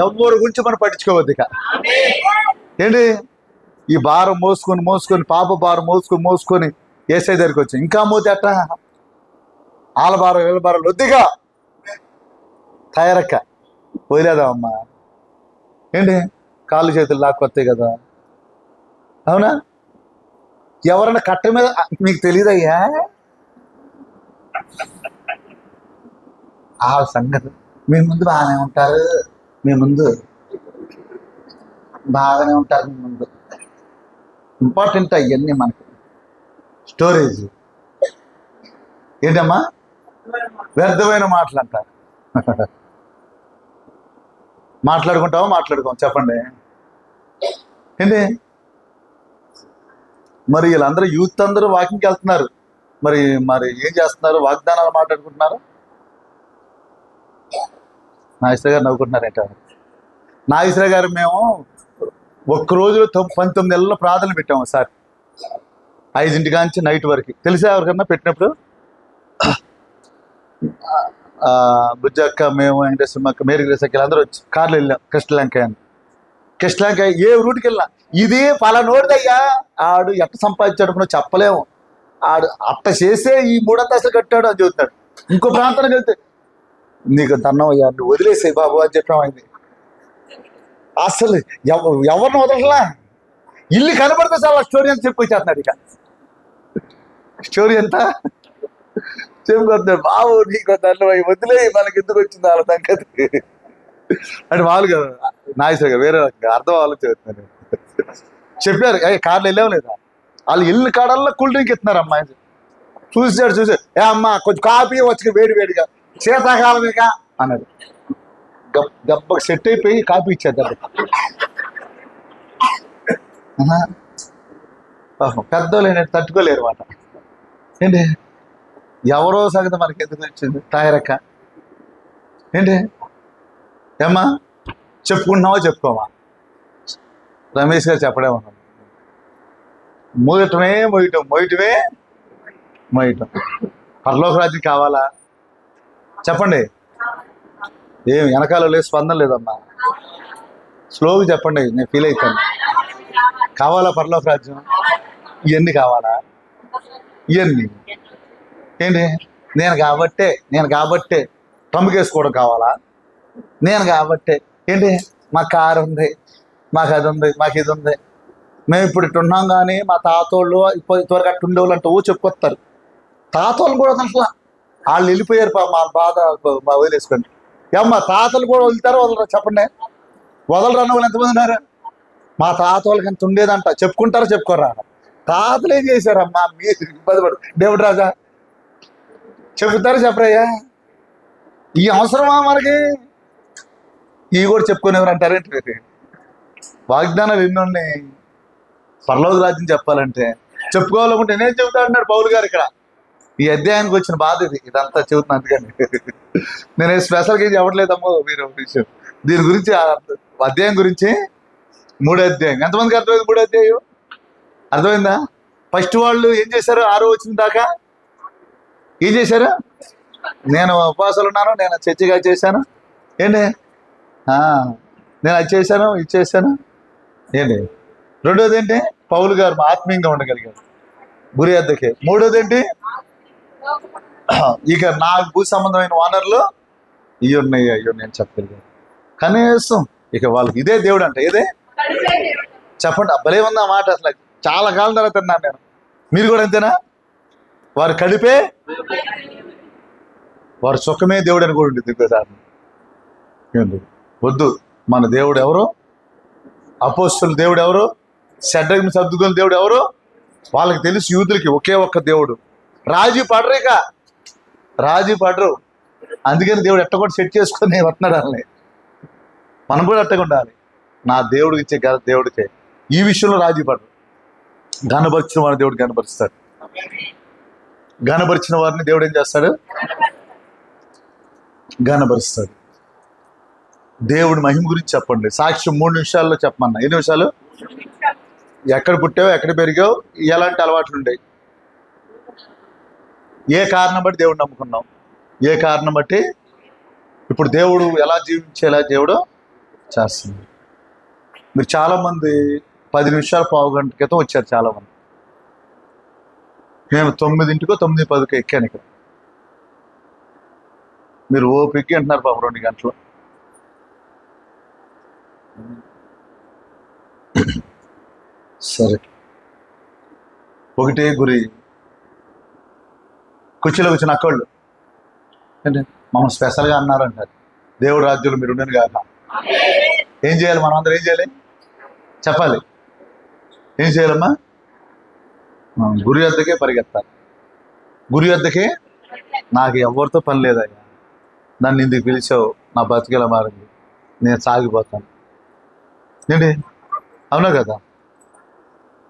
ఎవరి గురించి మనం పట్టించుకోవద్దు ఇక. ఏంటి, ఈ భారం మోసుకొని పాప భారం మోసుకొని ఏసై దగ్గరికి వచ్చి ఇంకా మోతే అట్ట ఆల భారం వీళ్ళ భారాలు వద్దిగా తయారక్క వదిలేదామమ్మా. ఏంటి, కాళ్ళు చేతులు లాక్కొస్తాయి కదా, అవునా? ఎవరైనా కట్ట మీద మీకు తెలియదయ్యా ఆ సంగతి. మీ ముందు బాగానే ఉంటారు, మీ ముందు బాగానే ఉంటారు, మీ ముందు ఇంపార్టెంట్ అవన్నీ మనకి. స్టోరేజ్ ఏంటమ్మా? వ్యర్థమైన మాటలు అంటారు. మాట్లాడుకుంటావా మాట్లాడుకోం చెప్పండి ఏంటి? మరి వీళ్ళందరూ యూత్ అందరూ వాకింగ్కి వెళ్తున్నారు, మరి మరి ఏం చేస్తున్నారు? వాగ్దానాలు మాట్లాడుకుంటున్నారు. నాగేశ్వర గారు నవ్వుకుంటున్నారేంట? నాగేశ్వర గారు మేము ఒక్క రోజులో 19 నెలల్లో ప్రార్థన పెట్టాము సార్, 5 నుంచి నైట్ వరకు. తెలిసా ఎవరికన్నా పెట్టినప్పుడు? బుజ్జక్క, మేము, వెంకటేశ్వరమ్మక్క, మేరీ గ్రేసక్క అందరూ వచ్చి కార్లో వెళ్ళాం కృష్ణలంక అని. కృష్ణలంక ఏ రూట్కి వెళ్ళినా ఇది పలానోడిదయ్యా, ఆడు ఎట్ట సంపాదించాడు నువ్వు చెప్పలేము, ఆడు అట్ట చేసే ఈ 3 అంతస్తులు కట్టాడు అని చెబుతాడు. ఇంకో ప్రాంతానికి వెళ్తే నీకు దన్నమయ్యా, నువ్వు వదిలేసే బాబు అని చెప్పాం. అయింది అసలు ఎవరిని వదలలా, ఇల్లు కనబడితే చాలా స్టోరీ అని చెప్పొచ్చేస్తున్నాడు. ఇక స్టోరీ ఎంత చెప్పుకొస్తాడు, బాబు నీకు దన్నమయ్య వదిలే, మనకి ఎందుకు వచ్చింది వాళ్ళ సంగతి అంటే. మామూలుగా నాగేశ్వర గారు వేరే అర్థం ఆలోచిస్తున్నారు. చెప్పారు కార్లు వెళ్ళావు లేదా, వాళ్ళు ఇల్లు కాడల్లో కూల్ డ్రింక్ ఇస్తున్నారు. అమ్మాయి చూసాడు, ఏ అమ్మా కొంచెం కాఫీ వచ్చి వేడి వేడిగా శీతాకాలమేగా అన్నాడు. దెబ్బకి సెట్ అయిపోయి కాఫీ ఇచ్చారు దెబ్బకి. పెద్దోళ్ళు ఏంటంటే తట్టుకోలేరు మాట. ఏంటి ఎవరో సంగతి మనకి ఎందుకు వచ్చింది తాయరక్క? ఏంటి ఏమ్మా చెప్పుకుంటున్నావా చెప్పుకోమా? రమేష్ గారు చెప్పడేమన్నా, మోయటమే మోయటం, మోయటమే మోయటం. పరలోక రాజ్యం కావాలా చెప్పండి? ఏం వెనకాల లేదు, స్పందన లేదమ్మా. స్లోగా చెప్పండి, నేను ఫీల్ అవుతాను. కావాలా పరలోక రాజ్యం? ఇవన్నీ కావాలా? ఇవన్నీ ఏంటి? నేను కాబట్టే ట్రమ్ముకేసుకోవడం కావాలా? నేను కాబట్టే ఏంటి? మా కారు ఉంది, మాకు అది ఉంది, మాకు ఇది ఉంది, మేము ఇప్పుడు ఇటు ఉన్నాం. కానీ మా తాతోళ్ళు ఇంతవరకు అట్టు ఉండేవాళ్ళు అంటే చెప్పుకొస్తారు. తాతోళ్ళు కూడా అసలు వాళ్ళు వెళ్ళిపోయారు, మా బాధ మా వదిలేసుకోండి. ఏమ్మా తాతలు కూడా వదులుతారో వదలరా చెప్పండి? వదలరన్న వాళ్ళు ఎంతమంది ఉన్నారు? మా తాత వాళ్ళకి ఎంత ఉండేదంట చెప్పుకుంటారో చెప్పుకోరా? తాతలు ఏం చేశారమ్మా? మీరు ఇబ్బంది పడు దేవుడు రాజా చెబుతారు చెప్పరయ్యా? ఈ అవసరమా మనకి? ఇవి కూడా చెప్పుకునేవారు అంటారేంటి? వాగ్దానాలు ఎన్ని ఉన్నాయి? పరలోక రాజ్యం చెప్పాలంటే చెప్పుకోవాలనుకుంటే నేనేం చెబుతా అన్నాడు పౌలు గారు. ఇక్కడ ఈ అధ్యాయానికి వచ్చిన బాధ ఇది, ఇదంతా చెబుతున్నా. అందుకని నేను స్పెషల్గా ఏం చెప్పట్లేదమ్మో, మీరు విషయం దీని గురించి, అధ్యాయం గురించి. 3వ అధ్యాయం ఎంతమందికి అర్థమైంది? 3వ అధ్యాయం అర్థమైందా? ఫస్ట్ వాళ్ళు ఏం చేశారు? 6వ వచ్చిన దాకా ఏం చేశారు? నేను ఉపవాసాలు ఉన్నాను, నేను చర్చిగా చేశాను, ఏంటి నేను అది చేశాను, ఇది చేశాను, ఏంటి? 2వది ఏంటి? పౌలు గారు ఆత్మీయంగా ఉండగలిగారు, గురి అద్దకే. 3వది ఏంటి? ఇక నాకు భూ సంబంధమైన వానర్లు ఇవి ఉన్నాయి, నేను చెప్పగలిగాను. కనీసం ఇక వాళ్ళకి ఇదే దేవుడు అంట. ఇదే చెప్పండి, అబ్బలే ఉంది ఆ మాట. అసలు చాలా కాలం తర్వాత తిన్నాను నేను. మీరు కూడా అంతేనా? వారు కడిపే వారు సుఖమే దేవుడు అని కూడా ఉంటుంది ఇంకోసారి. వద్దు, మన దేవుడు ఎవరు? అపోస్తుల దేవుడు ఎవరు? షడ్రగ సద్దుకుల దేవుడు ఎవరు? వాళ్ళకి తెలుసు, యూదులకి ఒకే ఒక్క దేవుడు. రాజీ పడరు, ఇక రాజీ పడరు. అందుకని దేవుడు ఎట్ట కూడా సెట్ చేసుకొని వస్తున్నాడు వాళ్ళని. మనం కూడా అట్టగా ఉండాలి. నా దేవుడికి ఇచ్చే దేవుడికే ఈ విషయంలో రాజీ పడరు. గనపరిచిన వారిని దేవుడు గనపరుస్తాడు. గనపరిచిన వారిని దేవుడు ఏం చేస్తాడు? గనపరుస్తాడు. దేవుడి మహిమ గురించి చెప్పండి. సాక్ష్యం 3 నిమిషాల్లో చెప్పమన్నా. 8 నిమిషాలు. ఎక్కడ పుట్టావు, ఎక్కడ పెరిగావు, ఎలాంటి అలవాట్లు ఉంటాయి, ఏ కారణం బట్టి దేవుడు నమ్ముకున్నావు, ఏ కారణం బట్టి ఇప్పుడు దేవుడు ఎలా జీవించేలా దేవుడు చేస్తుంది. మీరు చాలామంది 10 నిమిషాలు, పావు గంట క్రితం వచ్చారు చాలామంది. నేను 9:00కో 9:10కో ఎక్కాను ఇక్కడ. మీరు ఓపిక అంటున్నారు పాపం 2 గంటలు. సరే, ఒకటే గురి. కుర్చీలో కూర్చున్న అక్కళ్ళు మమ్మల్ని స్పెషల్గా అన్నారంటారు. దేవుడు రాజ్యంలో మీరు ఉండను కాక ఏం చేయాలి? మనం అందరం ఏం చేయాలి చెప్పాలి. ఏం చేయాలమ్మా? గురి వద్దకే పరిగెత్తాలి. గురి వద్దకే. నాకు ఎవరితో పని లేదయ్యా, నన్ను ఇందుకు పిలిచావు, నా బతికేలా మారింది, నేను సాగిపోతాను ఏంటి? అవునా కదా?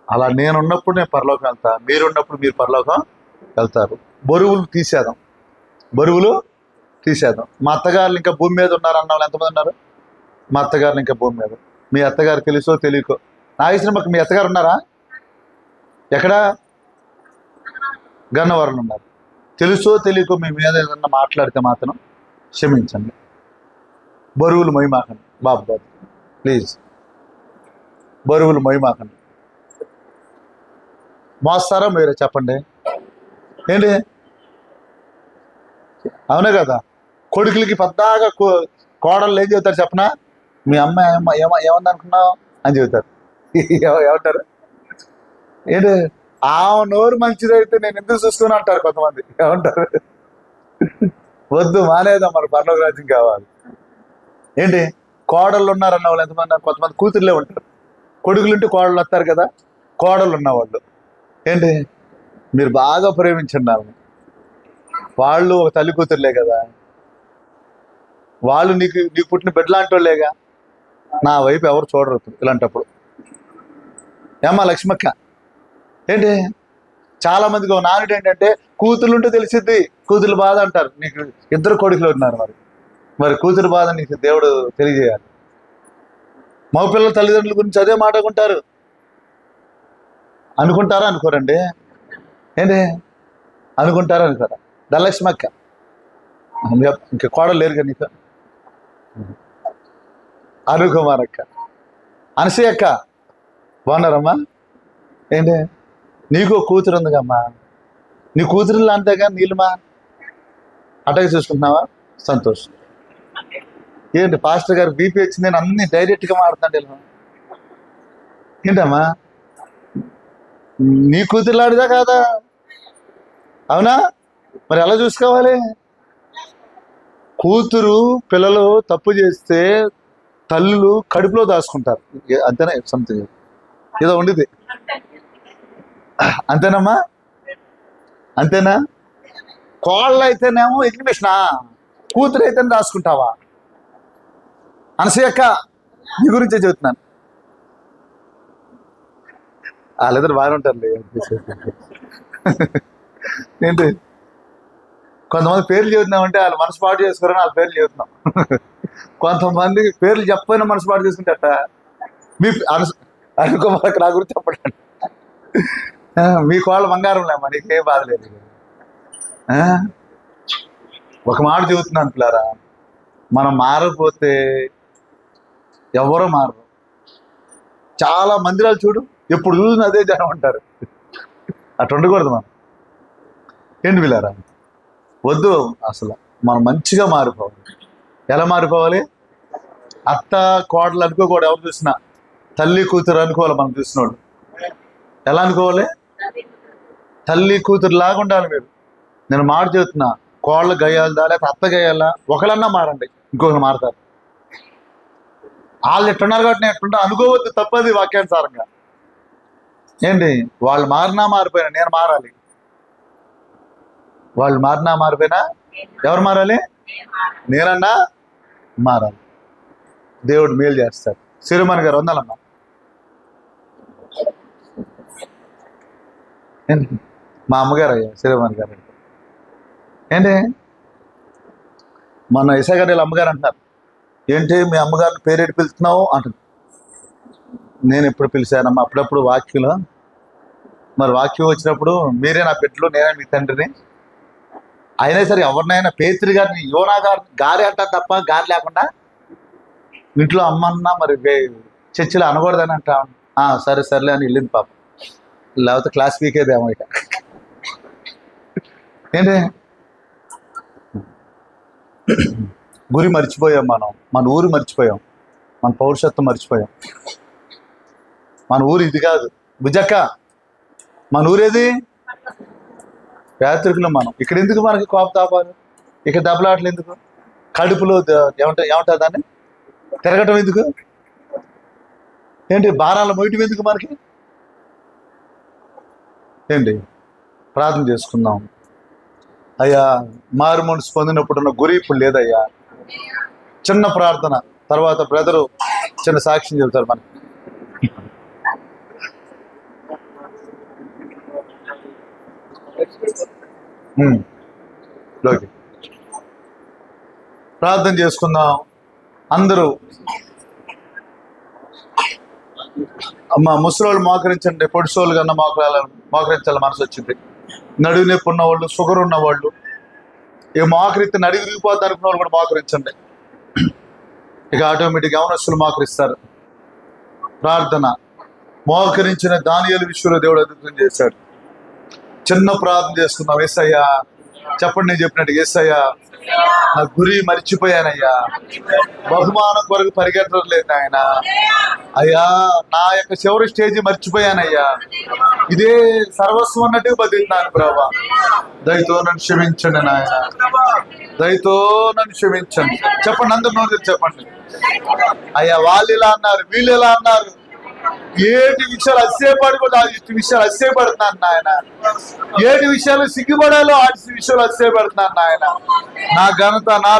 అలా నేనున్నప్పుడు నేను పరలోకం వెళ్తా, మీరున్నప్పుడు మీరు పరలోకం వెళ్తారు. బరువులు తీసేద్దాం, బరువులు తీసేద్దాం. మా అత్తగారులు ఇంకా భూమి మీద ఉన్నారు అన్న వాళ్ళు ఎంతమంది ఉన్నారు? మా అత్తగారులు ఇంకా భూమి మీద. మీ అత్తగారు తెలుసో తెలియకో, నాగేశ్వరమ్మకి మీ అత్తగారు ఉన్నారా? ఎక్కడ? గన్నవరం ఉన్నారు. తెలుసో తెలియకో మీ మీద ఏదన్నా మాట్లాడితే మాత్రం క్షమించండి. బరువులు మొయ్యమాకండి బాబు, ప్లీజ్. బరువులు మొయ్యమాకండి. మోస్తారా మీరే చెప్పండి ఏంటి? అవునే కదా? కొడుకులకి పెద్దగా కోడళ్ళు ఏం చెబుతారు చెప్పనా? మీ అమ్మ ఏమంది అనుకున్నావు అని చెబుతారు. ఏమంటారు ఏంటి? ఆ నోరు మంచిదైతే నేను ఎందుకు చూసుకుని అంటారు కొంతమంది. ఏమంటారు? వద్దు, మానేద్దాం, మన పరలోక రాజ్యం కావాలి. ఏంటి? కోడళ్ళు ఉన్నారన్న వాళ్ళు ఎంతమంది? కొంతమంది కూతుర్లే ఉంటారు. కొడుకులు ఉంటే కోడళ్ళు వస్తారు కదా. కోడళ్ళు ఉన్నవాళ్ళు ఏంటి? మీరు బాగా ప్రేమించండి ఆమె. వాళ్ళు ఒక తల్లి కూతురులే కదా, వాళ్ళు నీకు పుట్టిన బిడ్డ లాంటి వాళ్ళేగా. నా వైపు ఎవరు చూడరు ఇలాంటప్పుడు. ఏమ్మా లక్ష్మక్క ఏంటి? చాలా మందికి ఒక నానుడు ఏంటంటే, కూతుర్లు ఉంటే తెలిసిద్ది, కూతురు బాధ అంటారు. నీకు ఇద్దరు కొడుకులు ఉన్నారు, మరి కూతురు బాధ నీకు దేవుడు తెలియజేయాలి. మగ పిల్లల తల్లిదండ్రుల గురించి అదే మాట్లాడుకుంటారు. అనుకుంటారా? అనుకోరండి ఏంటి? అనుకుంటారా? అనుకోరా? ధనలక్ష్మక్క ఇంకా కోడలు లేరుగా నీకు. అనుకుమార్ అక్క, అనసూయ అక్క బాగున్నారమ్మా? ఏంటి? నీకు కూతురు ఉందిగమ్మా. నీ కూతురు అంతేగా నీళ్ళమా అటగా చూసుకుంటున్నావా? సంతోషం. ఏంటి పాస్టర్ గారు బీపీ వచ్చింది, నేను అన్ని డైరెక్ట్గా మారుతాను. ఏంటమ్మా? నీ కూతురులాడిదా కాదా? అవునా? మరి ఎలా చూసుకోవాలి? కూతురు పిల్లలు తప్పు చేస్తే తల్లులు కడుపులో దాచుకుంటారు. అంతేనా? సంథింగ్ ఏదో ఉండిది. అంతేనమ్మా? అంతేనా? కోళ్ళు అయితేనేమో ఎగ్జిబిషనా, కూతురు అయితేనే రాసుకుంటావా? అనసూయక్క నీ గురించే చెబుతున్నాను. వాళ్ళిద్దరు బాగానే ఉంటారులే. ఏంటి? కొంతమంది పేర్లు చెబుతున్నామంటే వాళ్ళు మనసు పాటు చేసుకోరని వాళ్ళ పేర్లు చెబుతున్నాం. కొంతమంది పేర్లు చెప్పైనా మనసు పాటు చేసుకుంటారట. మీ అనుకోమాక నా గురించి చెప్పండి. మీ కోళ్ళ బంగారం లేమ్మా, నీకేం బాధ లేదు. ఒక మాట చెబుతున్నాను పిల్లారా, మనం మారకపోతే ఎవరో మారరు. చాలా మందిరాలు చూడు, ఎప్పుడు చూసిన అదే జనం అంటారు. అటు ఉండకూడదు మనం. ఏంటి పిల్లారా? వద్దు. అసలు మనం మంచిగా మారిపోవాలి. ఎలా మారిపోవాలి? అత్త కోడలు అనుకోకూడదు. ఎవరు చూసినా తల్లి కూతురు అనుకోవాలి. మనం చూసిన వాళ్ళు ఎలా అనుకోవాలి? తల్లి కూతురు లాగా ఉండాలి మీరు. నేను మాట చెబుతున్నా, కోళ్ళ గయ్యాలదా లేకపోతే అత్త గయ్యాలా, ఒకళ్ళన్నా మారండి, ఇంకొకరు మారతారు. వాళ్ళు ఎట్టున్నారు కాబట్టి నేను ఎట్టుంటా అనుకోవద్దు, తప్పది వాక్యానుసారంగా. ఏంటి? వాళ్ళు మారినా మారిపోయినా నేను మారాలి. వాళ్ళు మారినా మారిపోయినా ఎవరు మారాలి? నేనన్నా మారాలి. దేవుడు మేలు చేస్తాడు. సిరిమణి గారు వందాలమ్మా. మా అమ్మగారు అయ్యా సిరిమణి గారు. ఏంటి? మన ఇసాగర్ అమ్మగారు అంటున్నారు, ఏంటి మీ అమ్మగారిని పేరేటి పిలుస్తున్నావు అంటుంది. నేను ఎప్పుడు పిలిచానమ్మా? అప్పుడప్పుడు వాక్యంలో. మరి వాక్యం వచ్చినప్పుడు మీరే నా బిడ్డలు, నేనే మీ తండ్రిని. అయినా సరే ఎవరినైనా పేతురు గారిని యోనా గారి అంటారు తప్ప గారి లేకుండా. ఇంట్లో అమ్మన్నా మరి చర్చిలో అనకూడదని అంటా. సరే సర్లే అని వెళ్ళింది పాప. లేకపోతే క్లాస్ వీకేదేమో ఇక. ఏంటి? గురి మర్చిపోయాం మనం, మన ఊరు మర్చిపోయాం, మన పౌరుషత్వం మర్చిపోయాం. మన ఊరు ఇది కాదు. బుజ్జక్క మన ఊరేది? యాత్రికులు మనం. ఇక్కడ ఎందుకు మనకి కోపతాపాలు? ఇక దెబ్బలాటలు ఎందుకు? కడుపులో ఏమంటా దాన్ని తిరగటం ఎందుకు? ఏంటి భారాలు మోయటం ఎందుకు మనకి? ఏంటి? ప్రార్థన చేసుకుందాం. అయ్యా, మారు మనసు పొందినప్పుడున్న గురి ఇప్పుడు లేదయ్యా. చిన్న ప్రార్థన, తర్వాత బ్రదరు చిన్న సాక్ష్యం చెబుతారు మనకి. ప్రార్థన చేసుకుందాం అందరూ. అమ్మ ముసలోళ్ళు మోకరించండి, పొడిసోళ్ళు కన్నా మోకరించాలి మనసు వచ్చింది. నడువు నొప్పి ఉన్నవాళ్ళు, షుగర్ ఉన్నవాళ్ళు, ఇక మోకరిస్తే నడిగి విరిగిపోద్ది అనుకున్న వాళ్ళు కూడా మోకరించండి. ఇక ఆటోమేటిక్గా యవనస్తులు మోకరిస్తారు. ప్రార్థన మోకరించిన దానియేలు విషయంలో దేవుడు అద్భుతం చేశాడు. చిన్న ప్రార్థన చేసుకుందాం. యేసయ్యా, చెప్పండి నేను చెప్పినట్టు, యేసయ్యా నా గురి మర్చిపోయానయ్యా, బహుమానం కొరకు పరిగెత్తలేదు ఆయన. అయ్యా, నా యొక్క చివరి స్టేజ్ మర్చిపోయానయ్యా, ఇదే సర్వస్వం అన్నట్టుగా బతుకుతున్నాను ప్రభా. దయతో నన్ను క్షమించండి నాయన, దయతో నన్ను క్షమించండి. చెప్పండి, అందరు నోరు చెప్పండి. అయ్యా, వాళ్ళు ఇలా అన్నారు, వీళ్ళు ఇలా అన్నారు, ఏటి విషయాలు అస్సేపడి కూడా విషయాలు అస్సేపడుతున్నాను నాయన. ఏటి విషయాలు సిగ్గుపడాలో ఆ విషయాలు అస్సేపడుతున్నాను నాయన. నా ఘనత, నా